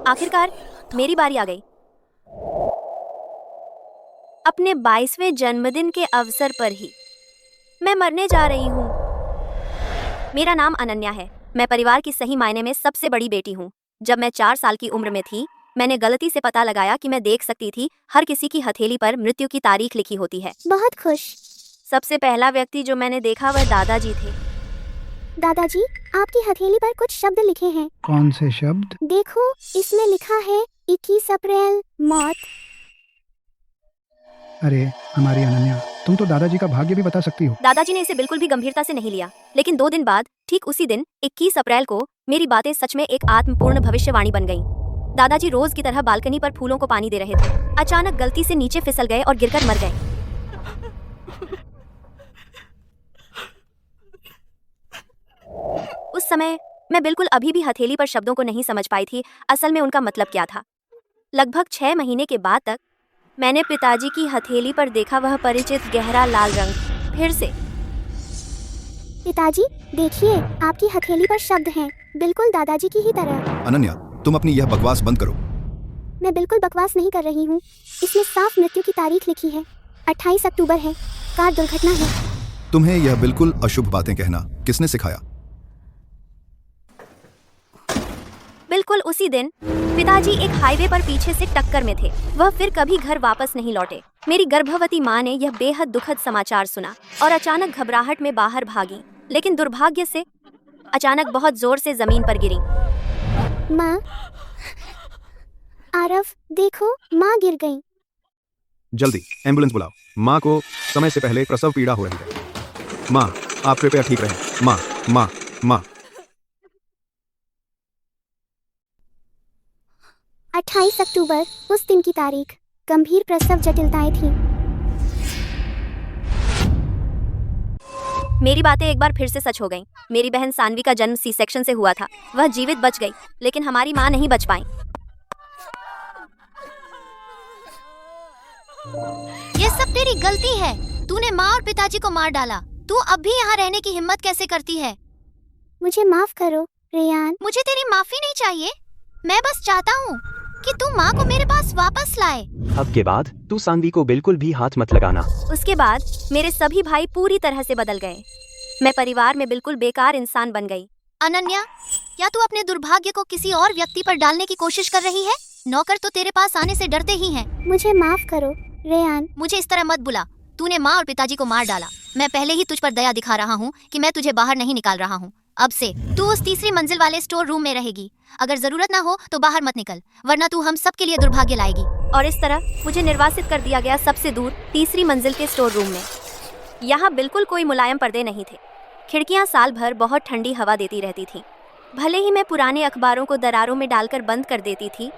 आखिरकार मेरी बारी आ गई। अपने 22वें जन्मदिन के अवसर पर ही मैं मरने जा रही हूँ। मेरा नाम अनन्या है। मैं परिवार की सही मायने में सबसे बड़ी बेटी हूँ। जब मैं 4 साल की उम्र में थी, मैंने गलती से पता लगाया कि मैं देख सकती थी हर किसी की हथेली पर मृत्यु की तारीख लिखी होती है। बहुत खुश। सबसे पहला व्यक्ति जो मैंने देखा वह दादाजी थे। दादाजी, आपकी हथेली पर कुछ शब्द लिखे हैं। कौन से शब्द? देखो, इसमें लिखा है 21 अप्रैल, मौत। अरे हमारी अनन्या, तुम तो दादाजी का भाग्य भी बता सकती हो। दादाजी ने इसे बिल्कुल भी गंभीरता से नहीं लिया, लेकिन 2 दिन बाद, ठीक उसी दिन 21 अप्रैल को, मेरी बातें सच में एक आत्मपूर्ण भविष्यवाणी बन गईं। दादाजी रोज की तरह बालकनी पर फूलों को पानी दे रहे थे। अचानक गलती से नीचे फिसल गए और गिरकर मर गए। उस समय मैं बिल्कुल अभी भी हथेली पर शब्दों को नहीं समझ पाई थी असल में उनका मतलब क्या था। लगभग 6 महीने के बाद तक मैंने पिताजी की हथेली पर देखा वह परिचित गहरा लाल रंग फिर से। पिताजी, देखिए, आपकी हथेली पर शब्द हैं, बिल्कुल दादाजी की ही तरह। अनन्या, तुम अपनी यह बकवास बंद करो। मैं बिल्कुल बकवास नहीं कर रही हूँ। इसमें साफ मृत्यु की तारीख लिखी है। 28 अक्टूबर है। कार दुर्घटना है। तुम्हें यह बिल्कुल अशुभ बातें कहना किसने सिखाया? बिल्कुल उसी दिन पिताजी एक हाईवे पर पीछे से टक्कर में थे। वह फिर कभी घर वापस नहीं लौटे। मेरी गर्भवती माँ ने यह बेहद दुखद समाचार सुना और अचानक घबराहट में बाहर भागी, लेकिन दुर्भाग्य से अचानक बहुत जोर से जमीन पर गिरी। माँ, आरव, देखो, माँ गिर गई। जल्दी एम्बुलेंस बुलाओ। माँ को समय से पहले प्रसव पीड़ा हो रही है। माँ, आप कृपया ठीक रहें। माँ, माँ, माँ। 28 अक्टूबर, उस दिन की तारीख। गंभीर प्रसव जटिलताएं थीं। मेरी बातें एक बार फिर से सच हो गईं। मेरी बहन सानवी का जन्म सी सेक्शन से हुआ था। वह जीवित बच गई, लेकिन हमारी माँ नहीं बच पाई। ये सब तेरी गलती है। तूने माँ और पिताजी को मार डाला। तू अब भी यहाँ रहने की हिम्मत कैसे करती है? मुझे माफ करो, रेयान। मुझे तेरी माफी नहीं चाहिए। मैं बस चाहता हूँ कि तू माँ को मेरे पास वापस लाए। अब के बाद तू सानवी को बिल्कुल भी हाथ मत लगाना। उसके बाद मेरे सभी भाई पूरी तरह से बदल गए। मैं परिवार में बिल्कुल बेकार इंसान बन गई। अनन्या, क्या तू अपने दुर्भाग्य को किसी और व्यक्ति पर डालने की कोशिश कर रही है? नौकर तो तेरे पास आने से डरते ही हैं। मुझे माफ करो, रेयान। मुझे इस तरह मत बुला। तूने माँ और पिताजी को मार डाला। मैं पहले ही तुझ पर दया दिखा रहा हूँ कि मैं तुझे बाहर नहीं निकाल रहा हूँ। अब से तू उस तीसरी मंजिल वाले स्टोर रूम में रहेगी। अगर जरूरत ना हो तो बाहर मत निकल, वरना तू हम सब के लिए दुर्भाग्य लाएगी। और इस तरह मुझे निर्वासित कर दिया गया सबसे दूर तीसरी मंजिल के स्टोर रूम में। यहाँ बिल्कुल कोई मुलायम पर्दे नहीं थे। खिड़कियाँ साल भर बहुत ठंडी हवा देती रहती थीं। भले ही मैं पुराने अखबारों को दरारों में डालकर बंद कर देती थी,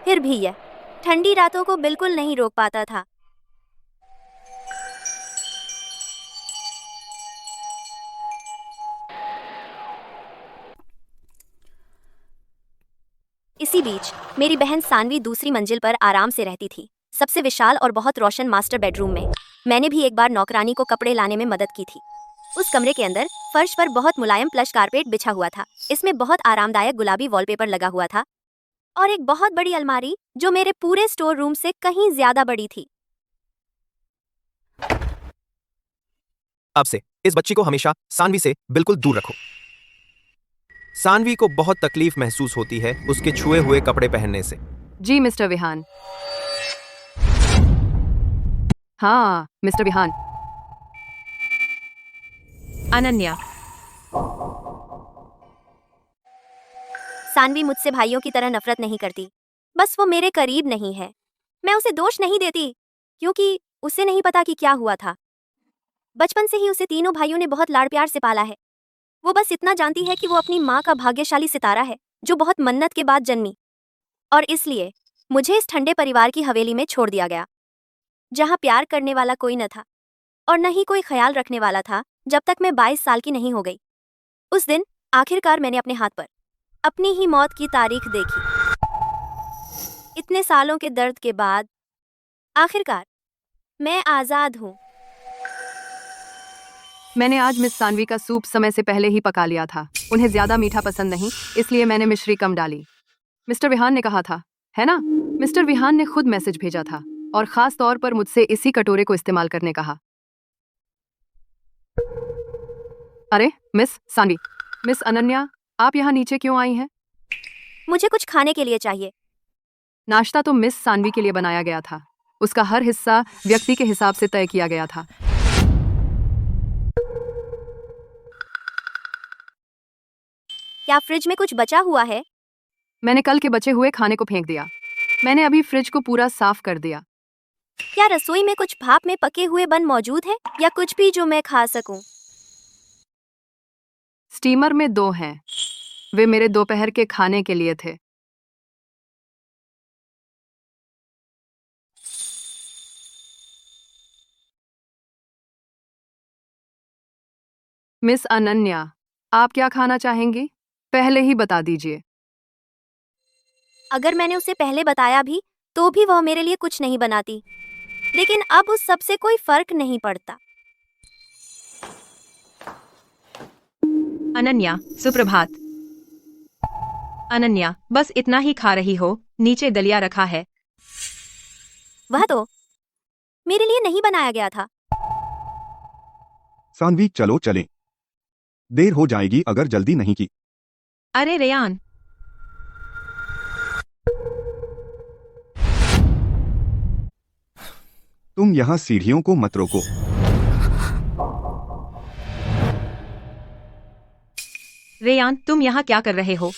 फिर भी यह ठंडी रातों को बिल्कुल नहीं रोक पाता था। इसी बीच मेरी बहन सानवी दूसरी मंजिल पर आराम से रहती थी, सबसे विशाल और बहुत रोशन मास्टर बेडरूम में। मैंने भी एक बार नौकरानी को कपड़े लाने में मदद की थी। उस कमरे के अंदर फर्श पर बहुत मुलायम प्लश कारपेट बिछा हुआ था। इसमें बहुत आरामदायक गुलाबी वॉलपेपर लगा हुआ था और एक बहुत बड़ी अलमारी जो मेरे पूरे स्टोर रूम से कहीं ज्यादा बड़ी थी। अब से इस बच्ची को हमेशा सानवी से बिल्कुल दूर रखो। सानवी को बहुत तकलीफ महसूस होती है उसके छुए हुए कपड़े पहनने से। जी मिस्टर विहान। हाँ मिस्टर विहान। अनन्या, सानवी मुझसे भाइयों की तरह नफरत नहीं करती, बस वो मेरे करीब नहीं है। मैं उसे दोष नहीं देती, क्योंकि उसे नहीं पता कि क्या हुआ था। बचपन से ही उसे तीनों भाइयों ने बहुत लाड़ प्यार से पाला है। वो बस इतना जानती है कि वो अपनी माँ का भाग्यशाली सितारा है जो बहुत मन्नत के बाद जन्मी, और इसलिए मुझे इस ठंडे परिवार की हवेली में छोड़ दिया गया, जहाँ प्यार करने वाला कोई न था और न ही कोई ख्याल रखने वाला था, जब तक मैं 22 साल की नहीं हो गई। उस दिन आखिरकार मैंने अपने हाथ पर अपनी ही मौत की तारीख देखी। इतने सालों के दर्द के बाद आखिरकार मैं आजाद हूँ। मैंने आज मिस सानवी का सूप समय से पहले ही पका लिया था। उन्हें ज्यादा मीठा पसंद नहीं, इसलिए मैंने मिश्री कम डाली। मिस्टर विहान ने कहा था, है ना? मिस्टर विहान ने खुद मैसेज भेजा था और खास तौर पर मुझसे इसी कटोरे को इस्तेमाल करने कहा। अरे मिस सानवी, मिस अनन्या, आप यहाँ नीचे क्यों आई हैं? मुझे कुछ खाने के लिए चाहिए। नाश्ता तो मिस सानवी के लिए बनाया गया था। उसका हर हिस्सा व्यक्ति के हिसाब से तय किया गया था। क्या फ्रिज में कुछ बचा हुआ है? मैंने कल के बचे हुए खाने को फेंक दिया। मैंने अभी फ्रिज को पूरा साफ कर दिया। क्या रसोई में कुछ भाप में पके हुए बन मौजूद है या कुछ भी जो मैं खा सकूं? स्टीमर में 2 हैं। वे मेरे दोपहर के खाने के लिए थे। मिस अनन्या, आप क्या खाना चाहेंगी? पहले ही बता दीजिए। अगर मैंने उसे पहले बताया भी तो भी वह मेरे लिए कुछ नहीं बनाती, लेकिन अब उस सब से कोई फर्क नहीं पड़ता। अनन्या, सुप्रभात। अनन्या, बस इतना ही खा रही हो? नीचे दलिया रखा है। वह तो मेरे लिए नहीं बनाया गया था। सानवी चलो चलें। देर हो जाएगी अगर जल्दी नहीं की। अरे रेयान, तुम यहाँ सीढ़ियों को मत रोको। रेयान, तुम यहाँ क्या कर रहे हो?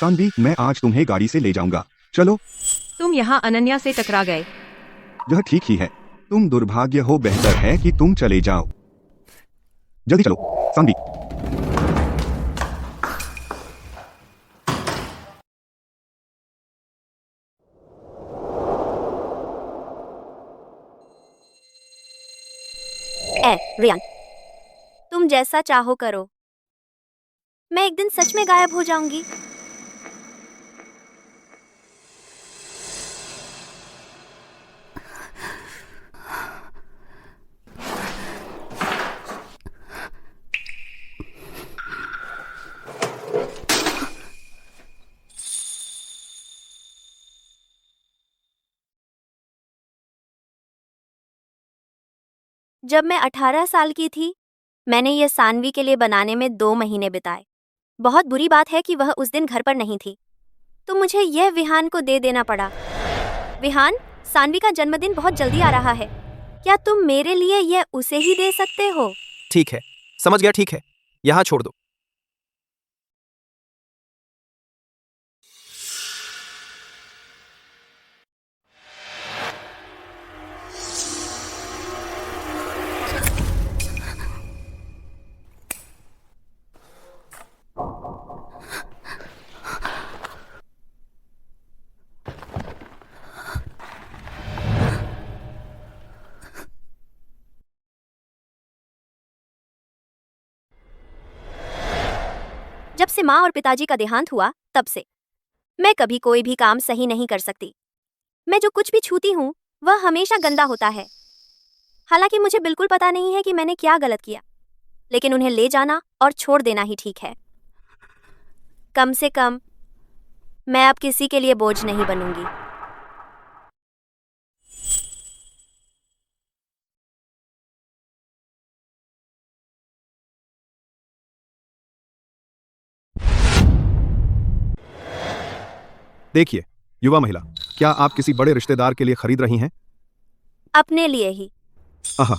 सानवी, मैं आज तुम्हें गाड़ी से ले जाऊंगा। चलो। तुम यहाँ अनन्या से टकरा गए। यह ठीक ही है। तुम दुर्भाग्य हो, बेहतर है कि तुम चले जाओ। जल्दी चलो सानवी। रियान, तुम जैसा चाहो करो। मैं एक दिन सच में गायब हो जाऊंगी। जब मैं 18 साल की थी, मैंने ये सानवी के लिए बनाने में 2 महीने बिताए। बहुत बुरी बात है कि वह उस दिन घर पर नहीं थी, तो मुझे यह विहान को दे देना पड़ा। विहान, सानवी का जन्मदिन बहुत जल्दी आ रहा है। क्या तुम मेरे लिए यह उसे ही दे सकते हो? ठीक है, समझ गया, ठीक है, यहाँ छोड़ दो। जब से माँ और पिताजी का देहांत हुआ, तब से मैं कभी कोई भी काम सही नहीं कर सकती। मैं जो कुछ भी छूती हूँ वह हमेशा गंदा होता है। हालांकि मुझे बिल्कुल पता नहीं है कि मैंने क्या गलत किया, लेकिन उन्हें ले जाना और छोड़ देना ही ठीक है। कम से कम मैं अब किसी के लिए बोझ नहीं बनूंगी। देखिए युवा महिला, क्या आप किसी बड़े रिश्तेदार के लिए खरीद रही हैं? अपने लिए ही। आहा,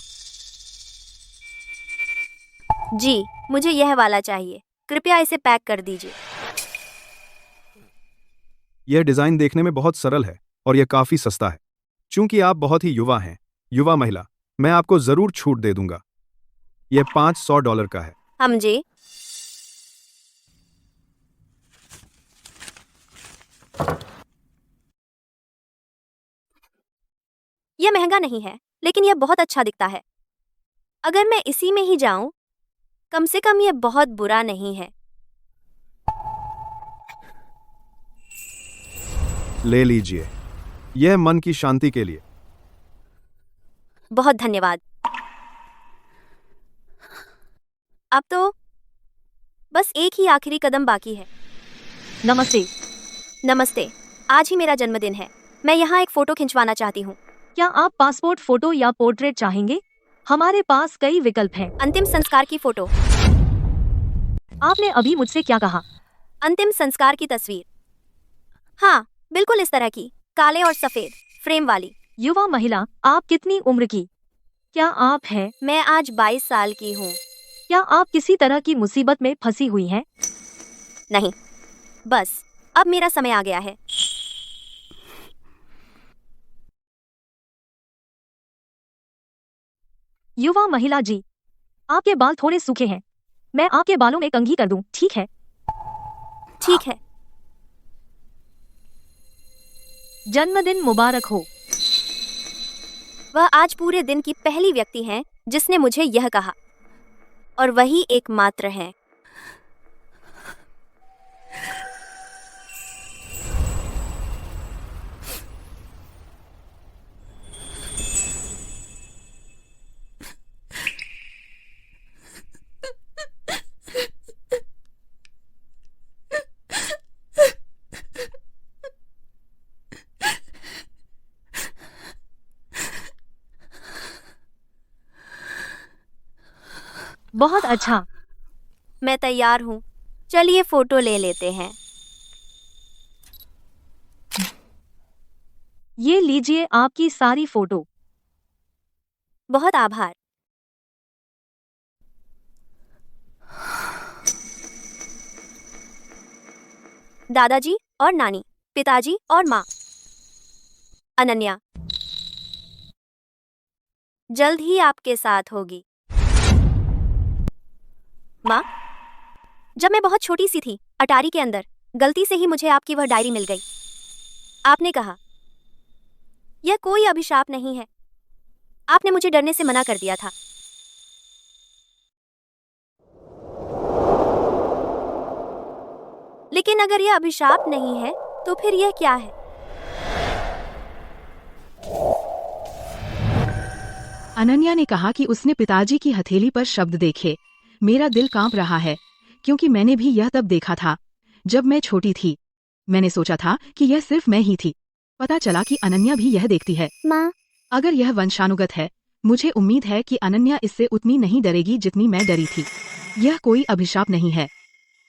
जी, मुझे यह वाला चाहिए। कृपया इसे पैक कर दीजिए। यह डिजाइन देखने में बहुत सरल है और यह काफी सस्ता है। चूंकि आप बहुत ही युवा हैं, युवा महिला, मैं आपको जरूर छूट दे दूंगा। यह $500 का है। हम जी। यह महंगा नहीं है, लेकिन यह बहुत अच्छा दिखता है। अगर मैं इसी में ही जाऊं, कम से कम यह बहुत बुरा नहीं है। ले लीजिए, यह मन की शांति के लिए। बहुत धन्यवाद। अब तो बस एक ही आखिरी कदम बाकी है। नमस्ते। नमस्ते। आज ही मेरा जन्मदिन है। मैं यहाँ एक फोटो खिंचवाना चाहती हूँ। क्या आप पासपोर्ट फोटो या पोर्ट्रेट चाहेंगे? हमारे पास कई विकल्प हैं। अंतिम संस्कार की फोटो। आपने अभी मुझसे क्या कहा? अंतिम संस्कार की तस्वीर। हाँ, बिल्कुल इस तरह की, काले और सफेद फ्रेम वाली। युवा महिला, आप कितनी उम्र की? क्या आप हैं? मैं आज 22 साल की हूँ। क्या आप किसी तरह की मुसीबत में फंसी हुई हैं? नहीं, बस अब मेरा समय आ गया है। युवा महिला जी, आपके बाल थोड़े सूखे हैं। मैं आपके बालों में कंघी कर दूं, ठीक है? ठीक है। जन्मदिन मुबारक हो। वह आज पूरे दिन की पहली व्यक्ति हैं जिसने मुझे यह कहा, और वही एकमात्र है। बहुत अच्छा। मैं तैयार हूँ। चलिए फोटो ले लेते हैं। ये लीजिए आपकी सारी फोटो। बहुत आभार। दादाजी और नानी, पिताजी और माँ। अनन्या जल्द ही आपके साथ होगी। माँ, जब मैं बहुत छोटी सी थी, अटारी के अंदर गलती से ही मुझे आपकी वह डायरी मिल गई। आपने कहा, यह कोई अभिशाप नहीं है। आपने मुझे डरने से मना कर दिया था। लेकिन अगर यह अभिशाप नहीं है, तो फिर यह क्या है? अनन्या ने कहा कि उसने पिताजी की हथेली पर शब्द देखे। मेरा दिल कांप रहा है, क्योंकि मैंने भी यह तब देखा था, जब मैं छोटी थी। मैंने सोचा था कि यह सिर्फ मैं ही थी। पता चला कि अनन्या भी यह देखती है। माँ, अगर यह वंशानुगत है, मुझे उम्मीद है कि अनन्या इससे उतनी नहीं डरेगी जितनी मैं डरी थी। यह कोई अभिशाप नहीं है।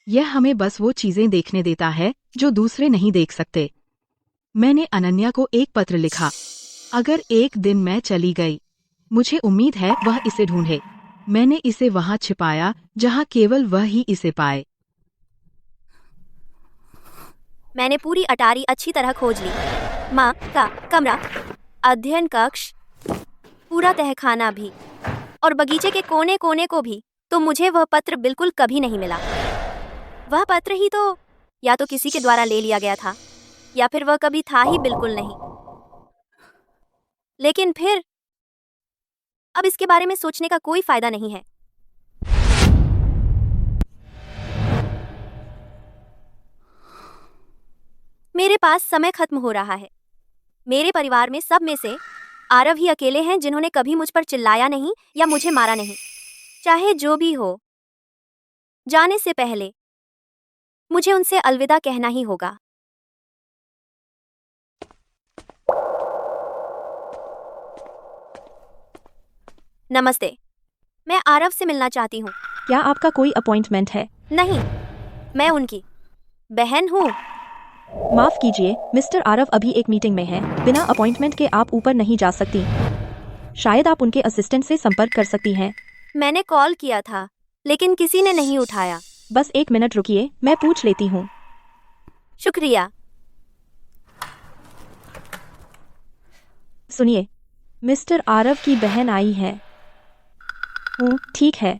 यह हमें बस वो चीजें देखने देता है जो दूसरे नहीं देख सकते। मैंने अनन्या को एक पत्र लिखा। अगर एक दिन मैं चली गई, मुझे उम्मीद है वह इसे ढूंढे। मैंने इसे वहां छिपाया जहां केवल वह ही इसे पाए। मैंने पूरी अटारी अच्छी तरह खोज ली। माँ का कमरा, अध्ययन कक्ष, पूरा तहखाना भी, और बगीचे के कोने कोने को भी, तो मुझे वह पत्र बिल्कुल कभी नहीं मिला। वह पत्र ही तो या तो किसी के द्वारा ले लिया गया था, या फिर वह कभी था ही बिल्कुल नहीं। लेकिन फिर अब इसके बारे में सोचने का कोई फायदा नहीं है। मेरे पास समय खत्म हो रहा है। मेरे परिवार में सब में से आरव ही अकेले हैं जिन्होंने कभी मुझ पर चिल्लाया नहीं या मुझे मारा नहीं। चाहे जो भी हो, जाने से पहले मुझे उनसे अलविदा कहना ही होगा। नमस्ते, मैं आरव से मिलना चाहती हूँ। क्या आपका कोई अपॉइंटमेंट है? नहीं, मैं उनकी बहन हूँ। माफ कीजिए, मिस्टर आरव अभी एक मीटिंग में हैं। बिना अपॉइंटमेंट के आप ऊपर नहीं जा सकती। शायद आप उनके असिस्टेंट से संपर्क कर सकती हैं। मैंने कॉल किया था, लेकिन किसी ने नहीं उठाया। बस 1 मिनट रुकिए, मैं पूछ लेती हूँ। शुक्रिया। सुनिए, मिस्टर आरव की बहन आई है। ठीक है।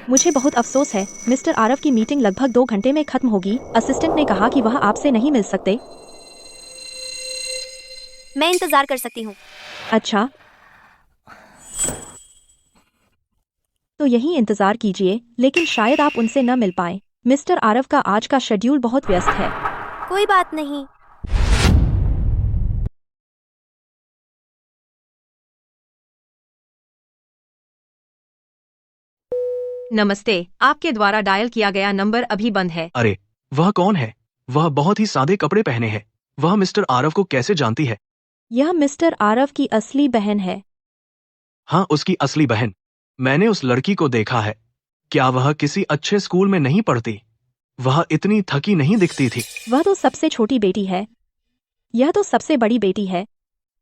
मुझे बहुत अफसोस है, मिस्टर आरव की मीटिंग लगभग 2 घंटे में खत्म होगी। असिस्टेंट ने कहा कि वह आपसे नहीं मिल सकते। मैं इंतजार कर सकती हूँ। अच्छा, तो यही इंतजार कीजिए, लेकिन शायद आप उनसे न मिल पाए। मिस्टर आरव का आज का शेड्यूल बहुत व्यस्त है। कोई बात नहीं। नमस्ते, आपके द्वारा डायल किया गया नंबर अभी बंद है। अरे, वह कौन है? वह बहुत ही सादे कपड़े पहने है। वह मिस्टर आरव को कैसे जानती है? यह मिस्टर आरव की असली बहन है। हाँ, उसकी असली बहन। मैंने उस लड़की को देखा है। क्या वह किसी अच्छे स्कूल में नहीं पढ़ती? वह इतनी थकी नहीं दिखती थी। वह तो सबसे छोटी बेटी है। यह तो सबसे बड़ी बेटी है।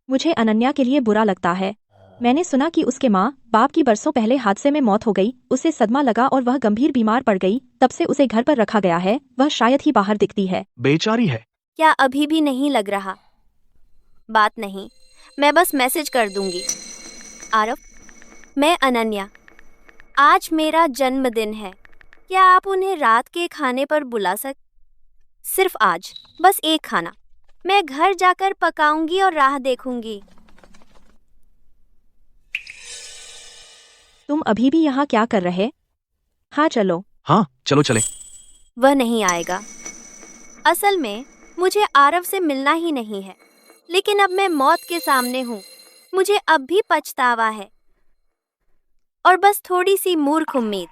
मुझे अनन्या के लिए बुरा लगता है। मैंने सुना कि उसके माँ बाप की बरसों पहले हादसे में मौत हो गई। उसे सदमा लगा और वह गंभीर बीमार पड़ गई। तब से उसे घर पर रखा गया है। वह शायद ही बाहर दिखती है। बेचारी है। क्या अभी भी नहीं लग रहा? बात नहीं, मैं बस मैसेज कर दूंगी। आरव, मैं अनन्या। आज मेरा जन्मदिन है। क्या आप उन्हें रात के खाने पर बुला सिर्फ आज, बस एक खाना। मैं घर जाकर पकाऊंगी और राह देखूंगी। तुम अभी भी यहाँ क्या कर रहे? हाँ चलो। हाँ, चलो चले। वह नहीं आएगा। असल में मुझे आरव से मिलना ही नहीं है, लेकिन अब मैं मौत के सामने हूँ। मुझे अब भी पछतावा है और बस थोड़ी सी मूर्ख उम्मीद।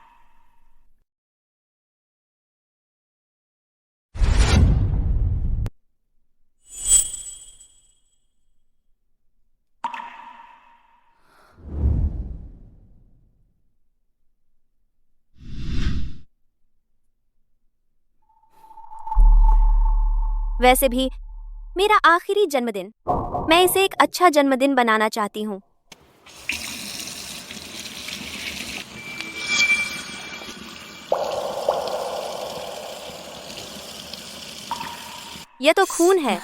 वैसे भी मेरा आखिरी जन्मदिन, मैं इसे एक अच्छा जन्मदिन बनाना चाहती हूँ। यह तो खून है।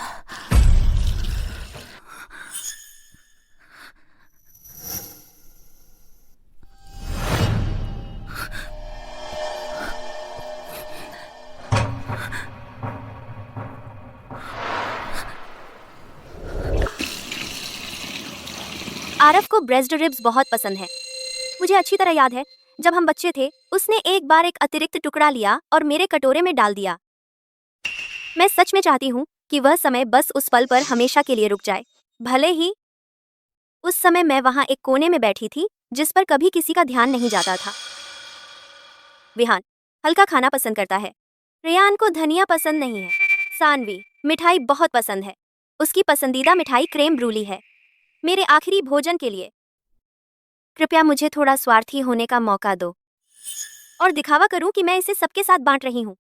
आरव को ब्रेस्ट रिब्स बहुत पसंद है। मुझे अच्छी तरह याद है, जब हम बच्चे थे उसने एक बार एक अतिरिक्त टुकड़ा लिया और मेरे कटोरे में डाल दिया। मैं सच में चाहती हूँ कि वह समय बस उस पल पर हमेशा के लिए रुक जाए। भले ही उस समय मैं वहाँ एक कोने में बैठी थी जिस पर कभी किसी का ध्यान नहीं जाता था। विहान हल्का खाना पसंद करता है। रेयान को धनिया पसंद नहीं है। सानवी मिठाई बहुत पसंद है। उसकी पसंदीदा मिठाई क्रेम ब्रूली है। मेरे आखिरी भोजन के लिए कृपया मुझे थोड़ा स्वार्थी होने का मौका दो और दिखावा करूं कि मैं इसे सबके साथ बांट रही हूं।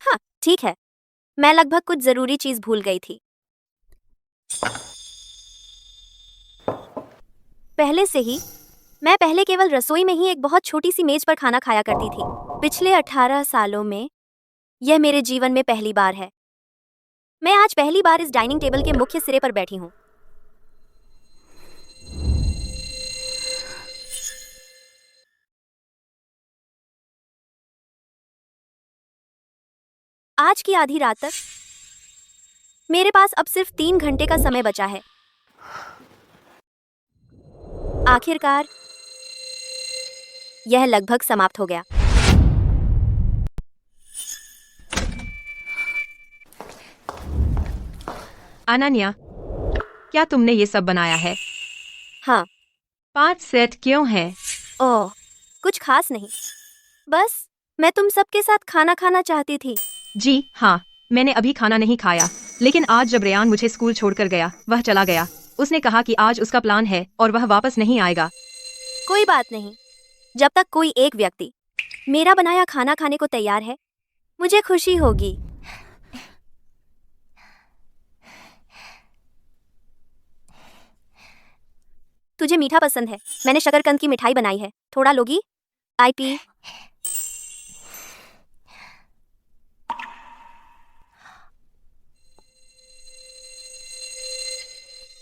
हाँ, ठीक है। मैं लगभग कुछ जरूरी चीज भूल गई थी। पहले से ही मैं पहले केवल रसोई में ही एक बहुत छोटी सी मेज पर खाना खाया करती थी। पिछले 18 सालों में यह मेरे जीवन में पहली बार है। मैं आज पहली बार इस डाइनिंग टेबल के मुख्य सिरे पर बैठी हूँ। आज की आधी रात तक मेरे पास अब सिर्फ 3 घंटे का समय बचा है। आखिरकार यह लगभग समाप्त हो गया। अनन्या, क्या तुमने ये सब बनाया है? हाँ। 5 सेट क्यों है? ओह, कुछ खास नहीं, बस मैं तुम सबके साथ खाना खाना चाहती थी। जी हाँ, मैंने अभी खाना नहीं खाया, लेकिन आज जब रेयान मुझे स्कूल छोड़कर गया, वह चला गया। उसने कहा कि आज उसका प्लान है और वह वापस नहीं आएगा। कोई बात नहीं, जब तक कोई एक व्यक्ति मेरा बनाया खाना खाने को तैयार है, मुझे खुशी होगी। तुझे मीठा पसंद है? मैंने शकरकंद की मिठाई बनाई है, थोड़ा लोगी? आईपी।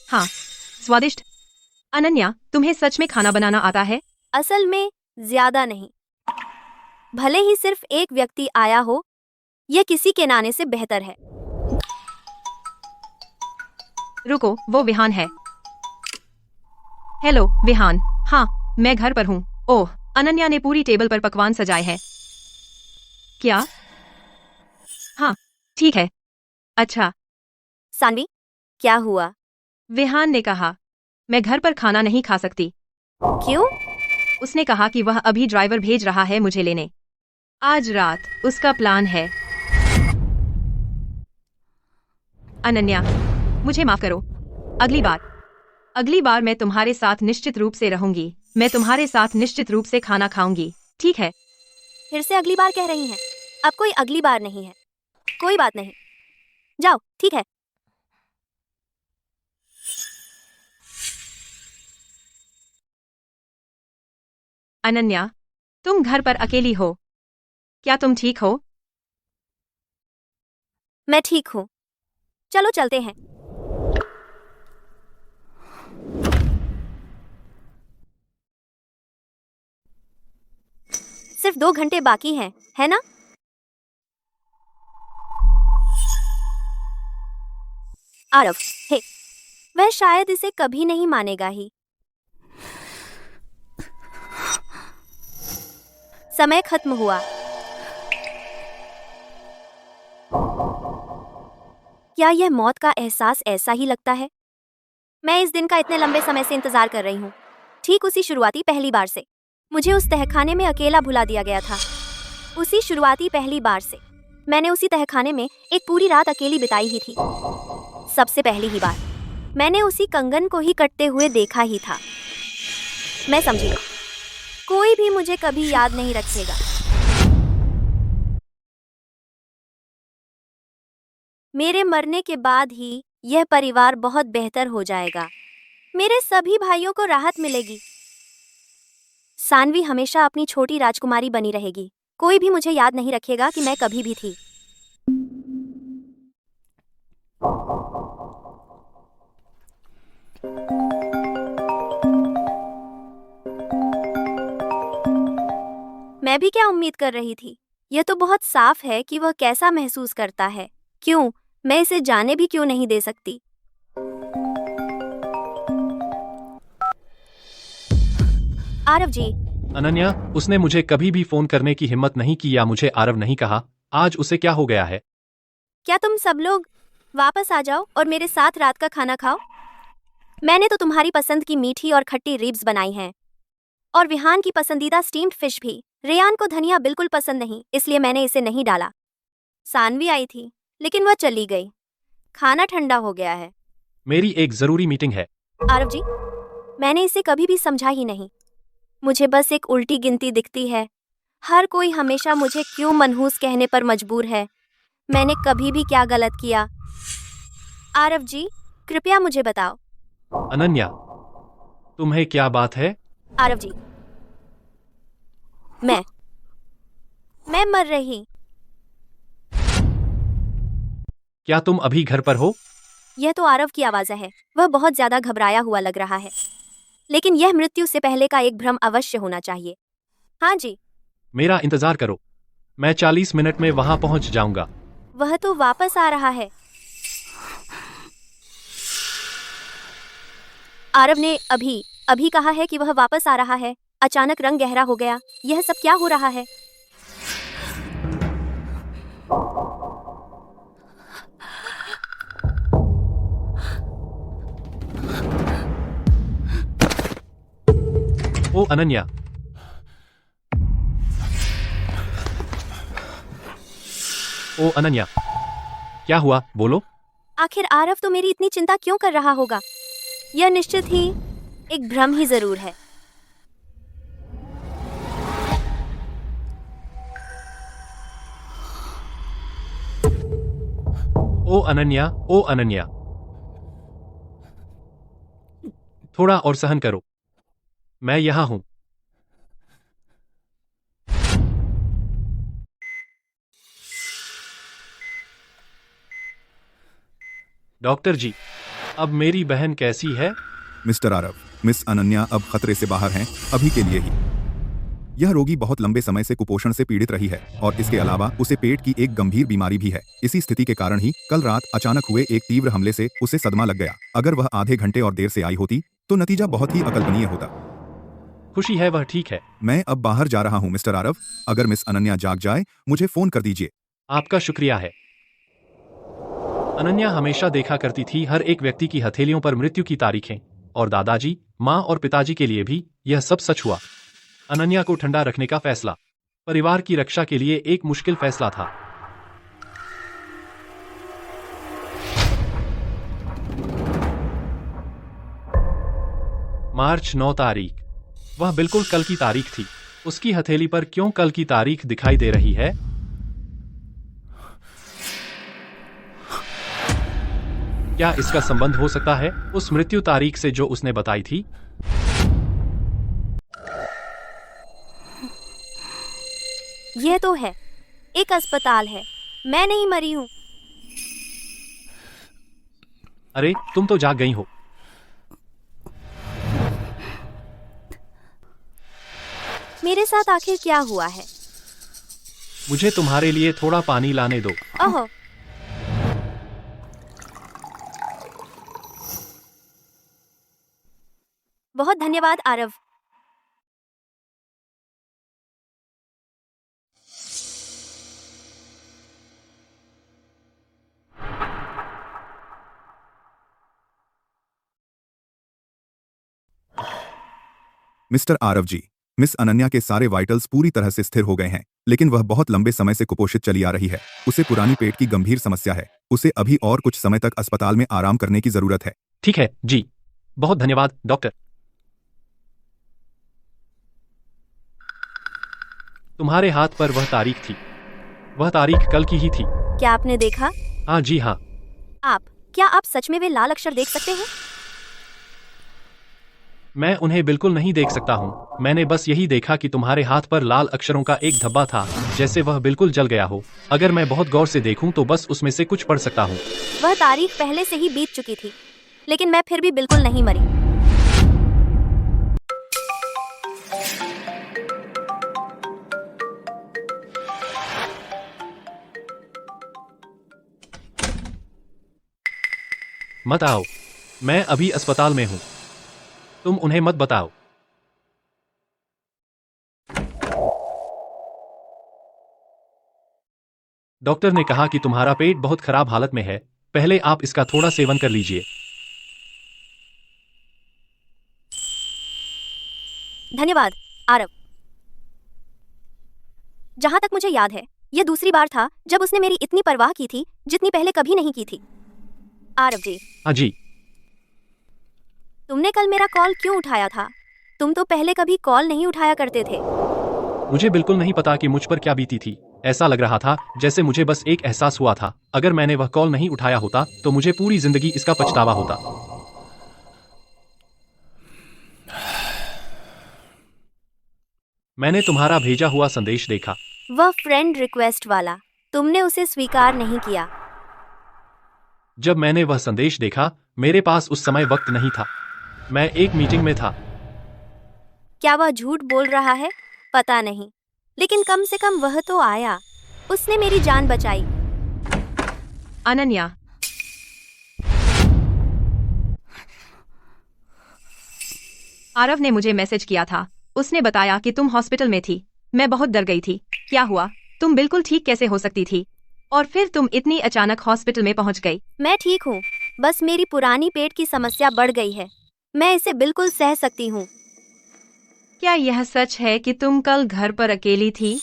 हाँ, स्वादिष्ट। अनन्या, तुम्हें सच में खाना बनाना आता है? असल में ज्यादा नहीं। भले ही सिर्फ एक व्यक्ति आया हो, यह किसी के नाने से बेहतर है। रुको, वो विहान है। हेलो विहान। हाँ, मैं घर पर हूँ। ओह, अनन्या ने पूरी टेबल पर पकवान सजाए हैं। क्या? हाँ, ठीक है। अच्छा। सानवी, क्या हुआ? विहान ने कहा, मैं घर पर खाना नहीं खा सकती। क्यों? उसने कहा कि वह अभी ड्राइवर भेज रहा है मुझे लेने। आज रात उसका प्लान है। अनन्या, मुझे माफ करो। अगली बार मैं तुम्हारे साथ निश्चित रूप से रहूंगी। मैं तुम्हारे साथ निश्चित रूप से खाना खाऊंगी, ठीक है? फिर से अगली बार कह रही हैं। अब कोई अगली बार नहीं है। कोई बात नहीं, जाओ, ठीक है। अनन्या, तुम घर पर अकेली हो। क्या तुम ठीक हो? मैं ठीक हूँ। चलो चलते हैं। सिर्फ 2 घंटे बाकी हैं, है ना? आरव, हे, वह शायद इसे कभी नहीं मानेगा ही। समय खत्म हुआ। क्या यह मौत का एहसास ऐसा ही लगता है? मैं इस दिन का इतने लंबे समय से इंतजार कर रही हूँ। ठीक उसी शुरुआती पहली बार से मुझे उस तहखाने में अकेला भुला दिया गया था। उसी शुरुआती पहली बार से मैंने उसी तहखाने में एक पूरी रात अकेली बिताई ही थी। सबसे पहली ही बार मैंने उसी कंगन को ही कटते हुए देखा ही था। मैं समझी, कोई भी मुझे कभी याद नहीं रखेगा। मेरे मरने के बाद ही यह परिवार बहुत बेहतर हो जाएगा। मेरे सभी भाइयों को राहत मिलेगी। सानवी हमेशा अपनी छोटी राजकुमारी बनी रहेगी। कोई भी मुझे याद नहीं रखेगा कि मैं कभी भी थी। मैं भी क्या उम्मीद कर रही थी? यह तो बहुत साफ है कि वह कैसा महसूस करता है। क्यों मैं इसे जाने भी क्यों नहीं दे सकती? आरव जी। अनन्या, उसने मुझे कभी भी फोन करने की हिम्मत नहीं की या मुझे आरव नहीं कहा। आज उसे क्या हो गया है? क्या तुम सब लोग वापस आ जाओ और मेरे साथ रात का खाना खाओ? मैंने तो तुम्हारी पसंद की मीठी और खट्टी रिब्स बनाई हैं और विहान की पसंदीदा स्टीम्ड फिश भी। रेयान को धनिया बिल्कुल पसंद नहीं, इसलिए मैंने इसे नहीं डाला। सानवी आई थी लेकिन वह चली गई। खाना ठंडा हो गया है। मेरी एक जरूरी मीटिंग है। आरव जी, मैंने इसे कभी भी समझा ही नहीं। मुझे बस एक उल्टी गिनती दिखती है। हर कोई हमेशा मुझे क्यों मनहूस कहने पर मजबूर है। मैंने कभी भी क्या गलत किया? आरव जी, कृपया मुझे बताओ। अनन्या, तुम्हें क्या बात है? आरव जी, मैं मर रही। क्या तुम अभी घर पर हो? यह तो आरव की आवाज़ है। वह बहुत ज्यादा घबराया हुआ लग रहा है, लेकिन यह मृत्यु से पहले का एक भ्रम अवश्य होना चाहिए। हाँ जी। मेरा इंतजार करो, मैं 40 मिनट में वहां पहुंच जाऊंगा। वह तो वापस आ रहा है। आरव ने अभी कहा है कि वह वापस आ रहा है। अचानक रंग गहरा हो गया। यह सब क्या हो रहा है? ओ अनन्या, ओ अनन्या, क्या हुआ? बोलो। आखिर आरव तो मेरी इतनी चिंता क्यों कर रहा होगा? यह निश्चित ही एक भ्रम ही जरूर है। ओ अनन्या, ओ अनन्या, थोड़ा और सहन करो, मैं यहां हूं। डॉक्टर जी, अब मेरी बहन कैसी है? मिस्टर आरव, मिस अनन्या अब खतरे से बाहर हैं, अभी के लिए ही। यह रोगी बहुत लंबे समय से कुपोषण से पीड़ित रही है और इसके अलावा उसे पेट की एक गंभीर बीमारी भी है। इसी स्थिति के कारण ही कल रात अचानक हुए एक तीव्र हमले से उसे सदमा लग गया। अगर वह आधे घंटे और देर से आई होती तो नतीजा बहुत ही अकल्पनीय होता। खुशी है वह ठीक है। मैं अब बाहर जा रहा हूं मिस्टर आरव। अगर मिस अनन्या जाग जाए मुझे फोन कर दीजिए। आपका शुक्रिया है। अनन्या हमेशा देखा करती थी हर एक व्यक्ति की हथेलियों पर मृत्यु की तारीखें, और दादाजी, माँ और पिताजी के लिए भी यह सब सच हुआ। अनन्या को ठंडा रखने का फैसला परिवार की रक्षा के लिए एक मुश्किल फैसला था। मार्च 9 तारीख, वह बिल्कुल कल की तारीख थी। उसकी हथेली पर क्यों कल की तारीख दिखाई दे रही है? क्या इसका संबंध हो सकता है उस मृत्यु तारीख से जो उसने बताई थी? यह तो है, एक अस्पताल है, मैं नहीं मरी हूं। अरे तुम तो जाग गई हो। मेरे साथ आखिर क्या हुआ है? मुझे तुम्हारे लिए थोड़ा पानी लाने दो। ओह, बहुत धन्यवाद आरव। मिस्टर आरव जी, मिस अनन्या के सारे वाइटल्स पूरी तरह से स्थिर हो गए हैं, लेकिन वह बहुत लंबे समय से कुपोषित चली आ रही है। उसे पुरानी पेट की गंभीर समस्या है। उसे अभी और कुछ समय तक अस्पताल में आराम करने की जरूरत है। ठीक है जी, बहुत धन्यवाद डॉक्टर। तुम्हारे हाथ पर वह तारीख थी, वह तारीख कल की ही थी। क्या आपने देखा? हाँ जी हाँ। क्या आप सच में वे लाल अक्षर देख सकते हैं? मैं उन्हें बिल्कुल नहीं देख सकता हूँ। मैंने बस यही देखा कि तुम्हारे हाथ पर लाल अक्षरों का एक धब्बा था, जैसे वह बिल्कुल जल गया हो। अगर मैं बहुत गौर से देखूं तो बस उसमें से कुछ पढ़ सकता हूँ। वह तारीख पहले से ही बीत चुकी थी, लेकिन मैं फिर भी बिल्कुल नहीं मरी। मत आओ, मैं अभी अस्पताल में हूँ। तुम उन्हें मत बताओ। डॉक्टर ने कहा कि तुम्हारा पेट बहुत खराब हालत में है। पहले आप इसका थोड़ा सेवन कर लीजिए। धन्यवाद आरव। जहां तक मुझे याद है, यह दूसरी बार था जब उसने मेरी इतनी परवाह की थी जितनी पहले कभी नहीं की थी। आरव जी। हाँ जी। तुमने कल मेरा कॉल क्यों उठाया था? तुम तो पहले कभी कॉल नहीं उठाया करते थे। मुझे बिल्कुल नहीं पता कि मुझ पर क्या बीती थी। ऐसा लग रहा था जैसे मुझे बस एक एहसास हुआ था, अगर मैंने वह कॉल नहीं उठाया होता तो मुझे पूरी जिंदगी इसका पछतावा होता। मैंने तुम्हारा भेजा हुआ संदेश देखा। वह फ्रेंड रिक्वेस्ट वाला, तुमने उसे स्वीकार नहीं किया। जब मैंने वह संदेश देखा, मेरे पास उस समय वक्त नहीं था। मैं एक मीटिंग में था। क्या वह झूठ बोल रहा है? पता नहीं, लेकिन कम से कम वह तो आया। उसने मेरी जान बचाई। अनन्या, आरव ने मुझे मैसेज किया था। उसने बताया कि तुम हॉस्पिटल में थी। मैं बहुत डर गई थी। क्या हुआ? तुम बिल्कुल ठीक कैसे हो सकती थी? और फिर तुम इतनी अचानक हॉस्पिटल में पहुंच गई। मैं ठीक हूँ, बस मेरी पुरानी पेट की समस्या बढ़ गई है। मैं इसे बिल्कुल सह सकती हूँ। क्या यह सच है कि तुम कल घर पर अकेली थी?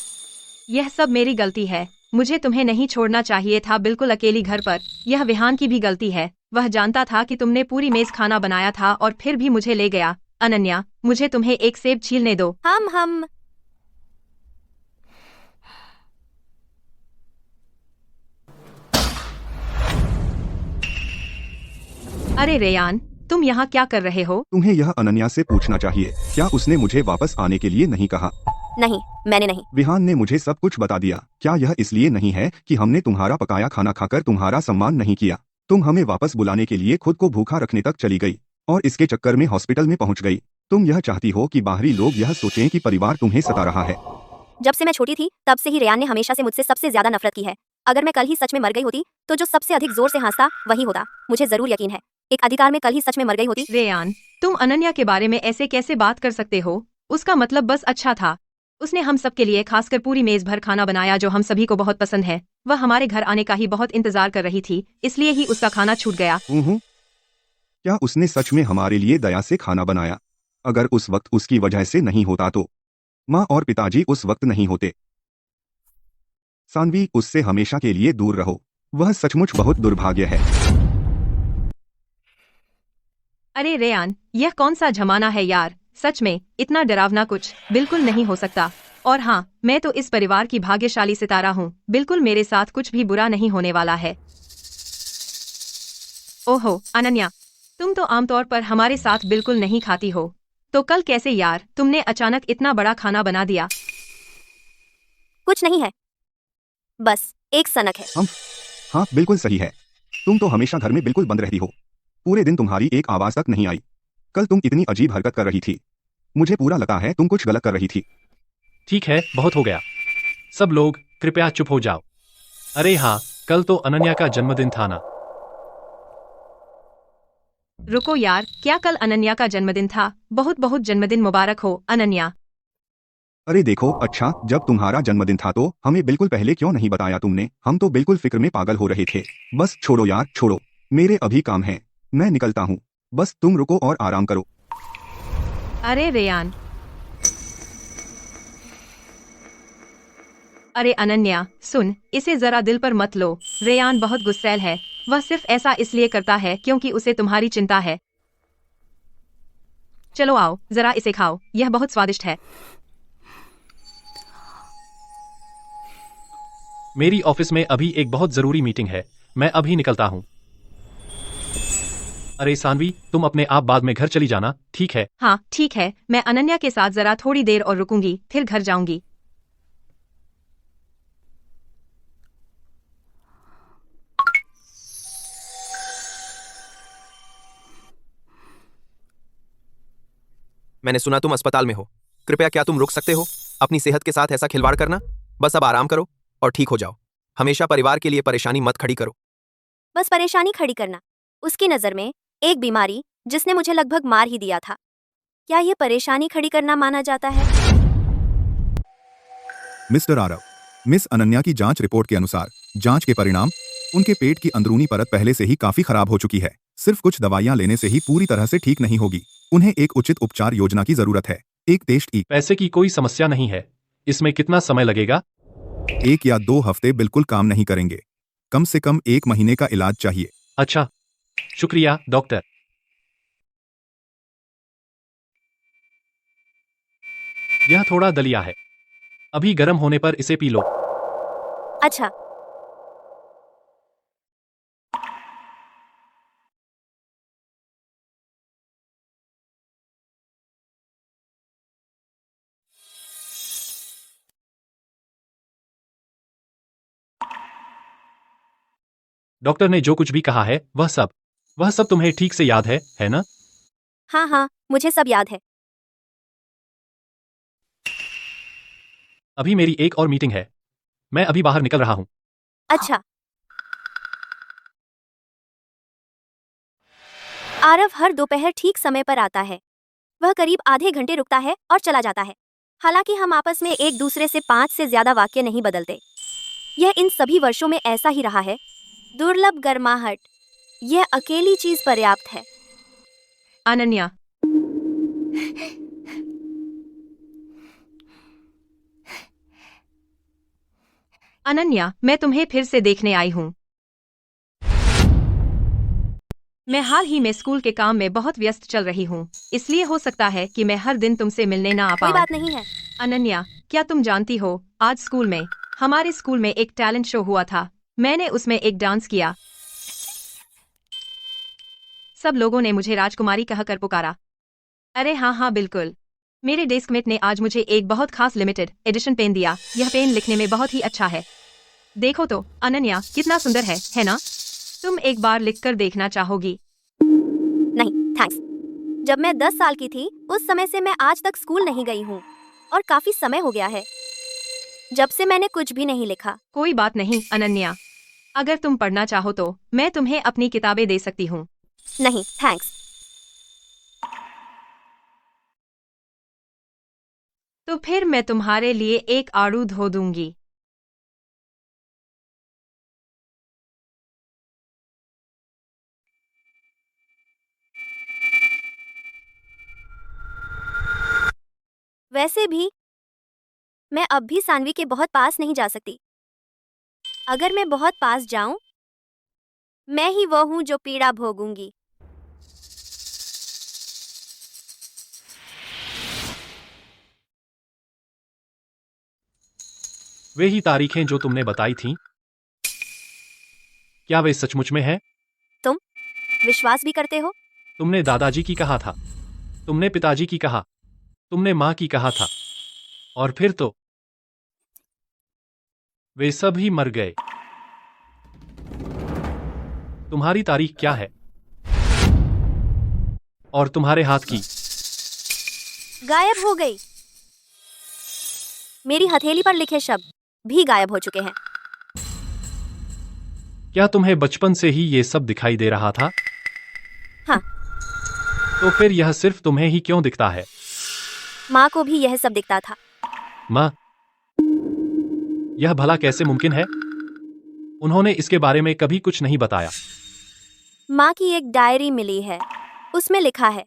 यह सब मेरी गलती है। मुझे तुम्हें नहीं छोड़ना चाहिए था बिल्कुल अकेली घर पर। यह विहान की भी गलती है। वह जानता था कि तुमने पूरी मेज खाना बनाया था और फिर भी मुझे ले गया। अनन्या, मुझे तुम्हें एक सेब छीलने दो। हम अरे रेयान, तुम यहाँ क्या कर रहे हो? तुम्हें यह अनन्या से पूछना चाहिए। क्या उसने मुझे वापस आने के लिए नहीं कहा? नहीं, मैंने नहीं। विहान ने मुझे सब कुछ बता दिया। क्या यह इसलिए नहीं है कि हमने तुम्हारा पकाया खाना खाकर तुम्हारा सम्मान नहीं किया? तुम हमें वापस बुलाने के लिए खुद को भूखा रखने तक चली गई और इसके चक्कर में हॉस्पिटल में पहुंच गई। तुम यह चाहती हो कि बाहरी लोग यह सोचें कि परिवार तुम्हें सता रहा है। जब से मैं छोटी थी तब से ही रेयान ने हमेशा से मुझसे सबसे ज्यादा नफरत की है। अगर मैं कल ही सच में मर गई होती तो जो सबसे अधिक जोर से हंसता वही होता। मुझे जरूर यकीन है, एक अधिकार में कल ही सच में मर गई होती। रेयान, तुम अनन्या के बारे में ऐसे कैसे बात कर सकते हो? उसका मतलब बस अच्छा था। उसने हम सब के लिए खासकर पूरी मेज भर खाना बनाया जो हम सभी को बहुत पसंद है। वह हमारे घर आने का ही बहुत इंतजार कर रही थी, इसलिए ही उसका खाना छूट गया। क्या उसने सच में हमारे लिए दया से खाना बनाया? अगर उस वक्त उसकी वजह से नहीं होता तो माँ और पिताजी उस वक्त नहीं होते। सानवी, उससे हमेशा के लिए दूर रहो। वह सचमुच बहुत दुर्भाग्य है। अरे रेयान, यह कौन सा जमाना है यार, सच में इतना डरावना कुछ बिल्कुल नहीं हो सकता। और हाँ, मैं तो इस परिवार की भाग्यशाली सितारा हूँ, बिल्कुल मेरे साथ कुछ भी बुरा नहीं होने वाला है। ओहो अनन्या, तुम तो आमतौर पर हमारे साथ बिल्कुल नहीं खाती हो, तो कल कैसे यार तुमने अचानक इतना बड़ा खाना बना दिया? कुछ नहीं है, बस एक सनक है। हाँ, बिल्कुल सही है। तुम तो हमेशा घर में बिल्कुल बंद रहती हो। पूरे दिन तुम्हारी एक आवाज तक नहीं आई। कल तुम इतनी अजीब हरकत कर रही थी, मुझे पूरा लगा है तुम कुछ गलत कर रही थी। ठीक है, बहुत हो गया। सब लोग कृपया चुप हो जाओ। अरे हाँ, कल तो अनन्या का जन्मदिन था ना। रुको यार, क्या कल अनन्या का जन्मदिन था? बहुत बहुत जन्मदिन मुबारक हो अनन्या। अरे देखो, अच्छा जब तुम्हारा जन्मदिन था तो हमें बिल्कुल पहले क्यों नहीं बताया तुमने? हम तो बिल्कुल फिक्र में पागल हो रहे थे। बस छोड़ो यार, छोड़ो, मेरे अभी काम है, मैं निकलता हूँ। बस तुम रुको और आराम करो। अरे रेयान, अरे अनन्या सुन, इसे जरा दिल पर मत लो। रेयान बहुत गुस्सैल है, वह सिर्फ ऐसा इसलिए करता है क्योंकि उसे तुम्हारी चिंता है। चलो आओ, जरा इसे खाओ, यह बहुत स्वादिष्ट है। मेरी ऑफिस में अभी एक बहुत जरूरी मीटिंग है, मैं अभी निकलता हूँ। अरे सानवी, तुम अपने आप बाद में घर चली जाना, ठीक है? हाँ ठीक है, मैं अनन्या के साथ जरा थोड़ी देर और रुकूंगी, फिर घर जाऊंगी। मैंने सुना तुम अस्पताल में हो। कृपया क्या तुम रुक सकते हो? अपनी सेहत के साथ ऐसा खिलवाड़ करना, बस अब आराम करो और ठीक हो जाओ। हमेशा परिवार के लिए परेशानी मत खड़ी करो। बस परेशानी खड़ी करना, उसकी नजर में एक बीमारी जिसने मुझे लगभग मार ही दिया था। क्या ये परेशानी खड़ी करना माना जाता है? मिस्टर आरव, मिस अनन्या की जांच रिपोर्ट के अनुसार जांच के परिणाम, उनके पेट की अंदरूनी परत पहले से ही काफी खराब हो चुकी है। सिर्फ कुछ दवाइयां लेने से ही पूरी तरह से ठीक नहीं होगी। उन्हें एक उचित उपचार योजना की जरूरत है। एक टेस्ट पैसे की कोई समस्या नहीं है। इसमें कितना समय लगेगा? 1 या 2 हफ्ते बिल्कुल काम नहीं करेंगे। कम से कम 1 महीने का इलाज चाहिए। अच्छा, शुक्रिया डॉक्टर। यह थोड़ा दलिया है, अभी गर्म होने पर इसे पी लो। अच्छा, डॉक्टर ने जो कुछ भी कहा है वह सब तुम्हें ठीक से याद है ना? हाँ हाँ, मुझे सब याद है। अभी मेरी एक और मीटिंग है, मैं अभी बाहर निकल रहा हूँ। अच्छा, आरव हर दोपहर ठीक समय पर आता है। वह करीब आधे घंटे रुकता है और चला जाता है। हालांकि हम आपस में एक दूसरे से 5 से ज्यादा वाक्य नहीं बदलते। यह इन सभी वर्षों में ऐसा ही रहा है। दुर्लभ गर्माहट, यह अकेली चीज पर्याप्त है। अनन्या, अनन्या, मैं तुम्हें फिर से देखने आई हूँ। मैं हाल ही में स्कूल के काम में बहुत व्यस्त चल रही हूँ, इसलिए हो सकता है कि मैं हर दिन तुमसे मिलने ना आ कोई पाऊँ। बात नहीं है। अनन्या, क्या तुम जानती हो, आज हमारे स्कूल में एक टैलेंट शो हुआ था। मैंने उसमें एक डांस किया। सब लोगों ने मुझे राजकुमारी कहकर पुकारा। अरे हाँ हाँ बिल्कुल। मेरे डेस्कमेट ने आज मुझे एक बहुत खास लिमिटेड एडिशन पेन दिया। यह पेन लिखने में बहुत ही अच्छा है। देखो तो अनन्या, कितना सुंदर है ना? तुम एक बार लिखकर देखना चाहोगी? नहीं थैंक्स। जब मैं 10 साल की थी उस समय से मैं आज तक स्कूल नहीं गई हूँ और काफी समय हो गया है जब से मैंने कुछ भी नहीं लिखा। कोई बात नहीं अनन्या, अगर तुम पढ़ना चाहो तो मैं तुम्हें अपनी किताबें दे सकती हूँ। नहीं थैंक्स। तो फिर मैं तुम्हारे लिए एक आड़ू धो दूंगी। वैसे भी मैं अब भी सानवी के बहुत पास नहीं जा सकती। अगर मैं बहुत पास जाऊं, मैं ही वो हूं जो पीड़ा भोगूंगी। वे ही तारीखें जो तुमने बताई थीं, क्या वे सचमुच में हैं? तुम विश्वास भी करते हो? तुमने दादाजी की कहा था, तुमने पिताजी की कहा, तुमने माँ की कहा था, और फिर तो वे सब ही मर गए। तुम्हारी तारीख क्या है? और तुम्हारे हाथ की? गायब हो गई। मेरी हथेली पर लिखे शब्द भी गायब हो चुके हैं। क्या तुम्हें बचपन से ही ये सब दिखाई दे रहा था? हाँ। तो फिर यह सिर्फ तुम्हें ही क्यों दिखता है? माँ को भी यह सब दिखता था। माँ, यह भला कैसे मुमकिन है? उन्होंने इसके बारे में कभी कुछ नहीं बताया। माँ की एक डायरी मिली है। उसमें लिखा है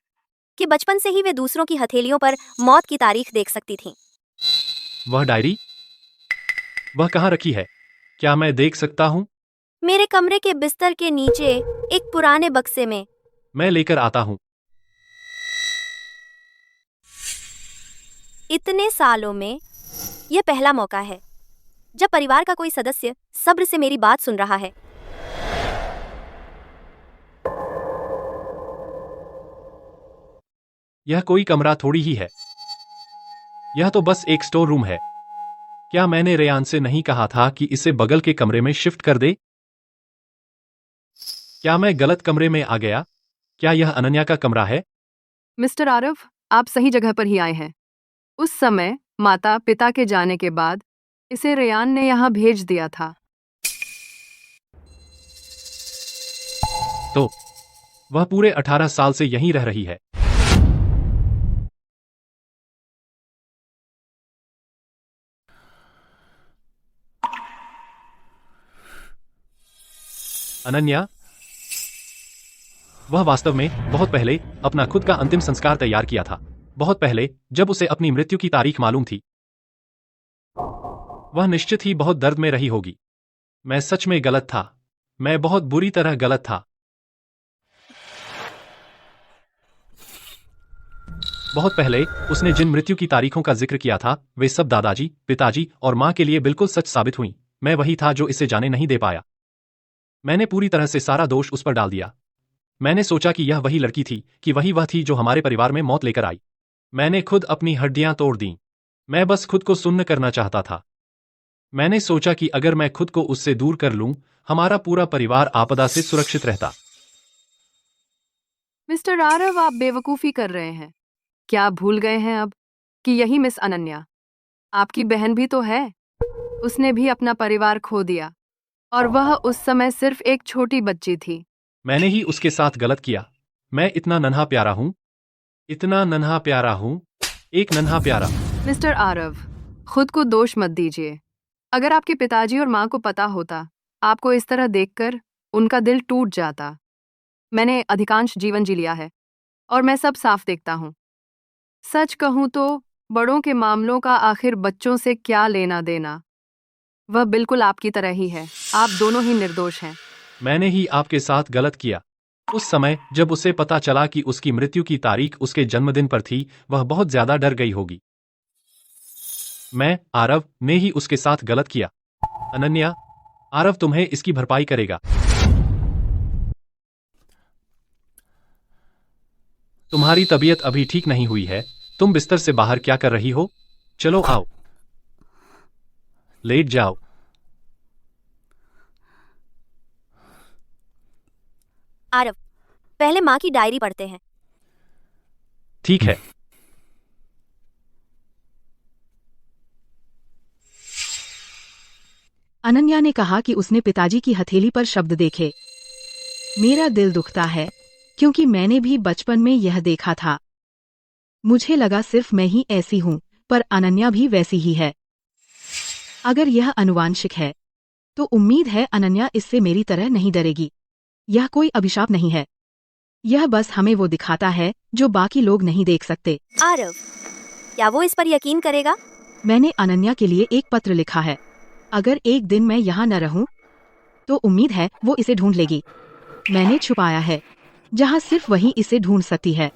कि बचपन से ही वे दूसरों की हथेलियों पर मौत की तारीख देख सकती थीं। वह डायरी? वह कहाँ रखी है? क्या मैं देख सकता हूँ? मेरे कमरे के बिस्तर के नीचे एक पुराने बक्से में। मैं लेकर आता हूँ। इतने सालों में यह पहला मौका है जब परिवार का कोई सदस्य सब्र से मेरी बात सुन रहा है। यह कोई कमरा थोड़ी ही है। यह तो बस एक स्टोर रूम है। क्या मैंने रेयान से नहीं कहा था कि इसे बगल के कमरे में शिफ्ट कर दे? क्या मैं गलत कमरे में आ गया? क्या यह अनन्या का कमरा है? मिस्टर आरव, आप सही जगह पर ही आए हैं। उस समय माता पिता के जाने के बाद इसे रेयान ने यहाँ भेज दिया था। तो वह पूरे 18 साल से यहीं रह रही है। अनन्या, वह वास्तव में बहुत पहले अपना खुद का अंतिम संस्कार तैयार किया था। बहुत पहले, जब उसे अपनी मृत्यु की तारीख मालूम थी। वह निश्चित ही बहुत दर्द में रही होगी। मैं सच में गलत था। मैं बहुत बुरी तरह गलत था। बहुत पहले उसने जिन मृत्यु की तारीखों का जिक्र किया था, वे सब दादाजी, पिताजी और माँ के लिए बिल्कुल सच साबित हुई। मैं वही था जो इसे जाने नहीं दे पाया। मैंने पूरी तरह से सारा दोष उस पर डाल दिया। मैंने सोचा कि यह वही लड़की थी, कि वही वह थी जो हमारे परिवार में मौत लेकर आई। मैंने खुद अपनी हड्डियां तोड़ दीं। मैं बस खुद को सुन्न करना चाहता था। मैंने सोचा कि अगर मैं खुद को उससे दूर कर लूं, हमारा पूरा परिवार आपदा से सुरक्षित रहता। मिस्टर आरव, आप बेवकूफ़ी कर रहे हैं। क्या आप भूल गए हैं अब कि यही मिस अनन्या आपकी बहन भी तो है? उसने भी अपना परिवार खो दिया और वह उस समय सिर्फ एक छोटी बच्ची थी। मैंने ही उसके साथ गलत किया। मैं इतना नन्हा प्यारा हूँ, इतना नन्हा प्यारा हूँ, एक नन्हा प्यारा। मिस्टर आरव, खुद को दोष मत दीजिए। अगर आपके पिताजी और माँ को पता होता, आपको इस तरह देखकर उनका दिल टूट जाता। मैंने अधिकांश जीवन जी लिया है और मैं सब साफ देखता हूँ। सच कहूँ तो बड़ों के मामलों का आखिर बच्चों से क्या लेना देना। वह बिल्कुल आपकी तरह ही है। आप दोनों ही निर्दोष हैं। मैंने ही आपके साथ गलत किया। उस समय जब उसे पता चला कि उसकी मृत्यु की तारीख उसके जन्मदिन पर थी, वह बहुत ज्यादा डर गई होगी। मैं, आरव, ने ही उसके साथ गलत किया। अनन्या, आरव तुम्हें इसकी भरपाई करेगा। तुम्हारी तबीयत अभी ठीक नहीं हुई है। तुम बिस्तर से बाहर क्या कर रही हो? चलो आओ, लेट जाओ। आरव, पहले माँ की डायरी पढ़ते हैं। ठीक है। अनन्या ने कहा कि उसने पिताजी की हथेली पर शब्द देखे। मेरा दिल दुखता है क्योंकि मैंने भी बचपन में यह देखा था। मुझे लगा सिर्फ मैं ही ऐसी हूँ, पर अनन्या भी वैसी ही है। अगर यह अनुवांशिक है तो उम्मीद है अनन्या इससे मेरी तरह नहीं डरेगी। यह कोई अभिशाप नहीं है। यह बस हमें वो दिखाता है जो बाकी लोग नहीं देख सकते। आरव, क्या वो इस पर यकीन करेगा? मैंने अनन्या के लिए एक पत्र लिखा है। अगर एक दिन मैं यहाँ न रहूं, तो उम्मीद है वो इसे ढूंढ लेगी। मैंने छुपाया है, जहाँ सिर्फ वही इसे ढूंढ सकती है।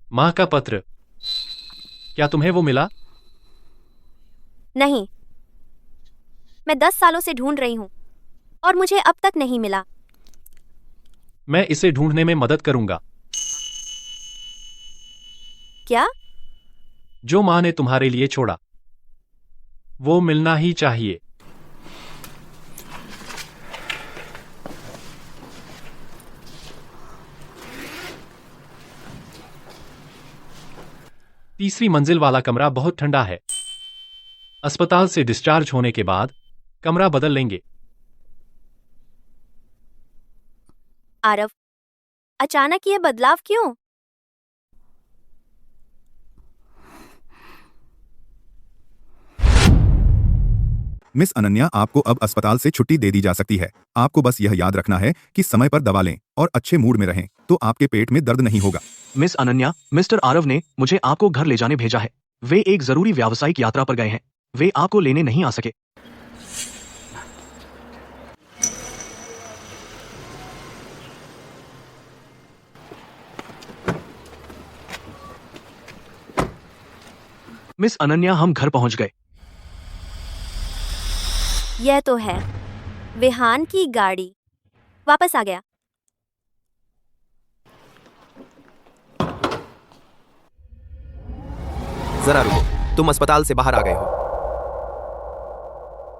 माँ का पत्र। क्या तुम्हें वो मिला? नहीं, मैं 10 सालों से ढूंढ रही हूँ और मुझे अब तक नहीं मिला। मैं इसे ढूंढने में मदद करूंगा। क्या? जो माँ ने तुम्हारे लिए छोड़ा, वो मिलना ही चाहिए। तीसरी मंजिल वाला कमरा बहुत ठंडा है। अस्पताल से डिस्चार्ज होने के बाद कमरा बदल लेंगे। आरव, अचानक ये बदलाव क्यों? मिस अनन्या, आपको अब अस्पताल से छुट्टी दे दी जा सकती है। आपको बस यह याद रखना है कि समय पर दवा लें और अच्छे मूड में रहें, तो आपके पेट में दर्द नहीं होगा। मिस अनन्या, मिस्टर आरव ने मुझे आपको घर ले जाने भेजा है। वे एक जरूरी व्यावसायिक यात्रा पर गए हैं। वे आपको लेने नहीं आ सके। मिस अनन्या, हम घर पहुंच गए। यह तो है विहान की गाड़ी। वापस आ गया। जरा रुको, तुम अस्पताल से बाहर आ गए हो।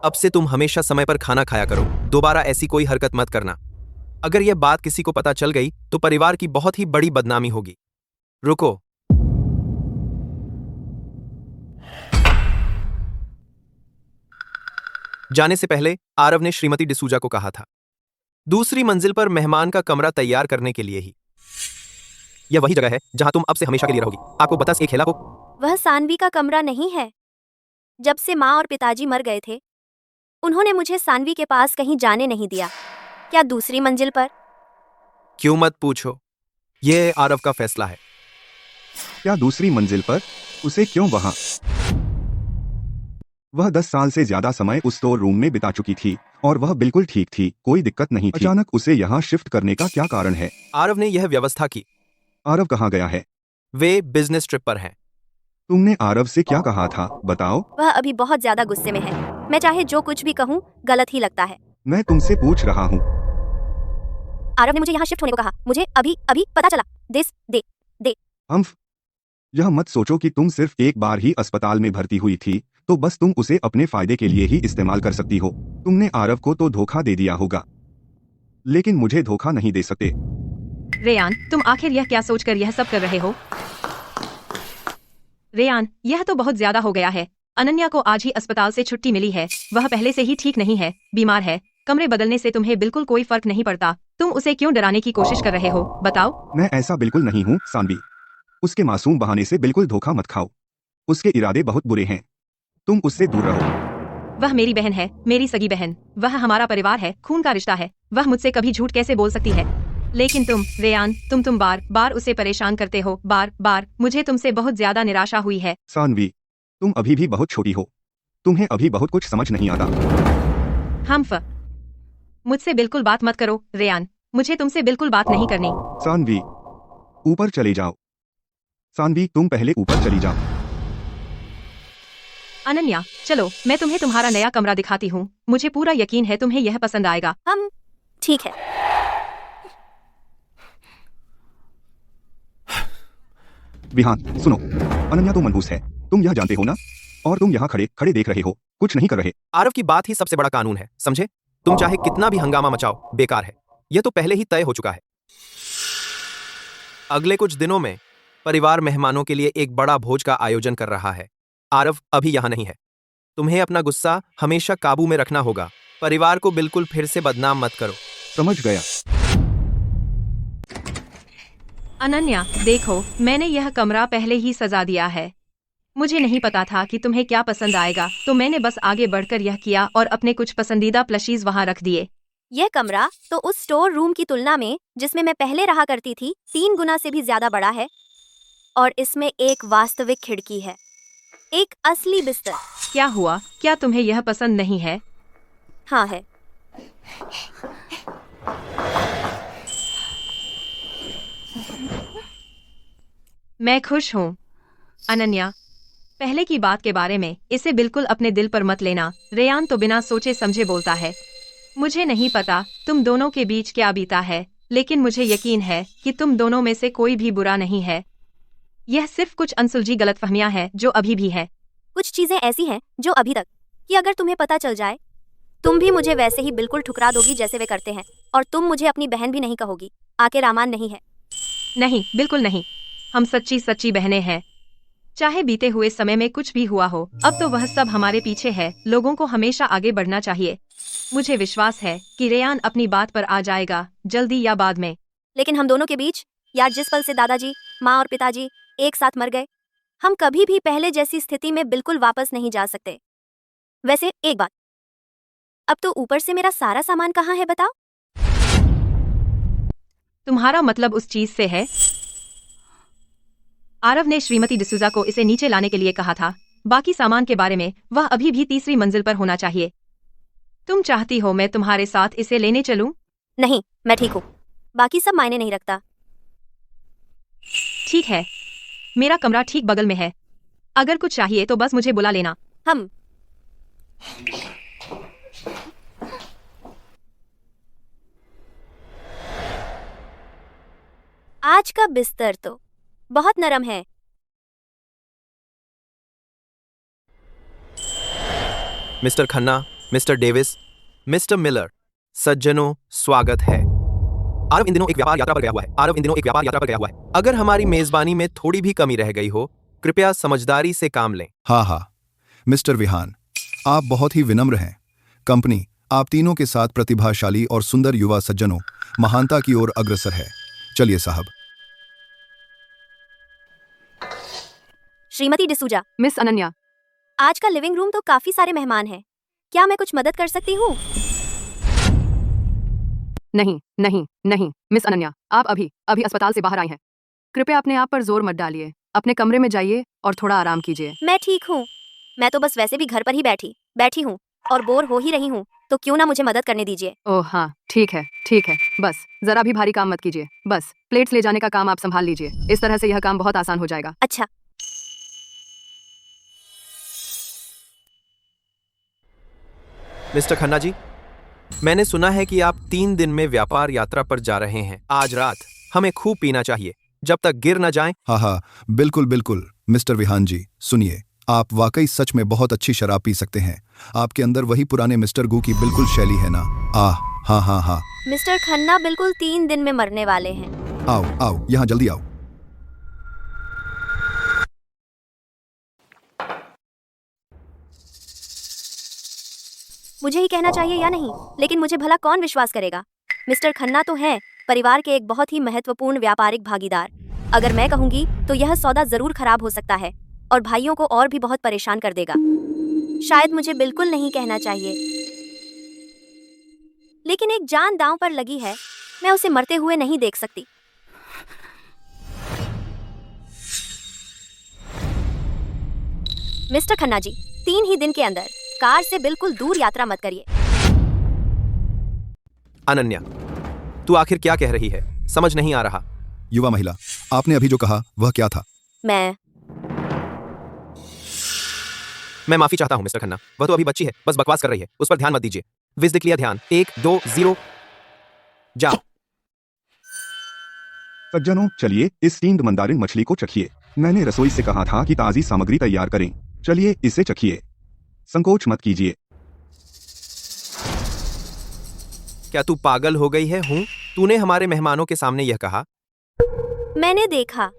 अब से तुम हमेशा समय पर खाना खाया करो। दोबारा ऐसी कोई हरकत मत करना। अगर यह बात किसी को पता चल गई तो परिवार की बहुत ही बड़ी बदनामी होगी। रुको। जाने से पहले आरव ने श्रीमती डिसूजा को कहा था, दूसरी मंजिल पर मेहमान का कमरा तैयार करने के लिए ही। यह वही जगह है जहां तुम अब से हमेशा के लिए रहोगी। आपको बता एक खेला को। वह सानवी का कमरा नहीं है। जब से माँ और पिताजी मर गए थे, उन्होंने मुझे सानवी के पास कहीं जाने नहीं दिया। क्या दूसरी मंजिल पर? क्यों मत पूछो, यह आरव का फैसला है। क्या दूसरी मंजिल पर? उसे क्यों वहां? वह 10 साल से ज्यादा समय उस स्टोर रूम में बिता चुकी थी और वह बिल्कुल ठीक थी, कोई दिक्कत नहीं थी। अचानक उसे यहाँ शिफ्ट करने का क्या कारण है? आरव ने यह व्यवस्था की। आरव कहाँ गया है? वे बिजनेस ट्रिप पर हैं। तुमने आरव से क्या कहा था, बताओ? वह अभी बहुत ज्यादा गुस्से में है। मैं चाहे जो कुछ भी कहूँ गलत ही लगता है। मैं तुमसे पूछ रहा हूँ। आरव ने मुझे यहाँ शिफ्ट होने को कहा। मुझे अभी अभी पता चला। दे। यह मत सोचो कि तुम सिर्फ एक बार ही अस्पताल में भर्ती हुई थी तो बस तुम उसे अपने फायदे के लिए ही इस्तेमाल कर सकती हो। तुमने आरव को तो धोखा दे दिया होगा, लेकिन मुझे धोखा नहीं दे सकते। रेयान, तुम आखिर यह क्या सोचकर यह सब कर रहे हो? रेयान, यह तो बहुत ज्यादा हो गया है। अनन्या को आज ही अस्पताल से छुट्टी मिली है। वह पहले से ही ठीक नहीं है, बीमार है। कमरे बदलने से तुम्हें बिल्कुल कोई फर्क नहीं पड़ता। तुम उसे क्यों डराने की कोशिश कर रहे हो, बताओ? मैं ऐसा बिल्कुल नहीं हूँ सानवी। उसके मासूम बहाने से बिल्कुल धोखा मत खाओ। उसके इरादे बहुत बुरे हैं। तुम उससे दूर रहो। वह मेरी बहन है, मेरी सगी बहन। वह हमारा परिवार है, खून का रिश्ता है। वह मुझसे कभी झूठ कैसे बोल सकती है? लेकिन तुम रेयान, तुम बार बार उसे परेशान करते हो, बार बार। मुझे तुमसे बहुत ज्यादा निराशा हुई है। सानवी, तुम अभी भी बहुत छोटी हो। तुम्हें अभी बहुत कुछ समझ नहीं आता। मुझसे बिल्कुल बात मत करो रेयान। मुझे तुमसे बिल्कुल बात नहीं करनी। सानवी, ऊपर चले जाओ। सानवी, तुम पहले ऊपर चली जाओ। अनन्या, चलो मैं तुम्हें तुम्हारा नया कमरा दिखाती हूँ। मुझे पूरा यकीन है तुम्हें यह पसंद आएगा। ठीक है। विहान, सुनो। अनन्या तो मनहूस है, तुम यह जानते हो ना? और तुम यहाँ खड़े खड़े देख रहे हो, कुछ नहीं कर रहे। आरव की बात ही सबसे बड़ा कानून है, समझे? तुम चाहे कितना भी हंगामा मचाओ, बेकार है। यह तो पहले ही तय हो चुका है। अगले कुछ दिनों में परिवार मेहमानों के लिए एक बड़ा भोज का आयोजन कर रहा है। आरव अभी यहाँ नहीं है। तुम्हें अपना गुस्सा हमेशा काबू में रखना होगा। परिवार को बिल्कुल फिर से बदनाम मत करो। समझ गया। अनन्या, देखो, मैंने यह कमरा पहले ही सजा दिया है। मुझे नहीं पता था कि तुम्हें क्या पसंद आएगा, तो मैंने बस आगे बढ़कर यह किया और अपने कुछ पसंदीदा प्लशीज वहां रख दिए। यह कमरा तो उस स्टोर रूम की तुलना में जिसमें मैं पहले रहा करती थी 3 गुना से भी ज्यादा बड़ा है। और इसमें एक वास्तविक खिड़की है, एक असली बिस्तर। क्या हुआ? क्या तुम्हें यह पसंद नहीं है? हाँ है। मैं खुश हूँ। अनन्या, पहले की बात के बारे में इसे बिल्कुल अपने दिल पर मत लेना। रेयान तो बिना सोचे समझे बोलता है। मुझे नहीं पता तुम दोनों के बीच क्या बीता है, लेकिन मुझे यकीन है कि तुम दोनों में से कोई भी बुरा नहीं है। यह सिर्फ कुछ अनसुलझी गलतफहमियां हैं जो अभी भी है। कुछ चीजें ऐसी हैं जो अभी तक कि अगर तुम्हें पता चल जाए तुम भी मुझे वैसे ही बिल्कुल ठुकरा दोगी जैसे वे करते हैं, और तुम मुझे अपनी बहन भी नहीं कहोगी। आके रामान नहीं है। नहीं, बिल्कुल नहीं। हम सच्ची सच्ची बहनें हैं। चाहे बीते हुए समय में कुछ भी हुआ हो, अब तो वह सब हमारे पीछे है। लोगों को हमेशा आगे बढ़ना चाहिए। मुझे विश्वास है कि रेयान अपनी बात पर आ जाएगा, जल्दी या बाद में। लेकिन हम दोनों के बीच, यार जिस पल से दादाजी, माँ और पिताजी एक साथ मर गए, हम कभी भी पहले जैसी स्थिति में बिल्कुल वापस नहीं जा सकते। वैसे एक बात, अब तो ऊपर से मेरा सारा सामान कहाँ है बताओ? तुम्हारा मतलब उस चीज से है? आरव ने श्रीमती डिसूजा को इसे नीचे लाने के लिए कहा था। बाकी सामान के बारे में वह अभी भी तीसरी मंजिल पर होना चाहिए। तुम चाहती हो मैं तुम्हारे साथ इसे लेने चलूं? नहीं, मैं ठीक हूँ। बाकी सब मायने नहीं रखता। ठीक है, मेरा कमरा ठीक बगल में है। अगर कुछ चाहिए तो बस मुझे बुला लेना। हम आज का बिस्तर तो बहुत नरम है। Mister Khanna, mister Davis, mister Miller, सज्जनों, स्वागत है। आरव इन दिनों एक व्यापार यात्रा पर गया हुआ है। अगर हमारी मेजबानी में थोड़ी भी कमी रह गई हो, कृपया समझदारी से काम लें। हाँ हाँ, मिस्टर विहान, आप बहुत ही विनम्र हैं। कंपनी आप तीनों के साथ प्रतिभाशाली और सुंदर युवा सज्जनों महानता की ओर अग्रसर है। चलिए साहब। श्रीमती डिसूजा, मिस अनन्या, आज का लिविंग रूम तो काफी सारे मेहमान हैं। क्या मैं कुछ मदद कर सकती हूँ? नहीं नहीं नहीं, मिस अनन्या, आप अभी अभी अस्पताल से बाहर आई हैं। कृपया अपने आप पर जोर मत डालिए। अपने कमरे में जाइए और थोड़ा आराम कीजिए। मैं ठीक हूँ। मैं तो बस वैसे भी घर पर ही बैठी हूँ और बोर हो ही रही हूँ, तो क्यों ना मुझे मदद करने दीजिए। ओह हाँ, ठीक है। बस जरा भी भारी काम मत कीजिए। बस प्लेट्स ले जाने का काम आप संभाल लीजिए। इस तरह से यह काम बहुत आसान हो जाएगा। अच्छा। मिस्टर खन्ना जी, मैंने सुना है कि आप 3 दिन में व्यापार यात्रा पर जा रहे हैं। आज रात हमें खूब पीना चाहिए जब तक गिर न जाएं। हाँ हाँ, बिल्कुल बिल्कुल। मिस्टर विहान जी, सुनिए, आप वाकई सच में बहुत अच्छी शराब पी सकते हैं। आपके अंदर वही पुराने मिस्टर गू की बिल्कुल शैली है ना? हाँ हाँ हाँ। मिस्टर खन्ना बिल्कुल 3 दिन में मरने वाले हैं। आओ आओ, यहाँ जल्दी आओ। मुझे ही कहना चाहिए या नहीं, लेकिन मुझे भला कौन विश्वास करेगा? मिस्टर खन्ना तो हैं परिवार के एक बहुत ही महत्वपूर्ण व्यापारिक भागीदार। अगर मैं कहूंगी तो यह सौदा जरूर खराब हो सकता है और भाइयों को और भी बहुत परेशान कर देगा। शायद मुझे बिल्कुल नहीं कहना चाहिए, लेकिन एक जान दांव पर लगी है। मैं उसे मरते हुए नहीं देख सकती। मिस्टर खन्ना जी, 3 ही दिन के अंदर कार से बिल्कुल दूर यात्रा मत करिए। अनन्या, तू आखिर क्या कह रही है? समझ नहीं आ रहा। युवा महिला, आपने अभी जो कहा वह क्या था? मैं माफी चाहता हूं मिस्टर खन्ना। वह तो अभी बच्ची है, बस बकवास कर रही है। उस पर ध्यान मत दीजिए। विज दिख लिया ध्यान। 1 2 0 जाओ। सज्जनों, चलिए इस स्टीम्ड मंदारिन मछली को चखिए। मैंने रसोई से कहा था कि ताजी सामग्री तैयार करें। चलिए इसे चखिए, संकोच मत कीजिए। क्या तू पागल हो गई है? तूने हमारे मेहमानों के सामने यह कहा? मैंने देखा।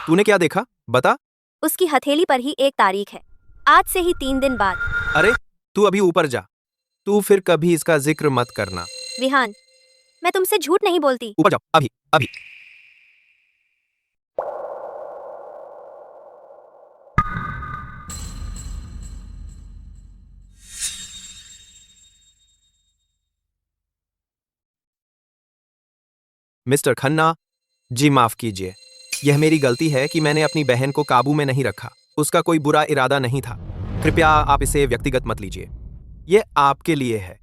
तूने क्या देखा? बता। उसकी हथेली पर ही एक तारीख है, आज से ही 3 दिन बाद। अरे तू अभी ऊपर जा। तू फिर कभी इसका जिक्र मत करना। विहान, मैं तुमसे झूठ नहीं बोलती। ऊपर जाओ, अभी अभी। मिस्टर खन्ना, जी माफ कीजिए। यह मेरी गलती है कि मैंने अपनी बहन को काबू में नहीं रखा। उसका कोई बुरा इरादा नहीं था। कृपया आप इसे व्यक्तिगत मत लीजिए। यह आपके लिए है।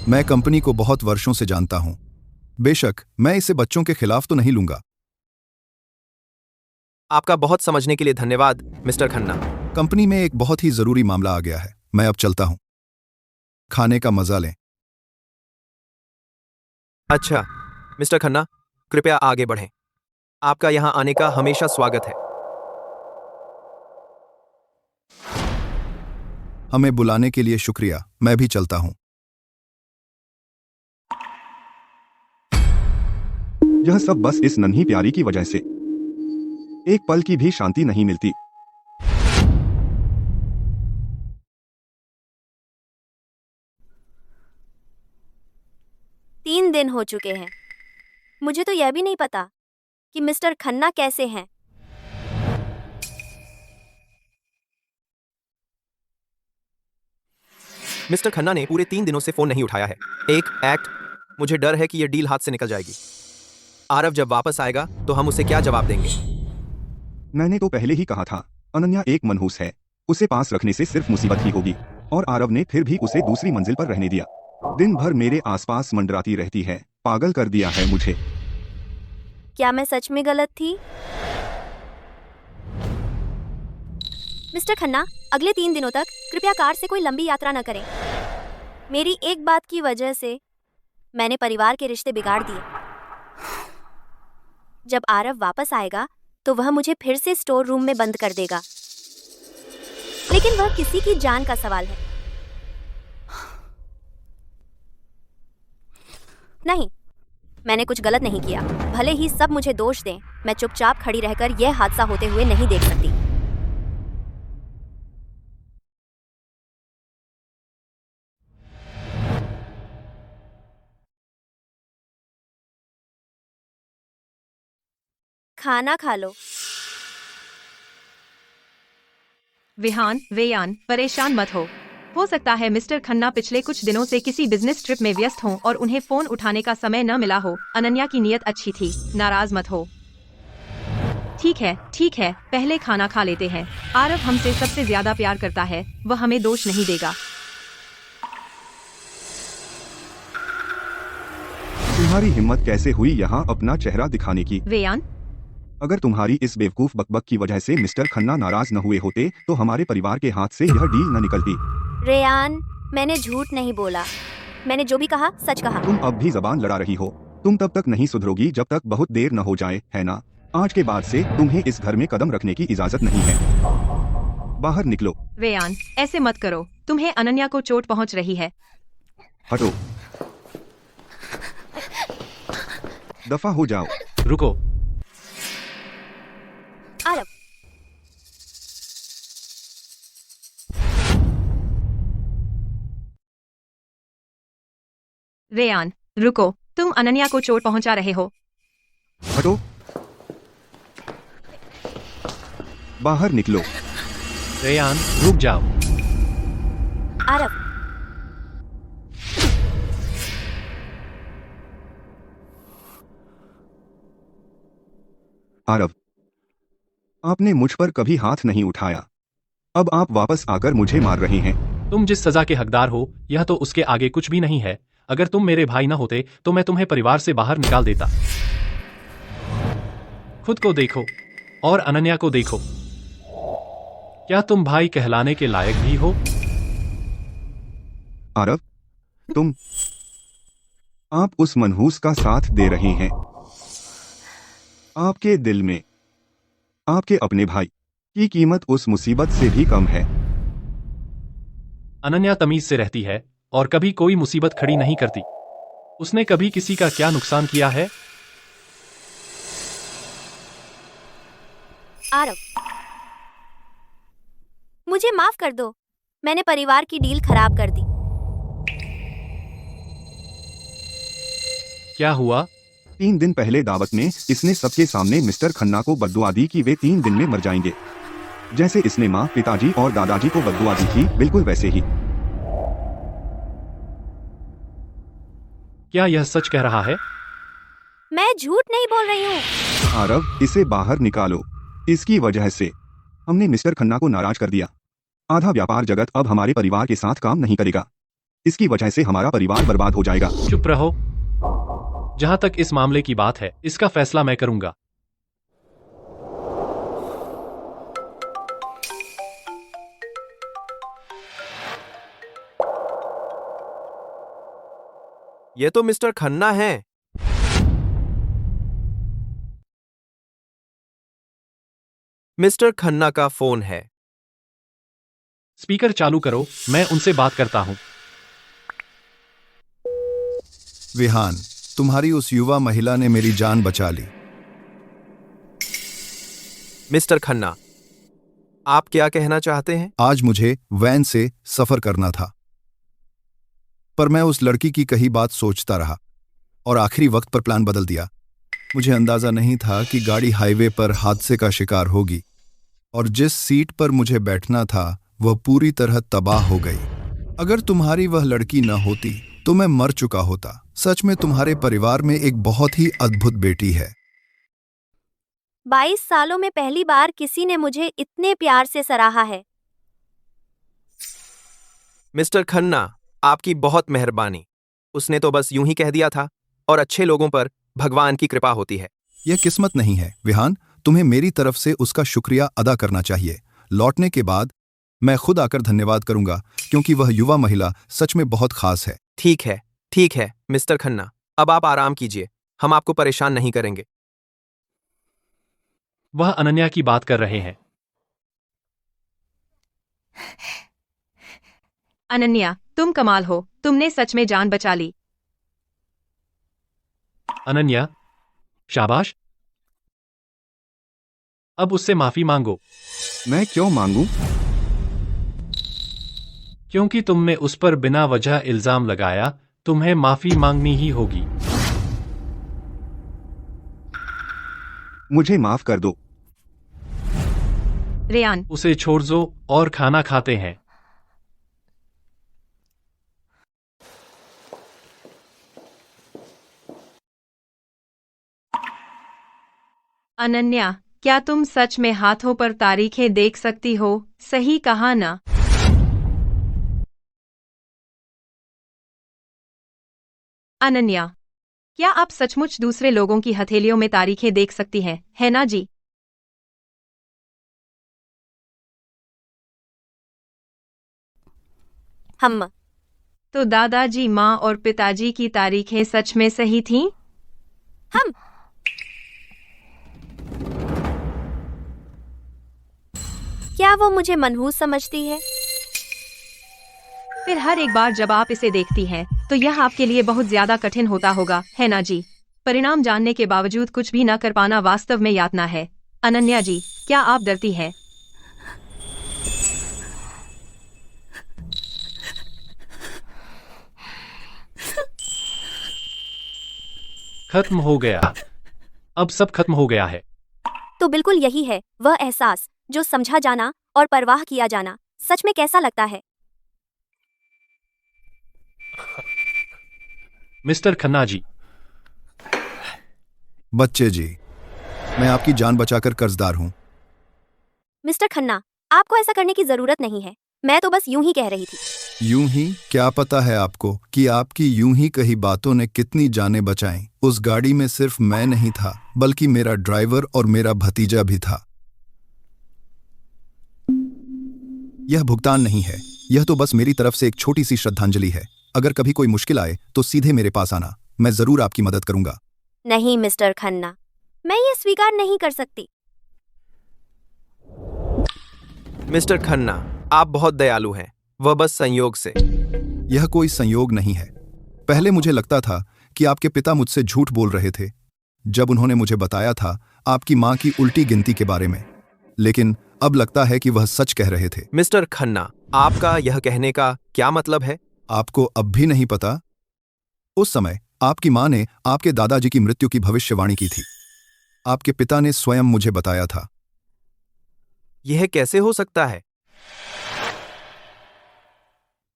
मैं कंपनी को बहुत वर्षों से जानता हूं। बेशक मैं इसे बच्चों के खिलाफ तो नहीं लूंगा। आपका बहुत समझने के लिए धन्यवाद, मिस्टर खन्ना। कंपनी में एक बहुत ही जरूरी मामला आ गया है। मैं अब चलता हूं। खाने का मजा लें। अच्छा, मिस्टर खन्ना, कृपया आगे बढ़ें। आपका यहां आने का हमेशा स्वागत है। हमें बुलाने के लिए शुक्रिया। मैं भी चलता हूं। यह सब बस इस नन्ही प्यारी की वजह से। एक पल की भी शांति नहीं मिलती। तीन दिन हो चुके हैं। मुझे तो यह भी नहीं पता कि मिस्टर खन्ना कैसे हैं। मिस्टर खन्ना ने पूरे 3 दिनों से फोन नहीं उठाया है। मुझे डर है कि यह डील हाथ से निकल जाएगी। आरव जब वापस आएगा तो हम उसे क्या जवाब देंगे? मैंने तो पहले ही कहा था, अनन्या एक मनहूस है। उसे पास रखने से सिर्फ मुसीबत ही होगी। और आरव ने फिर भी उसे दूसरी मंजिल पर रहने दिया। दिन भर मेरे आसपास मंडराती रहती है। पागल कर दिया है मुझे। क्या मैं सच में गलत थी? मिस्टर खन्ना, अगले 3 दिनों तक कृपया कार से कोई लंबी यात्रा न करें। मेरी एक बात की वजह से मैंने परिवार के रिश्ते बिगाड़ दिए। जब आरव वापस आएगा तो वह मुझे फिर से स्टोर रूम में बंद कर देगा। लेकिन वह किसी की जान का सवाल है। नहीं, मैंने कुछ गलत नहीं किया। भले ही सब मुझे दोष दें, मैं चुपचाप खड़ी रहकर यह हादसा होते हुए नहीं देख सकती। खाना खा लो। वेयान, परेशान मत हो सकता है मिस्टर खन्ना पिछले कुछ दिनों से किसी बिजनेस ट्रिप में व्यस्त हों और उन्हें फोन उठाने का समय न मिला हो। अनन्या की नीयत अच्छी थी, नाराज मत हो। ठीक है, पहले खाना खा लेते हैं। आरव हमसे सबसे ज्यादा प्यार करता है, वह हमें दोष नहीं देगा। तुम्हारी हिम्मत कैसे हुई यहाँ अपना चेहरा दिखाने की? वेयान, अगर तुम्हारी इस बेवकूफ बकबक की वजह से मिस्टर खन्ना नाराज न हुए होते तो हमारे परिवार के हाथ से यह डील न निकलती। रेयान, मैंने झूठ नहीं बोला। मैंने जो भी कहा सच कहा। तुम अब भी जबान लड़ा रही हो। तुम तब तक नहीं सुधरोगी जब तक बहुत देर न हो जाए, है ना? आज के बाद से तुम्हें इस घर में कदम रखने की इजाजत नहीं है। बाहर निकलो। वेयान, ऐसे मत करो। तुम्हें अनन्या को चोट पहुंच रही है। हटो, दफा हो जाओ। रुको। आरव, वेयान, रुको। तुम अनन्या को चोट पहुंचा रहे हो। हटो, बाहर निकलो। रेयान, रुक जाओ। आरव, आरव, आपने मुझ पर कभी हाथ नहीं उठाया। अब आप वापस आकर मुझे मार रहे हैं। तुम जिस सजा के हकदार हो, यह तो उसके आगे कुछ भी नहीं है। अगर तुम मेरे भाई न होते तो मैं तुम्हें परिवार से बाहर निकाल देता। खुद को देखो और अनन्या को देखो। क्या तुम भाई कहलाने के लायक भी हो? आरव, आप उस मनहूस का साथ दे रहे हैं। आपके दिल में आपके अपने भाई की कीमत उस मुसीबत से भी कम है। अनन्या तमीज से रहती है और कभी कोई मुसीबत खड़ी नहीं करती। उसने कभी किसी का क्या नुकसान किया है? आरव, मुझे माफ कर दो। मैंने परिवार की डील खराब कर दी। क्या हुआ? 3 दिन पहले दावत में इसने सबके सामने मिस्टर खन्ना को बद्दुआ दी कि वे 3 दिन में मर जाएंगे। जैसे इसने माँ, पिताजी और दादाजी को बद्दुआ दी थी, बिल्कुल वैसे ही। क्या यह सच कह रहा है? मैं झूठ नहीं बोल रही हूँ। आरव, इसे बाहर निकालो। इसकी वजह से हमने मिस्टर खन्ना को नाराज कर दिया। आधा व्यापार जगत अब हमारे परिवार के साथ काम नहीं करेगा। इसकी वजह से हमारा परिवार बर्बाद हो जाएगा। चुप रहो। जहां तक इस मामले की बात है, इसका फैसला मैं करूंगा। ये तो मिस्टर खन्ना है। मिस्टर खन्ना का फोन है। स्पीकर चालू करो, मैं उनसे बात करता हूं। विहान, तुम्हारी उस युवा महिला ने मेरी जान बचा ली। मिस्टर खन्ना, आप क्या कहना चाहते हैं? आज मुझे वैन से सफर करना था, पर मैं उस लड़की की कही बात सोचता रहा और आखिरी वक्त पर प्लान बदल दिया। मुझे अंदाजा नहीं था कि गाड़ी हाईवे पर हादसे का शिकार होगी और जिस सीट पर मुझे बैठना था वह पूरी तरह तबाह हो गई। अगर तुम्हारी वह लड़की न होती तो मैं मर चुका होता। सच में तुम्हारे परिवार में एक बहुत ही अद्भुत बेटी है। 22 सालों में पहली बार किसी ने मुझे इतने प्यार से सराहा है। मिस्टर खन्ना, आपकी बहुत मेहरबानी। उसने तो बस यूं ही कह दिया था और अच्छे लोगों पर भगवान की कृपा होती है। यह किस्मत नहीं है विहान, तुम्हें मेरी तरफ से उसका शुक्रिया अदा करना चाहिए। लौटने के बाद मैं खुद आकर धन्यवाद करूंगा क्योंकि वह युवा महिला सच में बहुत खास है। ठीक है मिस्टर खन्ना, अब आप आराम कीजिए, हम आपको परेशान नहीं करेंगे। वह अनन्या की बात कर रहे हैं। अनन्या, तुम कमाल हो, तुमने सच में जान बचा ली। अनन्या, शाबाश। अब उससे माफी मांगो। मैं क्यों मांगूं? क्योंकि तुमने उस पर बिना वजह इल्जाम लगाया, तुम्हें माफी मांगनी ही होगी। मुझे माफ कर दो। रेयान, उसे छोड़ दो और खाना खाते हैं। अनन्या, क्या तुम सच में हाथों पर तारीखें देख सकती हो? सही कहा ना? अनन्या, क्या आप सचमुच दूसरे लोगों की हथेलियों में तारीखें देख सकती हैं, है ना जी? हम तो दादाजी, माँ और पिताजी की तारीखें सच में सही थीं? हम क्या वो मुझे मनहूस समझती है? फिर हर एक बार जब आप इसे देखती हैं, तो यह आपके लिए बहुत ज्यादा कठिन होता होगा, है ना जी? परिणाम जानने के बावजूद कुछ भी न कर पाना वास्तव में यातना है। अनन्या जी, क्या आप डरती हैं? खत्म हो गया। अब सब खत्म हो गया है। तो बिल्कुल यही है वह एहसास जो समझा जाना और परवाह किया जाना। सच में कैसा लगता है? मिस्टर खन्ना जी। बच्चे जी, मैं आपकी जान बचाकर कर्जदार हूं। मिस्टर खन्ना, आपको ऐसा करने की जरूरत नहीं है। मैं तो बस यूं ही कह रही थी। यूं ही? क्या पता है आपको कि आपकी यूं ही कही बातों ने कितनी जानें बचाईं। उस गाड़ी में सिर्फ मैं नहीं था, बल्कि मेरा ड्राइवर और मेरा भतीजा भी था। यह भुगतान नहीं है, यह तो बस मेरी तरफ से एक छोटी सी श्रद्धांजलि है। अगर कभी कोई मुश्किल आए तो सीधे मेरे पास आना, मैं जरूर आपकी मदद करूंगा। नहीं मिस्टर खन्ना, मैं ये स्वीकार नहीं कर सकती। मिस्टर खन्ना, आप बहुत दयालु हैं, वह बस संयोग से। यह कोई संयोग नहीं है। पहले मुझे लगता था कि आपके पिता मुझसे झूठ बोल रहे थे जब उन्होंने मुझे बताया था आपकी मां की उल्टी गिनती के बारे में, लेकिन अब लगता है कि वह सच कह रहे थे। मिस्टर खन्ना, आपका यह कहने का क्या मतलब है? आपको अब भी नहीं पता? उस समय आपकी मां ने आपके दादाजी की मृत्यु की भविष्यवाणी की थी। आपके पिता ने स्वयं मुझे बताया था। यह कैसे हो सकता है?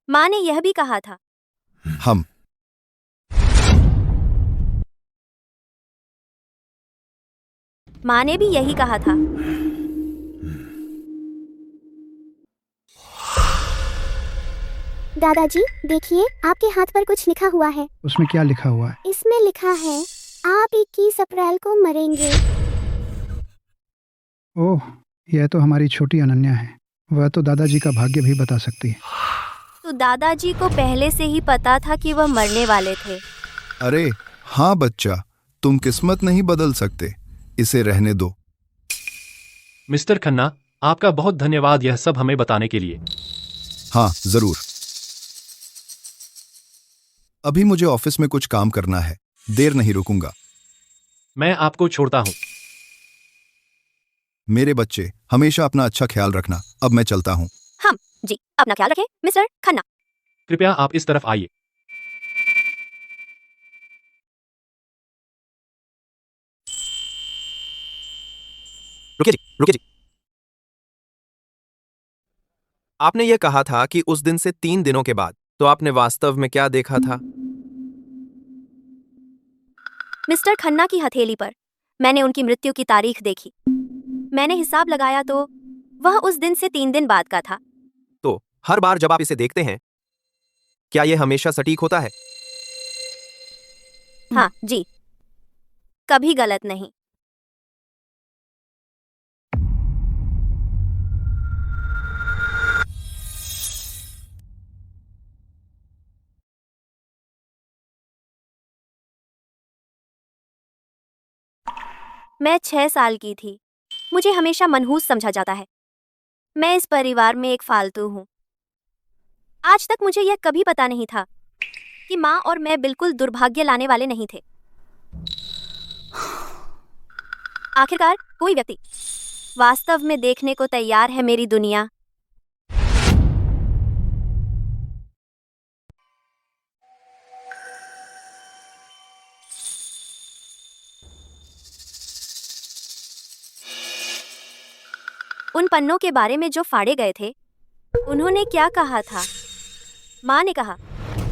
मां ने यह भी कहा था। हम माँ ने भी यही कहा था। दादाजी देखिए, आपके हाथ पर कुछ लिखा हुआ है। उसमें क्या लिखा हुआ है? इसमें लिखा है, आप 21 अप्रैल को मरेंगे। ओह, यह तो हमारी छोटी अनन्या है। वह तो दादाजी का भाग्य भी बता सकती है। तो दादाजी को पहले से ही पता था कि वह मरने वाले थे। अरे हाँ बच्चा, तुम किस्मत नहीं बदल सकते, इसे रहने दो। मिस्टर खन्ना, आपका बहुत धन्यवाद यह सब हमें बताने के लिए। हाँ जरूर। अभी मुझे ऑफिस में कुछ काम करना है, देर नहीं रुकूंगा। मैं आपको छोड़ता हूँ। मेरे बच्चे, हमेशा अपना अच्छा ख्याल रखना। अब मैं चलता हूँ। हम जी, अपना ख्याल रखें मिस्टर खन्ना। कृपया आप इस तरफ आइए। रुकिए जी। आपने यह कहा था कि उस दिन से 3 दिनों के बाद, तो आपने वास्तव में क्या देखा था? मिस्टर खन्ना की हथेली पर मैंने उनकी मृत्यु की तारीख देखी। मैंने हिसाब लगाया तो वह उस दिन से 3 दिन बाद का था। तो हर बार जब आप इसे देखते हैं, क्या यह हमेशा सटीक होता है? हाँ जी, कभी गलत नहीं। मैं 6 साल की थी। मुझे हमेशा मनहूस समझा जाता है। मैं इस परिवार में एक फालतू हूँ। आज तक मुझे यह कभी पता नहीं था कि माँ और मैं बिल्कुल दुर्भाग्य लाने वाले नहीं थे। आखिरकार कोई व्यक्ति वास्तव में देखने को तैयार है मेरी दुनिया। उन पन्नों के बारे में जो फाड़े गए थे, उन्होंने क्या कहा था? माँ ने कहा,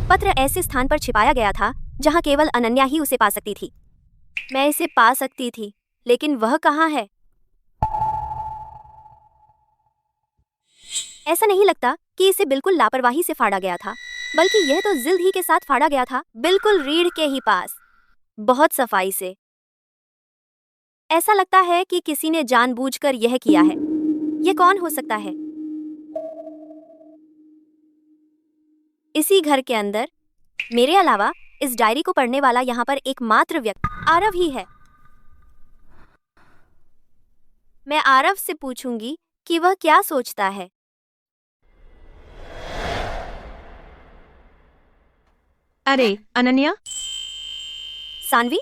पत्र ऐसे स्थान पर छिपाया गया था जहाँ केवल अनन्या ही उसे पा सकती थी। मैं इसे पा सकती थी, लेकिन वह कहाँ है? ऐसा नहीं लगता कि इसे बिल्कुल लापरवाही से फाड़ा गया था, बल्कि यह तो जिल्द ही के साथ फाड़ा गया था, बिल्कुल रीढ़ के ही पास, बहुत सफाई से। ऐसा लगता है कि किसी ने जानबूझकर यह किया है। यह कौन हो सकता है? इसी घर के अंदर मेरे अलावा इस डायरी को पढ़ने वाला यहाँ पर एकमात्र व्यक्ति आरव ही है। मैं आरव से पूछूंगी कि वह क्या सोचता है। अरे अनन्या। सानवी,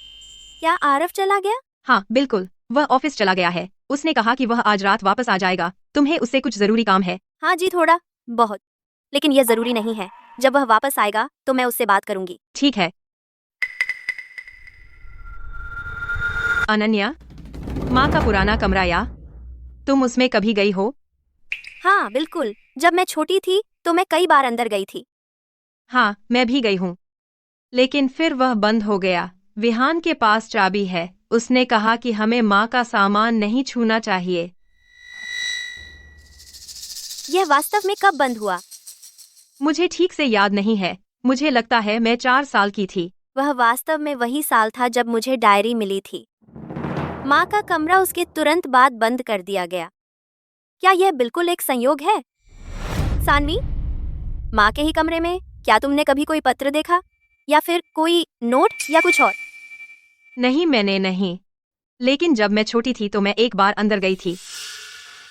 क्या आरव चला गया? हाँ बिल्कुल, वह ऑफिस चला गया है। उसने कहा कि वह आज रात वापस आ जाएगा। तुम्हें उससे कुछ जरूरी काम है? हाँ जी, थोड़ा बहुत, लेकिन यह जरूरी नहीं है। जब वह वापस आएगा तो मैं उससे बात करूंगी। ठीक है। अनन्या, माँ का पुराना कमरा या तुम उसमें कभी गई हो? हाँ बिल्कुल, जब मैं छोटी थी तो मैं कई बार अंदर गई थी। हाँ मैं भी गई हूँ, लेकिन फिर वह बंद हो गया। विहान के पास चाबी है। उसने कहा कि हमें माँ का सामान नहीं छूना चाहिए। यह वास्तव में कब बंद हुआ? मुझे ठीक से याद नहीं है। मुझे लगता है मैं 4 साल की थी। वह वास्तव में वही साल था जब मुझे डायरी मिली थी। माँ का कमरा उसके तुरंत बाद बंद कर दिया गया। क्या यह बिल्कुल एक संयोग है? सानवी, माँ के ही कमरे में क्या तुमने कभी कोई पत्र देखा या फिर कोई नोट या कुछ और? नहीं, मैंने नहीं। लेकिन जब मैं छोटी थी तो मैं एक बार अंदर गई थी,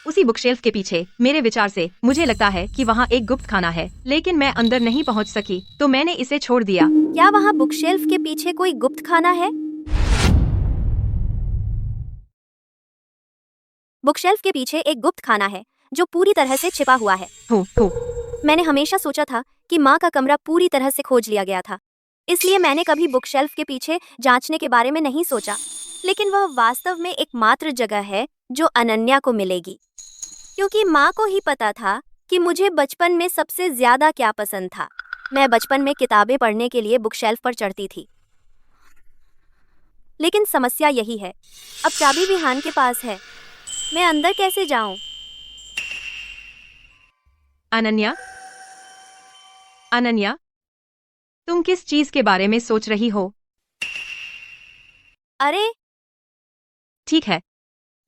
उसी बुकशेल्फ के पीछे। मेरे विचार से मुझे लगता है कि वहाँ एक गुप्त खाना है, लेकिन मैं अंदर नहीं पहुँच सकी तो मैंने इसे छोड़ दिया। क्या वहाँ बुकशेल्फ के पीछे कोई गुप्त खाना है? बुकशेल्फ के पीछे एक गुप्त खाना है जो पूरी तरह से छिपा हुआ है। मैंने हमेशा सोचा था कि माँ का कमरा पूरी तरह से खोज लिया गया था, इसलिए मैंने कभी बुकशेल्फ के पीछे जांचने के बारे में नहीं सोचा। लेकिन वह वास्तव में एकमात्र जगह है जो अनन्या को मिलेगी, क्योंकि माँ को ही पता था कि मुझे बचपन में सबसे ज्यादा क्या पसंद था। मैं बचपन में किताबें पढ़ने के लिए बुकशेल्फ पर चढ़ती थी। लेकिन समस्या यही है, अब चाबी विहान के पास है। मैं अंदर कैसे जाऊं? अनन्या, अनन्या, तुम किस चीज के बारे में सोच रही हो? अरे ठीक है,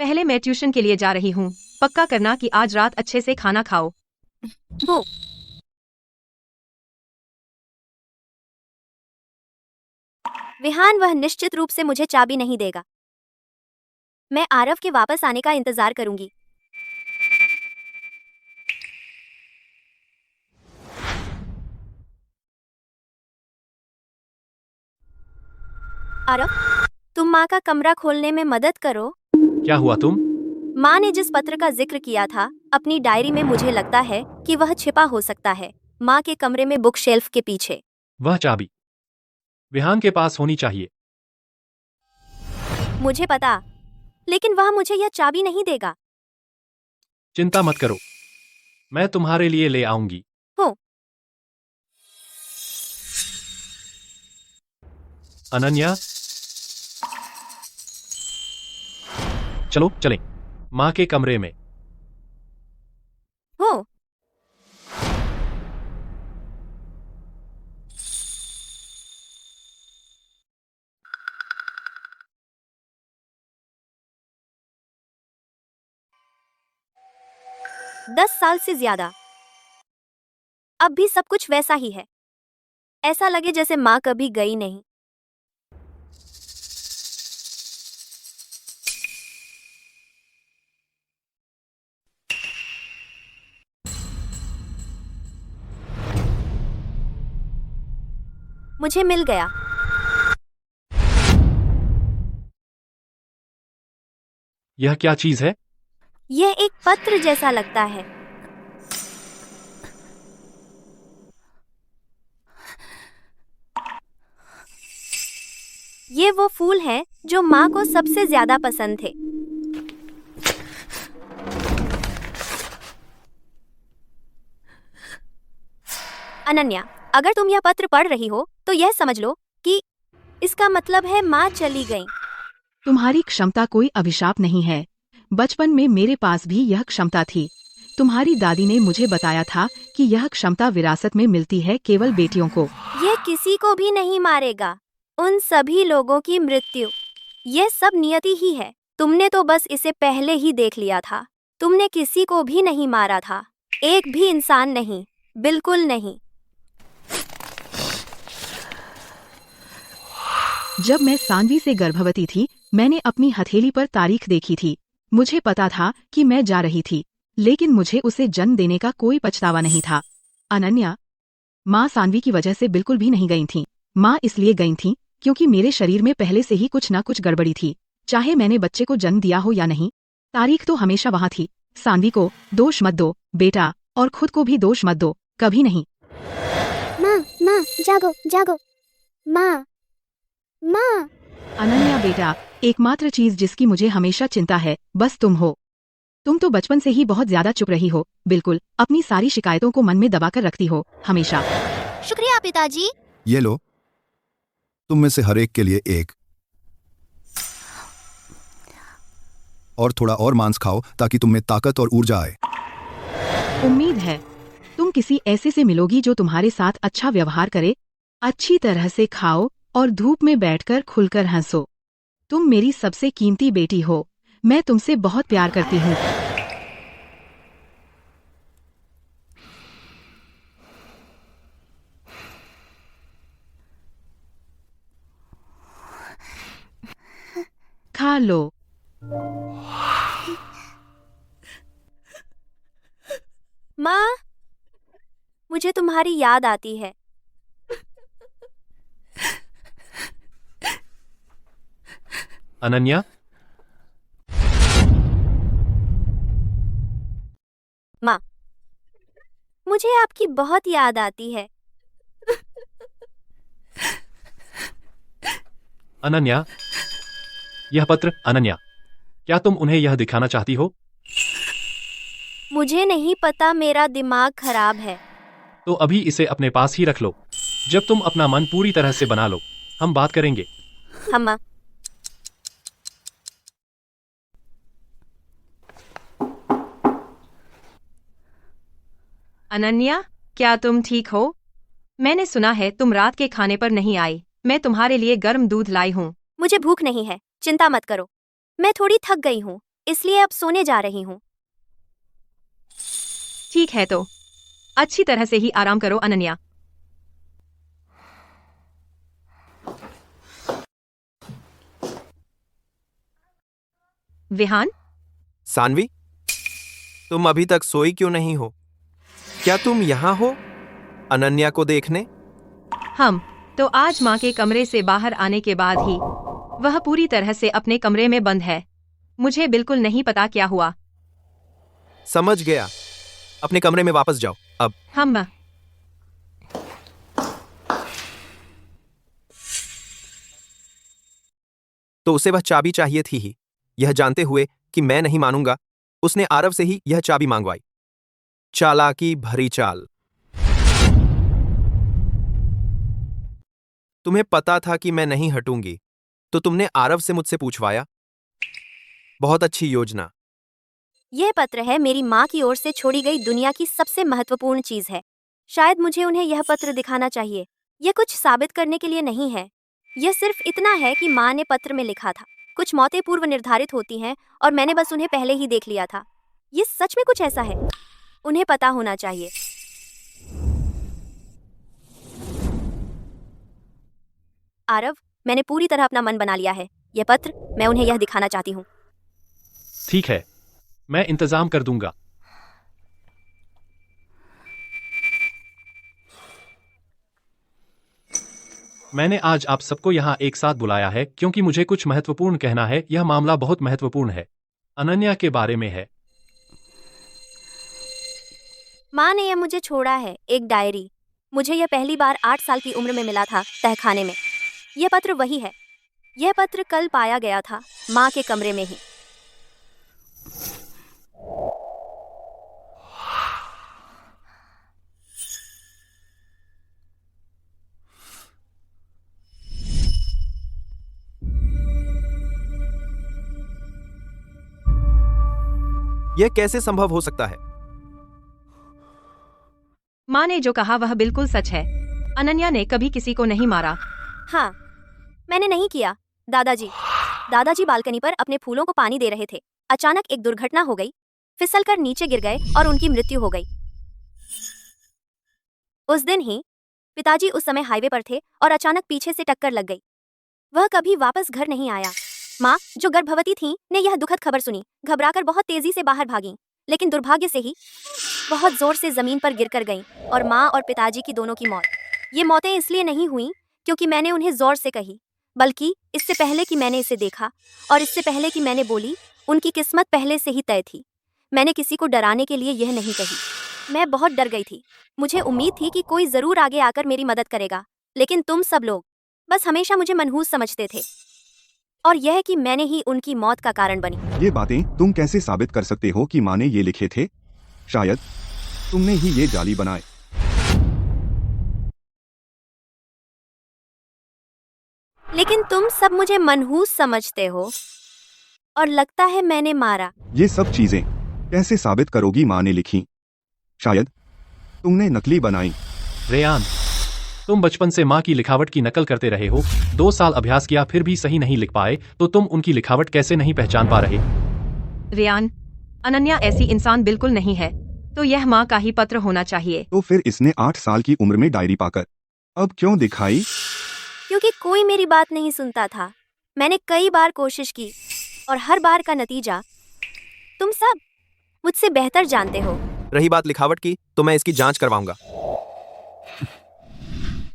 पहले मैं ट्यूशन के लिए जा रही हूँ। पक्का करना कि आज रात अच्छे से खाना खाओ। हो। विहान वह निश्चित रूप से मुझे चाबी नहीं देगा। मैं आरव के वापस आने का इंतजार करूंगी। आरव, तुम माँ का कमरा खोलने में मदद करो। क्या हुआ तुम? माँ ने जिस पत्र का जिक्र किया था अपनी डायरी में, मुझे लगता है कि वह छिपा हो सकता है माँ के कमरे में बुक शेल्फ के पीछे। वह चाबी विहान के पास होनी चाहिए। मुझे पता, लेकिन वह मुझे यह चाबी नहीं देगा। चिंता मत करो, मैं तुम्हारे लिए ले आऊंगी। हो। अनन्या, चलो चलें माँ के कमरे में। हो। दस साल से ज्यादा, अब भी सब कुछ वैसा ही है। ऐसा लगे जैसे माँ कभी गई नहीं। मुझे मिल गया। यह क्या चीज है? यह एक पत्र जैसा लगता है। ये वो फूल हैं जो माँ को सबसे ज्यादा पसंद थे। अनन्या, अगर तुम यह पत्र पढ़ रही हो तो यह समझ लो कि इसका मतलब है माँ चली गई। तुम्हारी क्षमता कोई अभिशाप नहीं है। बचपन में मेरे पास भी यह क्षमता थी। तुम्हारी दादी ने मुझे बताया था कि यह क्षमता विरासत में मिलती है केवल बेटियों को। यह किसी को भी नहीं मारेगा, उन सभी लोगों की मृत्यु। यह सब नियति ही है। तुमने तो बस इसे पहले ही देख लिया था। तुमने किसी को भी नहीं मारा था, एक भी इंसान नहीं, बिल्कुल नहीं। जब मैं सानवी से गर्भवती थी, मैंने अपनी हथेली पर तारीख देखी थी। मुझे पता था कि मैं जा रही थी, लेकिन मुझे उसे जन्म देने का कोई पछतावा नहीं था। अनन्या, माँ सानवी की वजह से बिल्कुल भी नहीं गई थी। माँ इसलिए गई थी क्योंकि मेरे शरीर में पहले से ही कुछ न कुछ गड़बड़ी थी। चाहे मैंने बच्चे को जन्म दिया हो या नहीं, तारीख तो हमेशा वहाँ थी। सानवी को दोष मत दो बेटा, और खुद को भी दोष मत दो, कभी नहीं। माँ, माँ, जागो, जागो। माँ, माँ। अनन्या बेटा, एकमात्र चीज जिसकी मुझे हमेशा चिंता है बस तुम हो। तुम तो बचपन से ही बहुत ज्यादा चुप रही हो, बिल्कुल अपनी सारी शिकायतों को मन में दबाकर रखती हो हमेशा। शुक्रिया पिताजी। ये लो, तुम में से हर एक के लिए एक। और थोड़ा और मांस खाओ ताकि तुम में ताकत और ऊर्जा आए। उम्मीद है तुम किसी ऐसे से मिलोगी जो तुम्हारे साथ अच्छा व्यवहार करे। अच्छी तरह से खाओ और धूप में बैठकर खुलकर हंसो। तुम मेरी सबसे कीमती बेटी हो। मैं तुमसे बहुत प्यार करती हूँ। खा लो। माँ, मुझे तुम्हारी याद आती है। अनन्या, माँ, मुझे आपकी बहुत याद आती है। अनन्या, यह पत्र। अनन्या, क्या तुम उन्हें यह दिखाना चाहती हो? मुझे नहीं पता, मेरा दिमाग खराब है। तो अभी इसे अपने पास ही रख लो। जब तुम अपना मन पूरी तरह से बना लो, हम बात करेंगे। हम अनन्या, क्या तुम ठीक हो? मैंने सुना है तुम रात के खाने पर नहीं आई। मैं तुम्हारे लिए गर्म दूध लाई हूँ। मुझे भूख नहीं है, चिंता मत करो। मैं थोड़ी थक गई हूँ, इसलिए अब सोने जा रही हूँ। ठीक है तो अच्छी तरह से ही आराम करो अनन्या। विहान, सानवी, तुम अभी तक सोई क्यों नहीं हो? क्या तुम यहाँ हो अनन्या को देखने? हम तो आज माँ के कमरे से बाहर आने के बाद ही वह पूरी तरह से अपने कमरे में बंद है। मुझे बिल्कुल नहीं पता क्या हुआ। समझ गया, अपने कमरे में वापस जाओ अब। हम तो उसे वह चाबी चाहिए थी ही, यह जानते हुए कि मैं नहीं मानूंगा, उसने आरव से ही यह चाबी मांगवाई। चालाकी भरी चाल। तुम्हें पता था कि मैं नहीं हटूंगी, तो तुमने आरव से मुझसे पूछवाया। बहुत अच्छी योजना। यह पत्र है मेरी माँ की ओर से छोड़ी गई दुनिया की सबसे महत्वपूर्ण चीज है। शायद मुझे उन्हें यह पत्र दिखाना चाहिए। यह कुछ साबित करने के लिए नहीं है, यह सिर्फ इतना है कि माँ ने पत्र में लिखा था कुछ मौतें पूर्व निर्धारित होती हैं और मैंने बस उन्हें पहले ही देख लिया था। ये सच में कुछ ऐसा है, उन्हें पता होना चाहिए। आरव, मैंने पूरी तरह अपना मन बना लिया है। यह पत्र, मैं उन्हें यह दिखाना चाहती हूँ। ठीक है, मैं इंतजाम कर दूंगा। मैंने आज आप सबको यहाँ एक साथ बुलाया है क्योंकि मुझे कुछ महत्वपूर्ण कहना है। यह मामला बहुत महत्वपूर्ण है, अनन्या के बारे में है। माँ ने यह मुझे छोड़ा है, एक डायरी। मुझे यह पहली बार 8 साल की उम्र में मिला था, तहखाने में। यह पत्र वही है। यह पत्र कल पाया गया था, माँ के कमरे में ही। यह कैसे संभव हो सकता है? माँ ने जो कहा वह बिल्कुल सच है। अनन्या ने कभी किसी को नहीं मारा। हाँ, मैंने नहीं किया। दादाजी बालकनी पर अपने फूलों को पानी दे रहे थे। अचानक एक दुर्घटना हो गई, फिसलकर नीचे गिर गए और उनकी मृत्यु हो गई। उस दिन ही पिताजी उस समय हाईवे पर थे और अचानक पीछे से टक्कर लग गई। वह कभी वापस घर नहीं आया। माँ, जो गर्भवती थीं, ने यह दुखद खबर सुनी, घबराकर बहुत तेजी से बाहर भागीं, लेकिन दुर्भाग्य से ही बहुत जोर से जमीन पर गिरकर गईं और माँ और पिताजी की दोनों की मौत। ये मौतें इसलिए नहीं हुईं क्योंकि मैंने उन्हें जोर से कही, बल्कि इससे पहले कि मैंने इसे देखा और इससे पहले कि मैंने बोली। उनकी किस्मत पहले से ही तय थी। मैंने किसी को डराने के लिए यह नहीं कही। मैं बहुत डर गई थी। मुझे उम्मीद थी कि कोई जरूर आगे आकर मेरी मदद करेगा, लेकिन तुम सब लोग बस हमेशा मुझे मनहूस समझते थे, और यह कि मैंने ही उनकी मौत का कारण बनी। ये बातें तुम कैसे साबित कर सकते हो कि माँ ने ये लिखे थे? शायद तुमने ही ये जाली बनाए। लेकिन तुम सब मुझे मनहूस समझते हो और लगता है मैंने मारा। ये सब चीजें कैसे साबित करोगी माँ ने लिखी? शायद तुमने नकली बनाई। रेयान, तुम बचपन से माँ की लिखावट की नकल करते रहे हो। 2 साल अभ्यास किया फिर भी सही नहीं लिख पाए, तो तुम उनकी लिखावट कैसे नहीं पहचान पा रहे? रेयान, अनन्या ऐसी इंसान बिल्कुल नहीं है, तो यह माँ का ही पत्र होना चाहिए। तो फिर इसने 8 साल की उम्र में डायरी पाकर अब क्यों दिखाई? क्योंकि कोई मेरी बात नहीं सुनता था। मैंने कई बार कोशिश की और हर बार का नतीजा तुम सब मुझसे बेहतर जानते हो। रही बात लिखावट की, तो मैं इसकी जांच करवाऊंगा।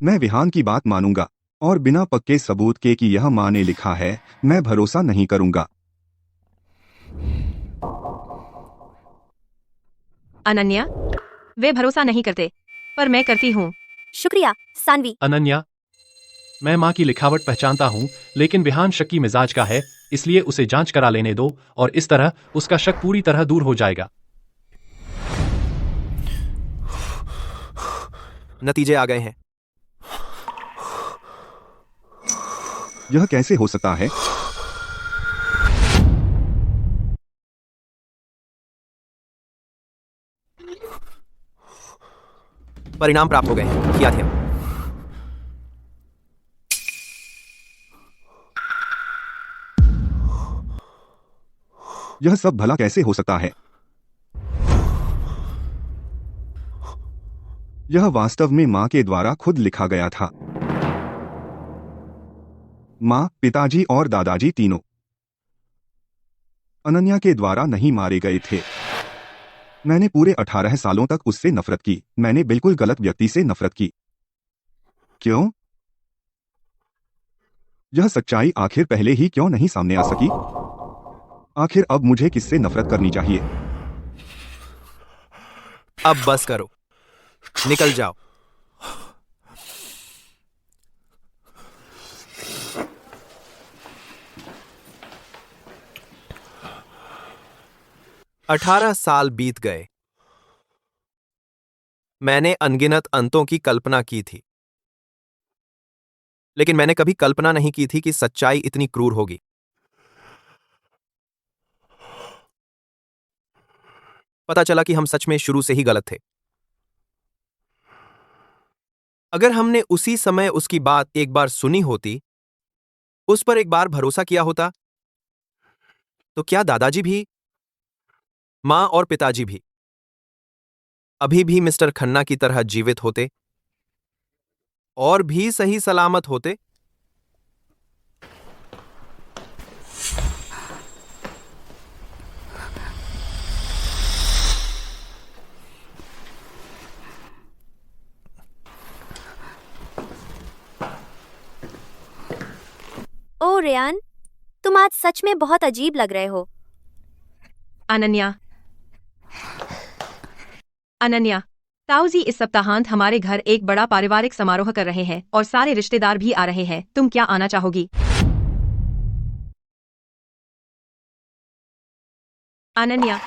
मैं विहान की बात मानूंगा, और बिना पक्के सबूत के कि यह माँ ने लिखा है, मैं भरोसा नहीं करूंगा। अनन्या, वे भरोसा नहीं करते, पर मैं करती हूँ। शुक्रिया सानवी। अनन्या, मैं माँ की लिखावट पहचानता हूँ, लेकिन विहान शक्की मिजाज का है, इसलिए उसे जांच करा लेने दो और इस तरह उसका शक पूरी तरह दूर हो जाएगा। नतीजे आ गए हैं। यह कैसे हो सकता है? परिणाम प्राप्त हो गए हैं। किया था। यह सब भला कैसे हो सकता है? यह वास्तव में माँ के द्वारा खुद लिखा गया था। माँ, पिताजी और दादाजी तीनों अनन्या के द्वारा नहीं मारे गए थे। मैंने पूरे 18 सालों तक उससे नफरत की। मैंने बिल्कुल गलत व्यक्ति से नफरत की। क्यों? यह सच्चाई आखिर पहले ही क्यों नहीं सामने आ सकी? आखिर अब मुझे किससे नफरत करनी चाहिए? अब बस करो, निकल जाओ। अठारह साल बीत गए। मैंने अनगिनत अंतों की कल्पना की थी, लेकिन मैंने कभी कल्पना नहीं की थी कि सच्चाई इतनी क्रूर होगी। पता चला कि हम सच में शुरू से ही गलत थे। अगर हमने उसी समय उसकी बात एक बार सुनी होती, उस पर एक बार भरोसा किया होता, तो क्या दादाजी भी, मां और पिताजी भी अभी भी मिस्टर खन्ना की तरह जीवित होते और भी सही सलामत होते? ओ रेयान, तुम आज सच में बहुत अजीब लग रहे हो। अनन्या, अनन्या, ताऊजी इस सप्ताहांत हमारे घर एक बड़ा पारिवारिक समारोह कर रहे हैं और सारे रिश्तेदार भी आ रहे हैं। तुम क्या आना चाहोगी? अनन्या,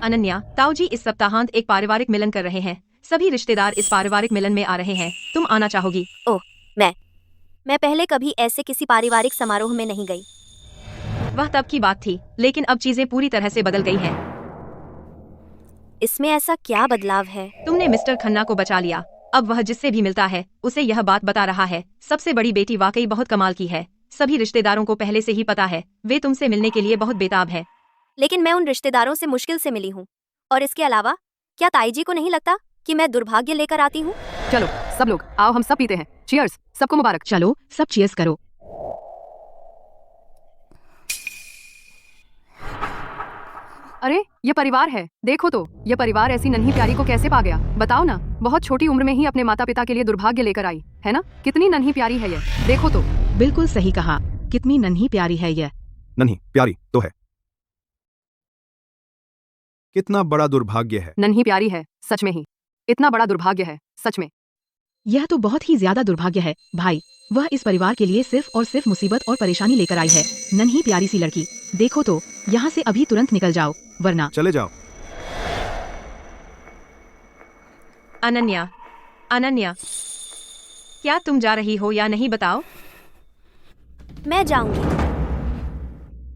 अनन्या, ताऊजी इस सप्ताहांत एक पारिवारिक मिलन कर रहे हैं। सभी रिश्तेदार इस पारिवारिक मिलन में आ रहे हैं। तुम आना चाहोगी? ओह, मैं पहले कभी ऐसे किसी पारिवारिक समारोह में नहीं गई। वह तब की बात थी, लेकिन अब चीजें पूरी तरह से बदल गई हैं। इसमें ऐसा क्या बदलाव है? तुमने मिस्टर खन्ना को बचा लिया। अब वह जिससे भी मिलता है उसे यह बात बता रहा है। सबसे बड़ी बेटी वाकई बहुत कमाल की है। सभी रिश्तेदारों को पहले से ही पता है। वे तुमसे मिलने के लिए बहुत बेताब है। लेकिन मैं उन रिश्तेदारों से मुश्किल से मिली हूँ। और इसके अलावा क्या ताई जी को नहीं लगता कि मैं दुर्भाग्य लेकर आती हूँ? चलो सब लोग आओ, हम सब पीते हैं। चीयर्स, सबको मुबारक। चलो सब चीयर्स करो। अरे ये परिवार है, देखो तो ये परिवार ऐसी नन्ही प्यारी को कैसे पा गया? बताओ ना, बहुत छोटी उम्र में ही अपने माता पिता के लिए दुर्भाग्य लेकर आई है ना? कितनी नन्ही प्यारी है ये, देखो तो। बिल्कुल सही कहा, कितनी नन्ही प्यारी है यह। नहीं, प्यारी तो है। कितना बड़ा दुर्भाग्य है। नन्ही प्यारी है, सच में ही। इतना बड़ा दुर्भाग्य है, सच में। यह तो बहुत ही ज्यादा दुर्भाग्य है भाई। वह इस परिवार के लिए सिर्फ और सिर्फ मुसीबत और परेशानी लेकर आई है। नन्ही प्यारी सी लड़की, देखो तो। यहाँ से अभी तुरंत निकल जाओ, वरना। चले जाओ। अनन्या, अनन्या, क्या तुम जा रही हो या नहीं बताओ? मैं जाऊंगी।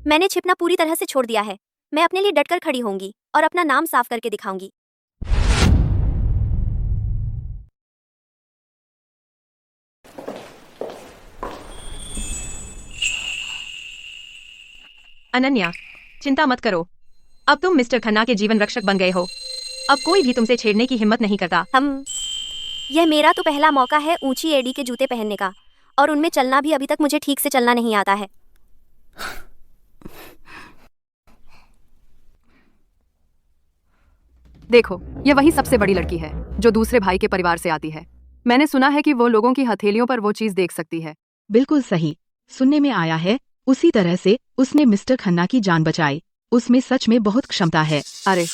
मैंने छिपना पूरी तरह से छोड़ दिया है। मैं अपने लिए डटकर खड़ी होंगी और अपना नाम साफ करके दिखाऊंगी। अनन्या, चिंता मत करो। अब तुम मिस्टर खन्ना के जीवन रक्षक बन गए हो। अब कोई भी तुमसे छेड़ने की हिम्मत नहीं करता। यह मेरा तो पहला मौका है ऊंची एड़ी के जूते पहनने का, और उनमें चलना भी अभी तक मुझे ठीक से चलना नहीं आता है। देखो, ये वही सबसे बड़ी लड़की है जो दूसरे भाई के परिवार से आती है। मैंने सुना है कि वो लोगों की हथेलियों पर वो चीज देख सकती है। बिल्कुल सही, सुनने में आया है उसी तरह से उसने मिस्टर खन्ना की जान बचाई। उसमें सच में बहुत क्षमता है। अरे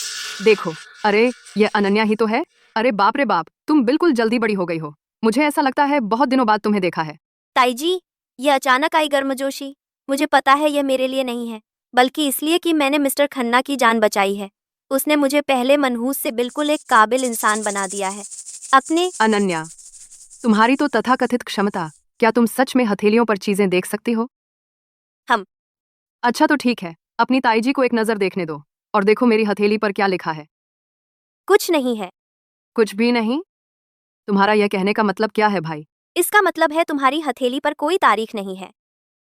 देखो, अरे ये अनन्या ही तो है। अरे बाप रे बाप, तुम बिल्कुल जल्दी बड़ी हो गई हो। मुझे ऐसा लगता है बहुत दिनों बाद तुम्हें देखा है। ताई जी, यह अचानक आई गर्मजोशी। मुझे पता है यह मेरे लिए नहीं है, बल्कि इसलिए कि मैंने मिस्टर खन्ना की जान बचाई है। उसने मुझे पहले मनहूस से बिल्कुल एक काबिल इंसान बना दिया है। अपने अनन्या, तुम्हारी तो तथाकथित क्षमता, क्या तुम सच में हथेलियों पर चीजें देख सकती हो? अच्छा तो ठीक है, अपनी ताई जी को एक नजर देखने दो और देखो मेरी हथेली पर क्या लिखा है। कुछ नहीं है। कुछ भी नहीं? तुम्हारा यह कहने का मतलब क्या है भाई? इसका मतलब है तुम्हारी हथेली पर कोई तारीख नहीं है।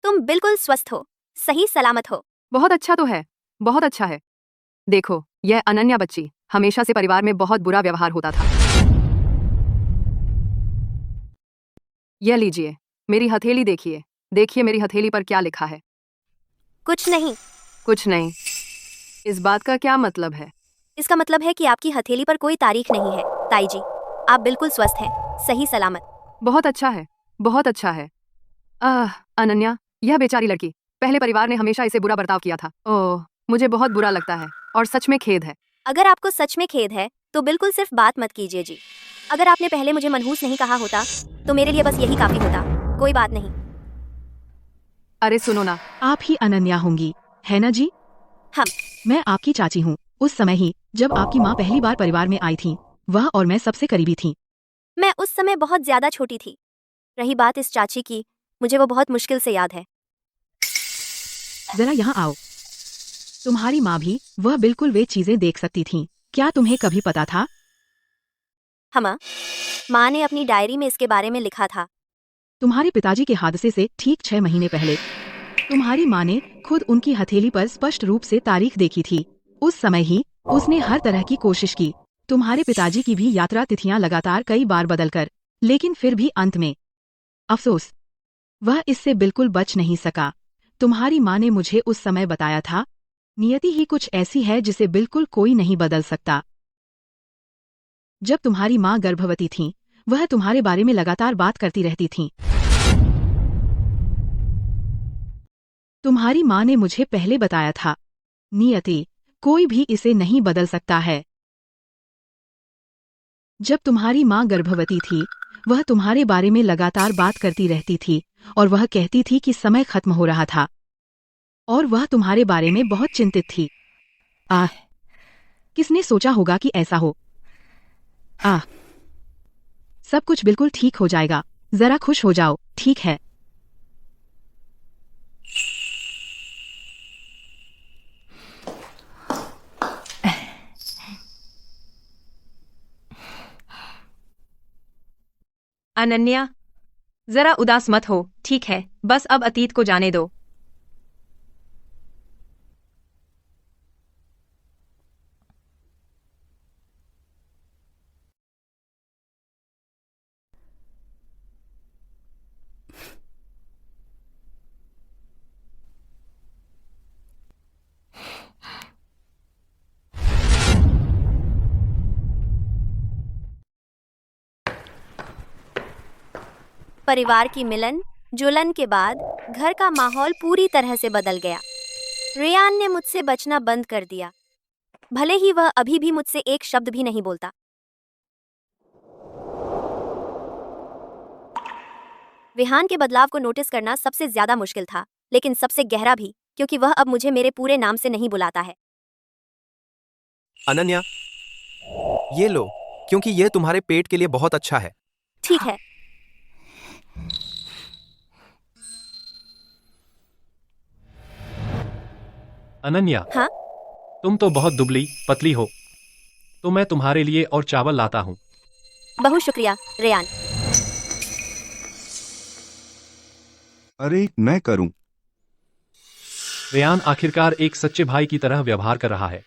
तुम बिल्कुल स्वस्थ हो, सही सलामत हो। बहुत अच्छा तो है, बहुत अच्छा है। देखो, यह अनन्या बच्ची हमेशा से परिवार में बहुत बुरा व्यवहार होता था। यह लीजिए, मेरी हथेली देखिए। देखिए मेरी हथेली पर क्या लिखा है। कुछ नहीं। कुछ नहीं? इस बात का क्या मतलब है? इसका मतलब है कि आपकी हथेली पर कोई तारीख नहीं है, ताई जी। आप बिल्कुल स्वस्थ हैं, सही सलामत। बहुत अच्छा है, बहुत अच्छा है। अनन्या, यह बेचारी लड़की, पहले परिवार ने हमेशा इसे बुरा बर्ताव किया था। ओह, मुझे बहुत बुरा लगता है और सच में खेद है। अगर आपको सच में खेद है तो बिल्कुल सिर्फ बात मत कीजिए जी। अगर आपने पहले मुझे मनहूस नहीं कहा होता तो मेरे लिए बस यही काफी होता। कोई बात नहीं। अरे सुनो ना, आप ही अनन्या होंगी, है ना जी? हम। मैं आपकी चाची हूँ। उस समय ही जब आपकी माँ पहली बार परिवार में आई थी, वह और मैं सबसे करीबी थी। मैं उस समय बहुत ज्यादा छोटी थी। रही बात इस चाची की, मुझे वो बहुत मुश्किल से याद है। जरा यहाँ आओ। तुम्हारी माँ भी वह बिल्कुल वे चीजें देख सकती थी। क्या तुम्हें कभी पता था? हम। माँ ने अपनी डायरी में इसके बारे में लिखा था। तुम्हारे पिताजी के हादसे से ठीक 6 महीने पहले तुम्हारी माँ ने खुद उनकी हथेली पर स्पष्ट रूप से तारीख देखी थी। उस समय ही उसने हर तरह की कोशिश की। तुम्हारे पिताजी की भी यात्रा तिथियां लगातार कई बार बदलकर, लेकिन फिर भी अंत में अफसोस, वह इससे बिल्कुल बच नहीं सका। तुम्हारी माँ ने मुझे उस समय बताया था, नियति ही कुछ ऐसी है जिसे बिल्कुल कोई नहीं बदल सकता। जब तुम्हारी माँ गर्भवती थी, वह तुम्हारे बारे में लगातार बात करती रहती थी। तुम्हारी माँ ने मुझे पहले बताया था, नियति, कोई भी इसे नहीं बदल सकता है। जब तुम्हारी माँ गर्भवती थी, वह तुम्हारे बारे में लगातार बात करती रहती थी और वह कहती थी कि समय खत्म हो रहा था और वह तुम्हारे बारे में बहुत चिंतित थी। किसने सोचा होगा कि ऐसा हो? सब कुछ बिल्कुल ठीक हो जाएगा। जरा खुश हो जाओ, ठीक है? अनन्या, जरा उदास मत हो, ठीक है? बस अब अतीत को जाने दो। परिवार की मिलन जुलन के बाद घर का माहौल पूरी तरह से बदल गया। रेयान ने मुझसे बचना बंद कर दिया, भले ही वह अभी भी मुझसे एक शब्द भी नहीं बोलता। विहान के बदलाव को नोटिस करना सबसे ज्यादा मुश्किल था, लेकिन सबसे गहरा भी, क्योंकि वह अब मुझे मेरे पूरे नाम से नहीं बुलाता है। अनन्या, ये लो, क्योंकि यह तुम्हारे पेट के लिए बहुत अच्छा है। ठीक है। अनन्या, हाँ? तुम तो बहुत दुबली पतली हो, तो मैं तुम्हारे लिए और चावल लाता हूँ। बहुत शुक्रिया रेयान। अरे मैं करूं। रेयान आखिरकार एक सच्चे भाई की तरह व्यवहार कर रहा है।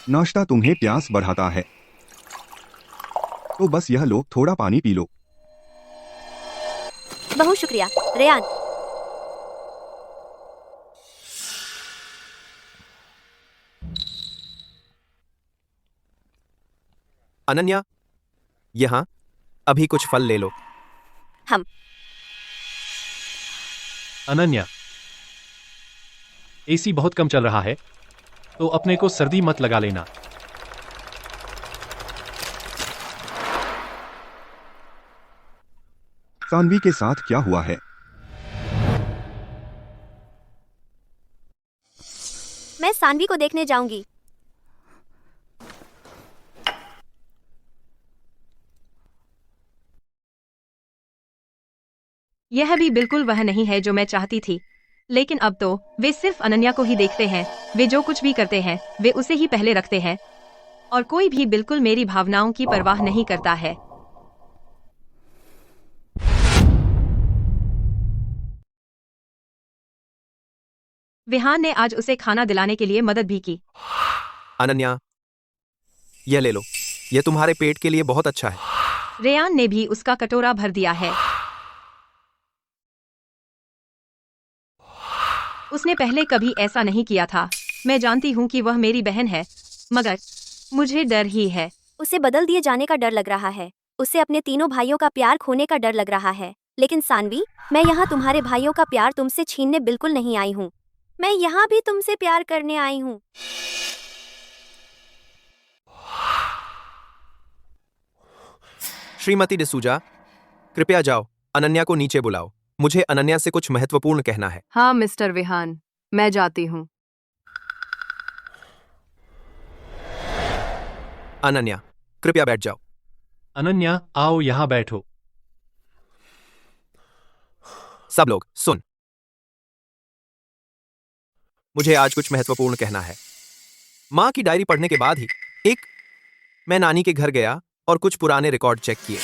नाश्ता तुम्हें प्यास बढ़ाता है, तो बस यह लो, थोड़ा पानी पी लो। बहुत शुक्रिया रेयान। अनन्या, यहाँ अभी कुछ फल ले लो। हम अनन्या, एसी बहुत कम चल रहा है, तो अपने को सर्दी मत लगा लेना। सानवी के साथ क्या हुआ है? मैं सानवी को देखने जाऊंगी। यह भी बिल्कुल वह नहीं है जो मैं चाहती थी, लेकिन अब तो वे सिर्फ अनन्या को ही देखते हैं। वे जो कुछ भी करते हैं वे उसे ही पहले रखते हैं, और कोई भी बिल्कुल मेरी भावनाओं की परवाह नहीं करता है। विहान ने आज उसे खाना दिलाने के लिए मदद भी की। अनन्या, यह ले लो, यह तुम्हारे पेट के लिए बहुत अच्छा है। रेयान ने भी उसका कटोरा भर दिया है। उसने पहले कभी ऐसा नहीं किया था। मैं जानती हूँ कि वह मेरी बहन है, मगर मुझे डर ही है। उसे बदल दिए जाने का डर लग रहा है। उसे अपने तीनों भाइयों का प्यार खोने का डर लग रहा है। लेकिन सानवी, मैं यहाँ तुम्हारे भाइयों का प्यार तुमसे छीनने बिल्कुल नहीं आई हूँ। मैं यहाँ भी तुमसे प्यार करने आई हूँ। श्रीमती डिसूजा, कृपया जाओ, अनन्या को नीचे बुलाओ। मुझे अनन्या से कुछ महत्वपूर्ण कहना है। हाँ मिस्टर विहान, मैं जाती हूँ। अनन्या, कृपया बैठ जाओ। अनन्या, आओ यहाँ बैठो। सब लोग सुन, मुझे आज कुछ महत्वपूर्ण कहना है। माँ की डायरी पढ़ने के बाद ही मैं नानी के घर गया और कुछ पुराने रिकॉर्ड चेक किए।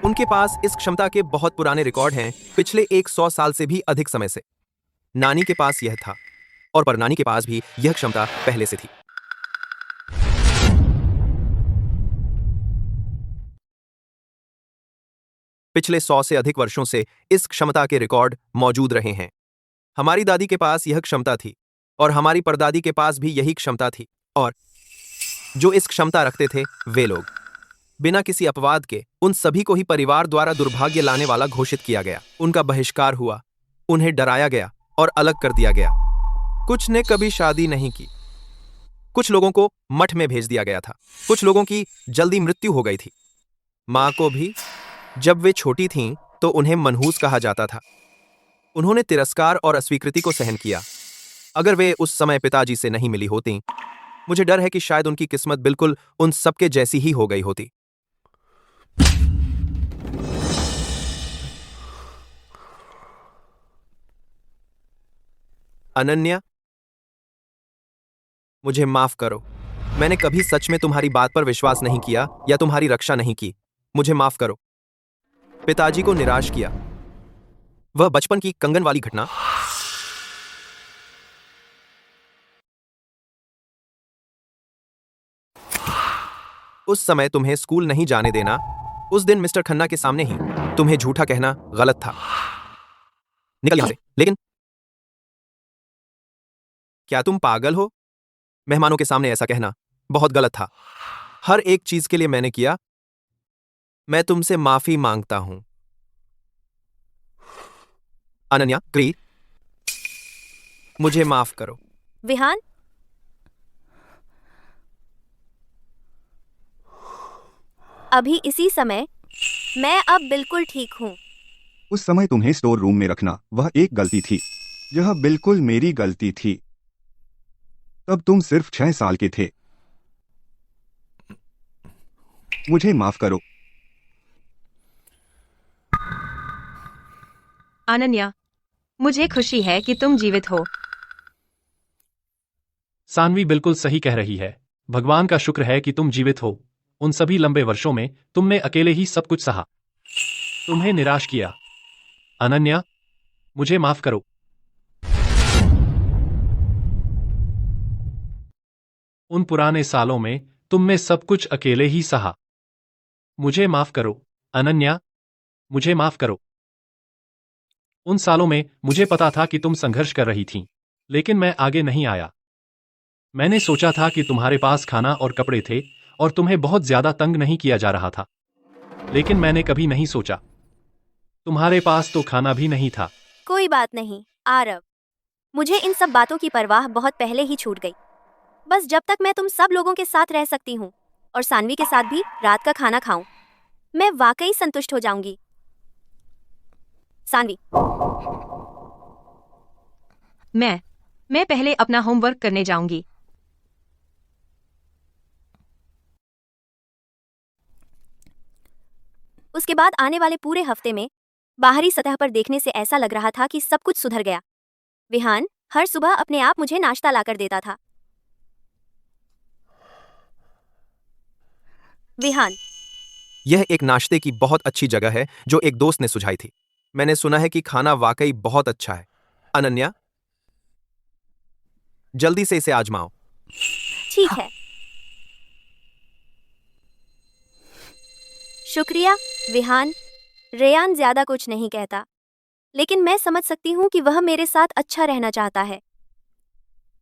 उनके पास इस क्षमता के बहुत पुराने रिकॉर्ड हैं, पिछले 100 साल से भी अधिक समय से। नानी के पास यह था, और पर नानी के पास भी यह क्षमता पहले से थी। पिछले 100 से अधिक वर्षों से इस क्षमता के रिकॉर्ड मौजूद रहे हैं। हमारी दादी के पास यह क्षमता थी, और हमारी परदादी के पास भी यही क्षमता थी, और जो इस क्षमता रखते थे वे लोग बिना किसी अपवाद के उन सभी को ही परिवार द्वारा दुर्भाग्य लाने वाला घोषित किया गया। उनका बहिष्कार हुआ, उन्हें डराया गया और अलग कर दिया गया। कुछ ने कभी शादी नहीं की, कुछ लोगों को मठ में भेज दिया गया था, कुछ लोगों की जल्दी मृत्यु हो गई थी। माँ को भी जब वे छोटी थीं तो उन्हें मनहूस कहा जाता था। उन्होंने तिरस्कार और अस्वीकृति को सहन किया। अगर वे उस समय पिताजी से नहीं मिली होती, मुझे डर है कि शायद उनकी किस्मत बिल्कुल उन सबके जैसी ही हो गई होती। अनन्या, मुझे माफ करो। मैंने कभी सच में तुम्हारी बात पर विश्वास नहीं किया या तुम्हारी रक्षा नहीं की। मुझे माफ करो। पिताजी को निराश किया। वह बचपन की कंगन वाली घटना। उस समय तुम्हें स्कूल नहीं जाने देना, उस दिन मिस्टर खन्ना के सामने ही तुम्हें झूठा कहना गलत था। निकल यहां से। लेकिन क्या तुम पागल हो? मेहमानों के सामने ऐसा कहना बहुत गलत था। हर एक चीज के लिए मैंने किया। मैं तुमसे माफी मांगता हूं। अनन्या, क्री, मुझे माफ करो। विहान, अभी इसी समय मैं अब बिल्कुल ठीक हूँ। उस समय तुम्हें स्टोर रूम में रखना वह एक गलती थी। यह बिल्कुल मेरी गलती थी। तब तुम सिर्फ 6 साल के थे। मुझे माफ करो। अनन्या, मुझे खुशी है कि तुम जीवित हो। सानवी बिल्कुल सही कह रही है। भगवान का शुक्र है कि तुम जीवित हो। उन सभी लंबे वर्षों में तुमने अकेले ही सब कुछ सहा, तुम्हें निराश किया। अनन्या, मुझे माफ करो। उन पुराने सालों में तुमने सब कुछ अकेले ही सहा। मुझे माफ करो। अनन्या, मुझे माफ करो। उन सालों में मुझे पता था कि तुम संघर्ष कर रही थीं, लेकिन मैं आगे नहीं आया। मैंने सोचा था कि तुम्हारे पास खाना और कपड़े थे और तुम्हें बहुत ज्यादा तंग नहीं किया जा रहा था, लेकिन मैंने कभी नहीं सोचा तुम्हारे पास तो खाना भी नहीं था। कोई बात नहीं आरव, मुझे इन सब बातों की परवाह बहुत पहले ही छूट गई। बस जब तक मैं तुम सब लोगों के साथ रह सकती हूँ और सानवी के साथ भी रात का खाना खाऊं, मैं वाकई संतुष्ट हो जाऊंगी। सानवी, मैं पहले अपना होमवर्क करने जाऊंगी। उसके बाद आने वाले पूरे हफ्ते में बाहरी सतह पर देखने से ऐसा लग रहा था कि सब कुछ सुधर गया। विहान हर सुबह अपने आप मुझे नाश्ता लाकर देता था। विहान, यह एक नाश्ते की बहुत अच्छी जगह है जो एक दोस्त ने सुझाई थी। मैंने सुना है कि खाना वाकई बहुत अच्छा है। अनन्या, जल्दी से इसे आजमाओ। ठीक है। शुक्रिया विहान। रेयान ज्यादा कुछ नहीं कहता, लेकिन मैं समझ सकती हूँ कि वह मेरे साथ अच्छा रहना चाहता है।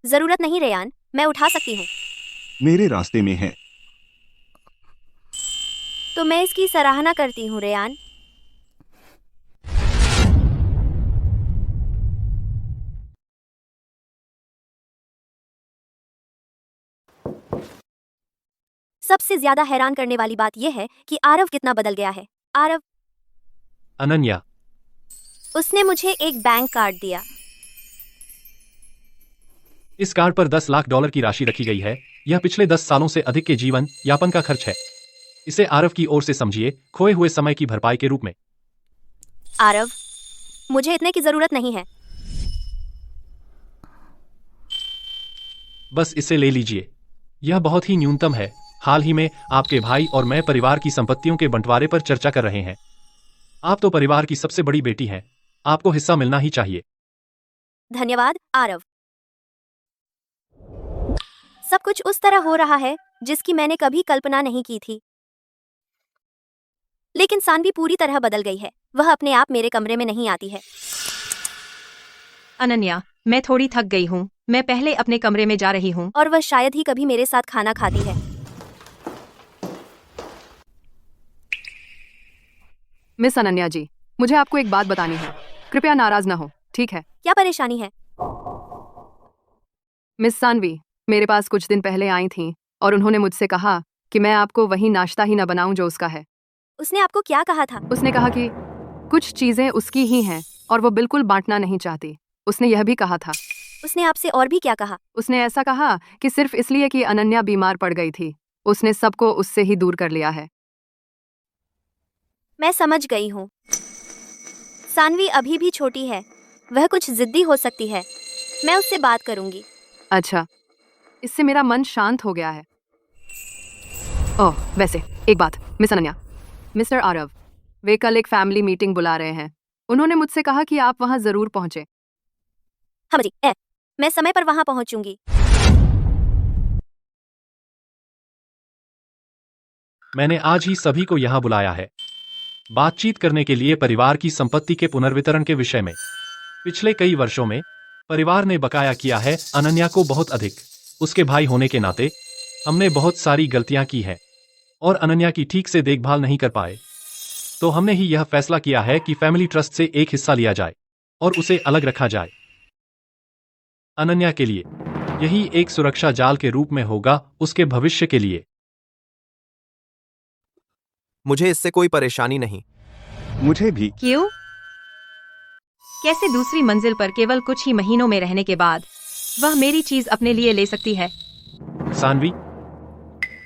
जरूरत नहीं रेयान, मैं उठा सकती हूँ। मेरे रास्ते में है। तो मैं इसकी सराहना करती हूँ रेयान। सबसे ज्यादा हैरान करने वाली बात यह है कि आरव कितना बदल गया है। आरव, अनन्या, उसने मुझे एक बैंक कार्ड दिया। इस कार्ड पर 10 लाख डॉलर की राशि रखी गई है। यह पिछले 10 सालों से अधिक के जीवन यापन का खर्च है। इसे आरव की ओर से समझिए, खोए हुए समय की भरपाई के रूप में। आरव, मुझे इतने की जरूरत नहीं है। बस इसे ले लीजिए, यह बहुत ही न्यूनतम है। हाल ही में आपके भाई और मैं परिवार की संपत्तियों के बंटवारे पर चर्चा कर रहे हैं। आप तो परिवार की सबसे बड़ी बेटी हैं, आपको हिस्सा मिलना ही चाहिए। धन्यवाद आरव। सब कुछ उस तरह हो रहा है जिसकी मैंने कभी कल्पना नहीं की थी। लेकिन सानवी पूरी तरह बदल गई है। वह अपने आप मेरे कमरे में नहीं आती है। अनन्या, मैं थोड़ी थक गई हूँ, मैं पहले अपने कमरे में जा रही हूँ। और वह शायद ही कभी मेरे साथ खाना खाती है। मिस अनन्या जी, मुझे आपको एक बात बतानी है। कृपया नाराज ना हो, ठीक है? क्या परेशानी है? मिस सानवी मेरे पास कुछ दिन पहले आई थीं और उन्होंने मुझसे कहा कि मैं आपको वही नाश्ता ही न बनाऊं जो उसका है। उसने आपको क्या कहा था? उसने कहा कि कुछ चीजें उसकी ही हैं और वो बिल्कुल बांटना नहीं चाहती। उसने यह भी कहा था। उसने आपसे और भी क्या कहा? उसने ऐसा कहा कि सिर्फ इसलिए कि अनन्या बीमार पड़ गई थी, उसने सबको उससे ही दूर कर लिया है। मैं समझ गई हूँ। सानवी अभी भी छोटी है, वह कुछ जिद्दी हो सकती है। मैं उससे बात करूंगी। अच्छा, इससे मेरा मन शांत हो गया है। ओह, वैसे एक बात मिस अनन्या, मिस्टर आरव, वे कल एक फैमिली मीटिंग बुला रहे हैं। उन्होंने मुझसे कहा कि आप वहां जरूर पहुंचे। हाँ जी, मैं समय पर वहां पहुंचूंगी। मैंने आज ही सभी को यहाँ बुलाया है, बातचीत करने के लिए परिवार की संपत्ति के पुनर्वितरण के विषय में। पिछले कई वर्षों में परिवार ने बकाया किया है अनन्या को बहुत अधिक। उसके भाई होने के नाते हमने बहुत सारी गलतियां की हैं और अनन्या की ठीक से देखभाल नहीं कर पाए। तो हमने ही यह फैसला किया है कि फैमिली ट्रस्ट से एक हिस्सा लिया जाए और उसे अलग रखा जाए। अनन्या के लिए यही एक सुरक्षा जाल के रूप में होगा, उसके भविष्य के लिए। मुझे इससे कोई परेशानी नहीं। मुझे भी। क्यों? कैसे दूसरी मंजिल पर केवल कुछ ही महीनों में रहने के बाद वह मेरी चीज अपने लिए ले सकती है? सानवी,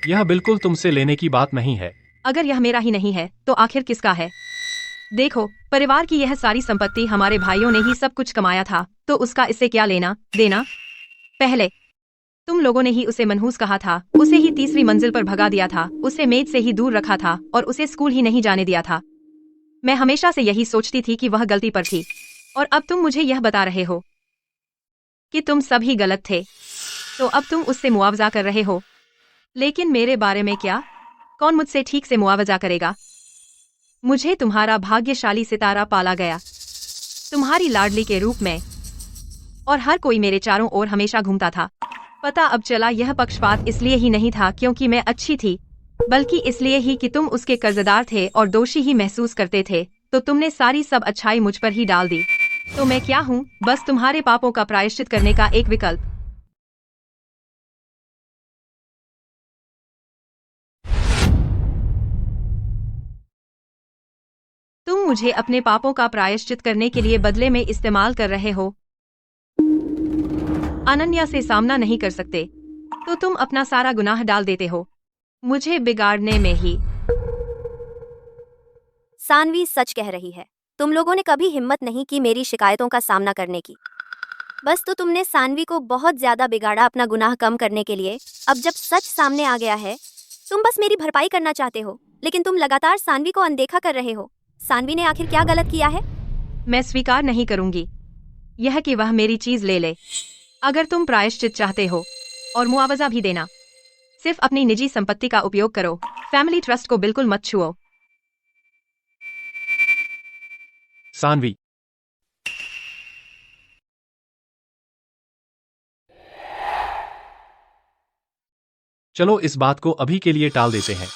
यह बिल्कुल तुमसे लेने की बात नहीं है। अगर यह मेरा ही नहीं है तो आखिर किसका है? देखो, परिवार की यह सारी संपत्ति हमारे भाइयों ने ही सब कुछ कमाया था, तो उसका इससे क्या लेना देना? पहले तुम लोगों ने ही उसे मनहूस कहा था, उसे ही तीसरी मंजिल पर भगा दिया था, उसे मेज से ही दूर रखा था और उसे स्कूल ही नहीं जाने दिया था। मैं हमेशा से यही सोचती थी कि वह गलती पर थी, और अब तुम मुझे यह बता रहे हो कि तुम सभी गलत थे। तो अब तुम उससे मुआवजा कर रहे हो, लेकिन मेरे बारे में क्या? कौन मुझसे ठीक से मुआवजा करेगा? मुझे तुम्हारा भाग्यशाली सितारा पाला गया, तुम्हारी लाडली के रूप में, और हर कोई मेरे चारों ओर हमेशा घूमता था। पता अब चला, यह पक्षपात इसलिए ही नहीं था क्योंकि मैं अच्छी थी, बल्कि इसलिए ही कि तुम उसके कर्जदार थे और दोषी ही महसूस करते थे। तो तुमने सारी सब अच्छाई मुझ पर ही डाल दी। तो मैं क्या हूँ? बस तुम्हारे पापों का प्रायश्चित करने का एक विकल्प। तुम मुझे अपने पापों का प्रायश्चित करने के लिए बदले में इस्तेमाल कर रहे हो। अनन्या से सामना नहीं कर सकते तो तुम अपना सारा गुनाह डाल देते हो मुझे बिगाड़ने में ही। सानवी सच कह रही है। तुम लोगों ने कभी हिम्मत नहीं की मेरी शिकायतों का सामना करने की। बस तो तुमने सानवी को बहुत ज्यादा बिगाड़ा अपना गुनाह कम करने के लिए। अब जब सच सामने आ गया है, तुम बस मेरी भरपाई करना चाहते हो, लेकिन तुम लगातार सानवी को अनदेखा कर रहे हो। सानवी ने आखिर क्या गलत किया है? मैं स्वीकार नहीं करूंगी यह कि वह मेरी चीज ले ले। अगर तुम प्रायश्चित चाहते हो और मुआवजा भी देना, सिर्फ अपनी निजी संपत्ति का उपयोग करो। फैमिली ट्रस्ट को बिल्कुल मत छुओ। सानवी, चलो इस बात को अभी के लिए टाल देते हैं।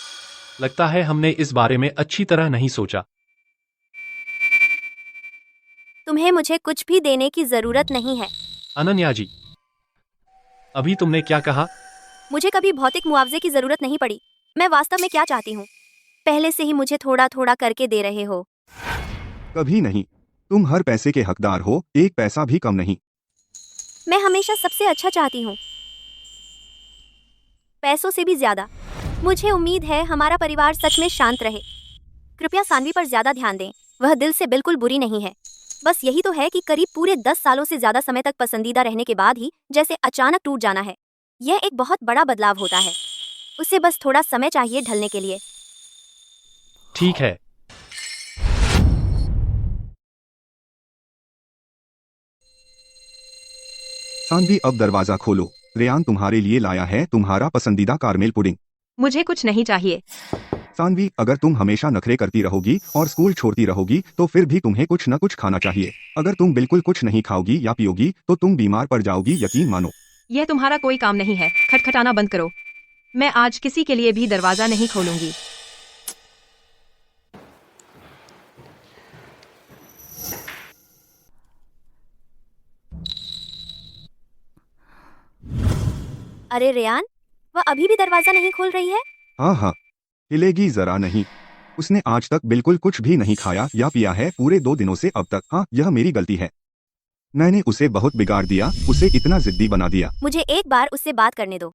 लगता है हमने इस बारे में अच्छी तरह नहीं सोचा। तुम्हें मुझे कुछ भी देने की जरूरत नहीं है। अनन्या जी, अभी तुमने क्या कहा? मुझे कभी भौतिक मुआवजे की जरूरत नहीं पड़ी। मैं वास्तव में क्या चाहती हूँ, पहले से ही मुझे थोड़ा थोड़ा करके दे रहे हो। कभी नहीं। तुम हर पैसे के हकदार हो, एक पैसा भी कम नहीं। मैं हमेशा सबसे अच्छा चाहती हूँ, पैसों से भी ज्यादा। मुझे उम्मीद है हमारा परिवार सच में शांत रहे। कृपया सानवी पर ज्यादा ध्यान दें, वह दिल से बिल्कुल बुरी नहीं है। बस यही तो है कि करीब पूरे 10 सालों से ज्यादा समय तक पसंदीदा रहने के बाद ही जैसे अचानक टूट जाना है। यह एक बहुत बड़ा बदलाव होता है। उसे बस थोड़ा समय चाहिए ढलने के लिए। ठीक है। सानवी, अब दरवाजा खोलो। रेयान तुम्हारे लिए लाया है तुम्हारा पसंदीदा कारमेल पुडिंग। मुझे कुछ नहीं चाहिए। सानवी, अगर तुम हमेशा नखरे करती रहोगी और स्कूल छोड़ती रहोगी तो फिर भी तुम्हें कुछ न कुछ खाना चाहिए। अगर तुम बिल्कुल कुछ नहीं खाओगी या पियोगी तो तुम बीमार पड़ जाओगी, यकीन मानो। यह तुम्हारा कोई काम नहीं है। खटखटाना बंद करो। मैं आज किसी के लिए भी दरवाजा नहीं खोलूंगी। अरे रेयान, वह अभी भी दरवाजा नहीं खोल रही है। हाँ हाँ, हिलेगी जरा नहीं। उसने आज तक बिल्कुल कुछ भी नहीं खाया या पिया है पूरे 2 दिनों से अब तक। हाँ, यह मेरी गलती है। मैंने उसे बहुत बिगाड़ दिया, उसे इतना जिद्दी बना दिया। मुझे एक बार उससे बात करने दो।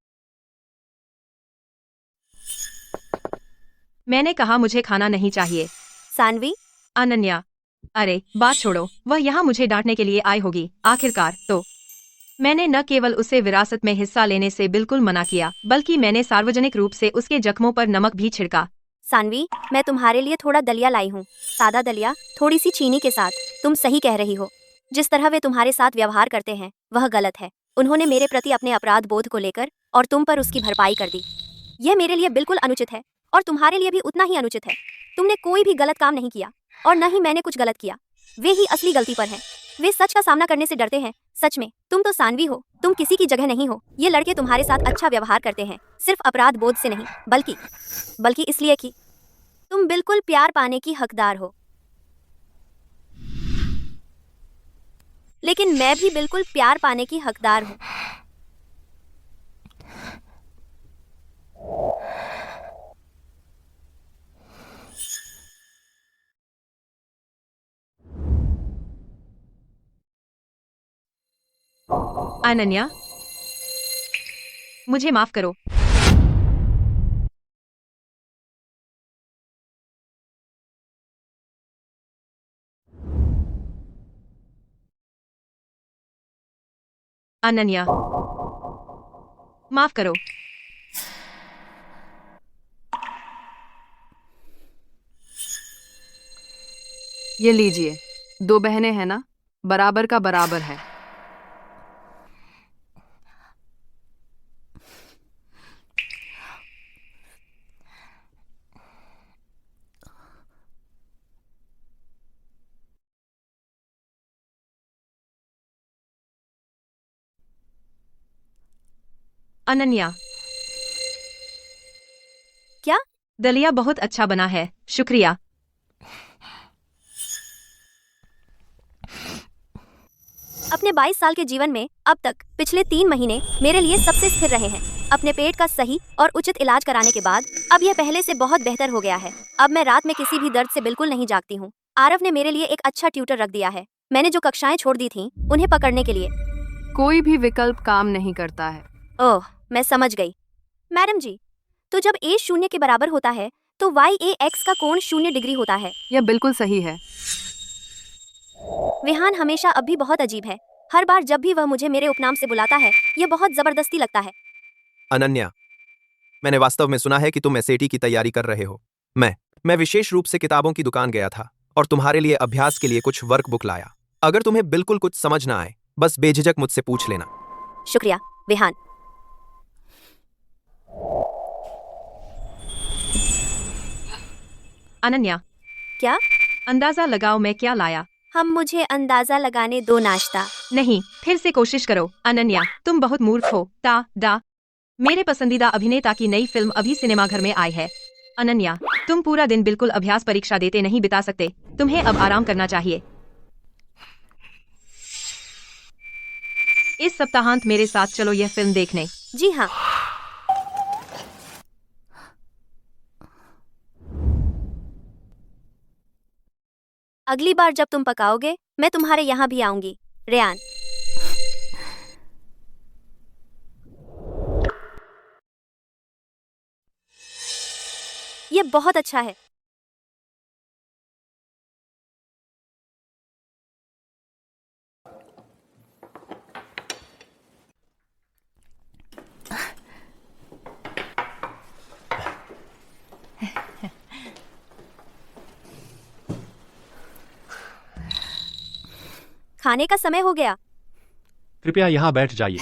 मैंने कहा मुझे खाना नहीं चाहिए। सानवी। अनन्या, अरे बात छोड़ो, वह यहाँ मुझे डांटने के लिए आई होगी आखिरकार तो। मैंने न केवल उसे विरासत में हिस्सा लेने से बिल्कुल मना किया, बल्कि मैंने सार्वजनिक रूप से उसके जख्मों पर नमक भी छिड़का। सानवी, मैं तुम्हारे लिए थोड़ा दलिया लाई हूँ। सादा दलिया, थोड़ी सी चीनी के साथ। तुम सही कह रही हो। जिस तरह वे तुम्हारे साथ व्यवहार करते हैं वह गलत है। उन्होंने मेरे प्रति अपने अपराध बोध को लेकर और तुम पर उसकी भरपाई कर दी। यह मेरे लिए बिल्कुल अनुचित है और तुम्हारे लिए भी उतना ही अनुचित है। तुमने कोई भी गलत काम नहीं किया और न ही मैंने कुछ गलत किया। वे ही असली गलती पर हैं। वे सच का सामना करने से डरते हैं। सच में तुम तो सानवी हो, तुम किसी की जगह नहीं हो। ये लड़के तुम्हारे साथ अच्छा व्यवहार करते हैं, सिर्फ अपराध बोध से नहीं, बल्कि इसलिए कि तुम बिल्कुल प्यार पाने की हकदार हो। लेकिन मैं भी बिल्कुल प्यार पाने की हकदार हूँ। अनन्या, मुझे माफ करो। अनन्या, माफ करो। ये लीजिए, 2 बहनें हैं ना, बराबर का बराबर है। अनन्या, क्या? दलिया बहुत अच्छा बना है, शुक्रिया। अपने 22 साल के जीवन में अब तक पिछले 3 महीने मेरे लिए सबसे स्थिर रहे हैं। अपने पेट का सही और उचित इलाज कराने के बाद अब यह पहले से बहुत बेहतर हो गया है। अब मैं रात में किसी भी दर्द से बिल्कुल नहीं जागती हूँ। आरव ने मेरे लिए एक अच्छा ट्यूटर रख दिया है। मैंने जो कक्षाएं छोड़ दी थीं, उन्हें पकड़ने के लिए। कोई भी विकल्प काम नहीं करता है। ओह, मैं समझ गई। मैडम जी, तो जब a 0 के बराबर होता है तो YAX का कोण 0 डिग्री होता है। यह बिल्कुल सही है। विहान हमेशा अब भी बहुत अजीब है। हर बार जब भी वह मुझे मेरे उपनाम से बुलाता है, यह बहुत जबरदस्ती लगता है। अनन्या, मैंने वास्तव में सुना है कि तुम SAT की तैयारी कर रहे हो। मैं विशेष रूप से किताबों की दुकान गया था और तुम्हारे लिए अभ्यास के लिए कुछ वर्कबुक लाया। अगर तुम्हें बिल्कुल कुछ समझ ना आए, बस बेझिझक मुझसे पूछ लेना। शुक्रिया, विहान। अनन्या, क्या? अंदाजा लगाओ मैं क्या लाया। हम मुझे अंदाजा लगाने दो नाश्ता। नहीं, फिर से कोशिश करो। अनन्या, तुम बहुत मूर्ख हो। मेरे पसंदीदा अभिनेता की नई फिल्म अभी सिनेमाघर में आई है। अनन्या, तुम पूरा दिन बिल्कुल अभ्यास परीक्षा देते नहीं बिता सकते। तुम्हें अब आराम करना चाहिए। इस सप्ताहांत मेरे साथ चलो यह फिल्म देखने। जी हाँ। अगली बार जब तुम पकाओगे, मैं तुम्हारे यहाँ भी आऊंगी, रेयान। ये बहुत अच्छा है। खाने का समय हो गया। कृपया यहाँ बैठ जाइए।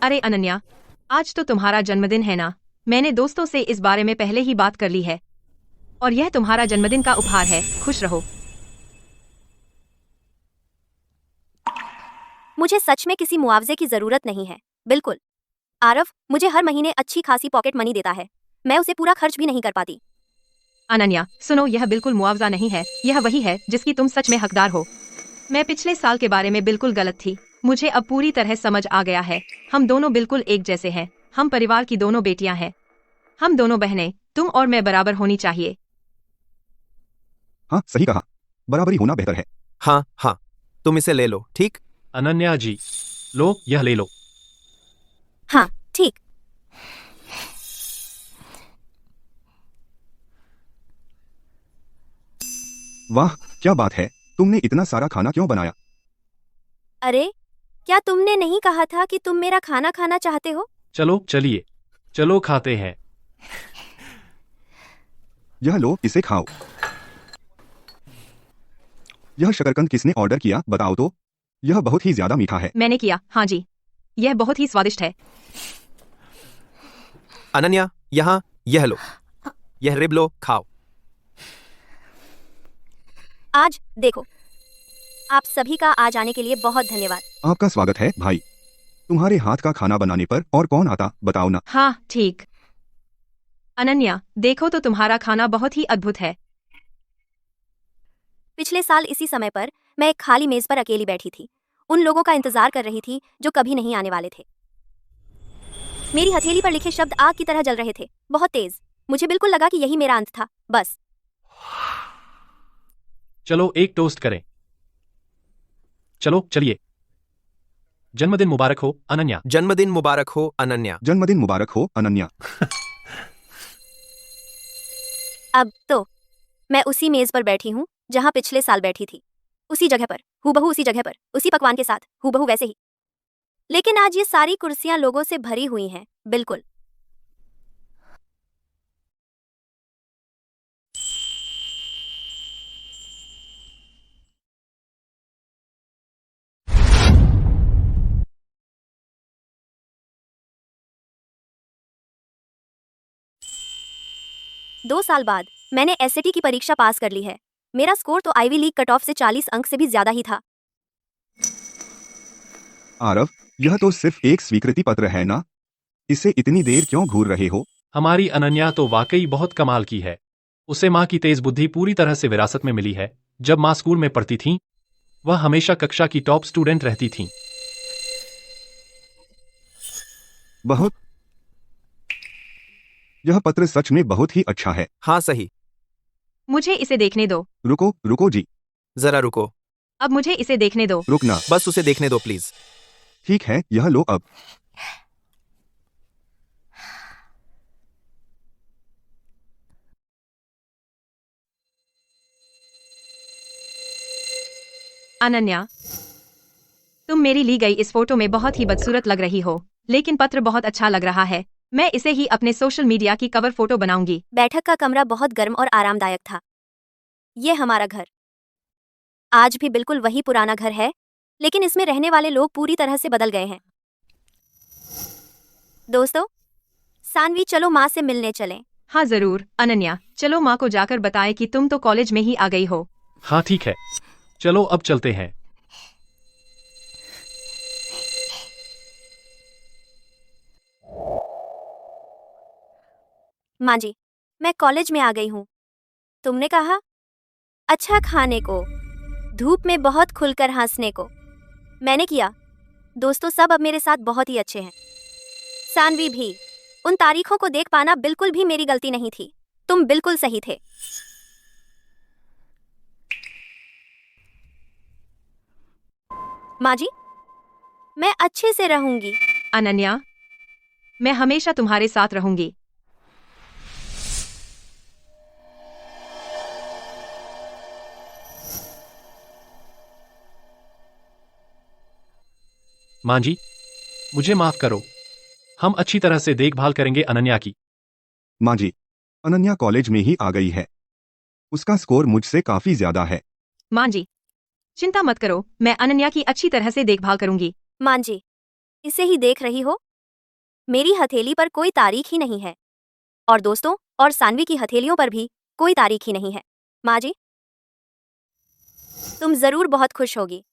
अरे अनन्या, आज तो तुम्हारा जन्मदिन है ना। मैंने दोस्तों से इस बारे में पहले ही बात कर ली है और यह तुम्हारा जन्मदिन का उपहार है। खुश रहो। मुझे सच में किसी मुआवजे की जरूरत नहीं है। बिल्कुल। आरव मुझे हर महीने अच्छी खासी पॉकेट मनी देता है। मैं उसे पूरा खर्च भी नहीं कर पाती। अनन्या, सुनो, यह बिल्कुल मुआवजा नहीं है। यह वही है जिसकी तुम सच में हकदार हो। मैं पिछले साल के बारे में बिल्कुल गलत थी। मुझे अब पूरी तरह समझ आ गया है। हम दोनों बिल्कुल एक जैसे हैं। हम परिवार की दोनों बेटियां हैं। हम दोनों बहनें, तुम और मैं बराबर होनी चाहिए। हाँ, सही कहा। बराबरी होना बेहतर है। हाँ, तुम इसे ले लो, ठीक? अनन्या जी, लो, यह ले लो। हाँ, ठीक। वाह, क्या बात है। तुमने इतना सारा खाना क्यों बनाया? अरे, क्या तुमने नहीं कहा था कि तुम मेरा खाना खाना चाहते हो? चलिए, चलो खाते हैं। यह लो, इसे खाओ। यह शकरकंद किसने ऑर्डर किया, बताओ तो? यह बहुत ही ज्यादा मीठा है। मैंने किया, हाँ जी। यह बहुत ही स्वादिष्ट है। अनन्या, यहाँ यह लो, यह रिब लो, खाओ। आज देखो, आप सभी का आ जाने के लिए बहुत धन्यवाद। आपका स्वागत है भाई। तुम्हारे हाथ का खाना बनाने पर और कौन आता, बताओ ना। हाँ, ठीक। अनन्या, देखो तो तुम्हारा खाना बहुत ही अद्भुत है। पिछले साल इसी समय पर मैं एक खाली मेज पर अकेली बैठी थी। उन लोगों का इंतजार कर रही थी जो कभी नहीं आने वाले थे। मेरी हथेली पर लिखे शब्द आग की तरह जल रहे थे, बहुत तेज। मुझे बिल्कुल लगा कि यही मेरा अंत था, बस। चलो एक टोस्ट करें। चलिए। जन्मदिन मुबारक हो अनन्या। जन्मदिन मुबारक हो अनन्या। जन्मदिन मुबारक हो अनन्या। अब तो मैं उसी मेज पर बैठी हूँ जहाँ पिछले साल बैठी थी। उसी जगह पर, हूबहू उसी जगह पर, उसी पकवान के साथ, हूबहू वैसे ही। लेकिन आज ये सारी कुर्सियां लोगों से भरी हुई हैं, बिल्कुल। दो साल बाद मैंने SAT की परीक्षा पास कर ली है। मेरा स्कोर तो आईवी लीग कट ऑफ से 40 अंक से भी ज्यादा ही था। आरव, यह तो सिर्फ एक स्वीकृति पत्र है ना? इसे इतनी देर क्यों घूर रहे हो? हमारी अनन्या तो वाकई बहुत कमाल की है। उसे माँ की तेज बुद्धि पूरी तरह से विरासत में मिली है। जब माँ स्कूल में पढ़ती थीं, वह हमेशा कक्षा की टॉप स्टूडेंट रहती थीं। बहुत। यह पत्र सच में बहुत ही अच्छा है। हाँ सही। मुझे इसे देखने दो। रुको रुको जी, जरा रुको। अब मुझे इसे देखने दो। रुकना। बस उसे देखने दो प्लीज। ठीक है, यह लो अब। अनन्या, तुम मेरी ली गई इस फोटो में बहुत ही बदसूरत लग रही हो, लेकिन पत्र बहुत अच्छा लग रहा है। मैं इसे ही अपने सोशल मीडिया की कवर फोटो बनाऊंगी। बैठक का कमरा बहुत गर्म और आरामदायक था। ये हमारा घर आज भी बिल्कुल वही पुराना घर है, लेकिन इसमें रहने वाले लोग पूरी तरह से बदल गए हैं। दोस्तों, सानवी चलो माँ से मिलने चलें। हाँ जरूर अनन्या, चलो माँ को जाकर बताएं कि तुम तो कॉलेज में ही आ गई हो। हाँ ठीक है, चलो अब चलते हैं। माँ जी, मैं कॉलेज में आ गई हूँ। तुमने कहा अच्छा खाने को, धूप में बहुत खुलकर हंसने को। मैंने किया। दोस्तों सब अब मेरे साथ बहुत ही अच्छे हैं। सानवी भी। उन तारीखों को देख पाना बिल्कुल भी मेरी गलती नहीं थी। तुम बिल्कुल सही थे। माँ जी, मैं अच्छे से रहूंगी। अनन्या, मैं हमेशा तुम्हारे साथ रहूंगी। माँ जी, मुझे माफ करो। हम अच्छी तरह से देखभाल करेंगे अनन्या की। माँ जी, अनन्या कॉलेज में ही आ गई है। उसका स्कोर मुझसे काफी ज्यादा है। माँ जी, चिंता मत करो, मैं अनन्या की अच्छी तरह से देखभाल करूंगी। माँ जी, इसे ही देख रही हो? मेरी हथेली पर कोई तारीख ही नहीं है, और दोस्तों और सानवी की हथेलियों पर भी कोई तारीख ही नहीं है। माँ जी, तुम जरूर बहुत खुश होगी।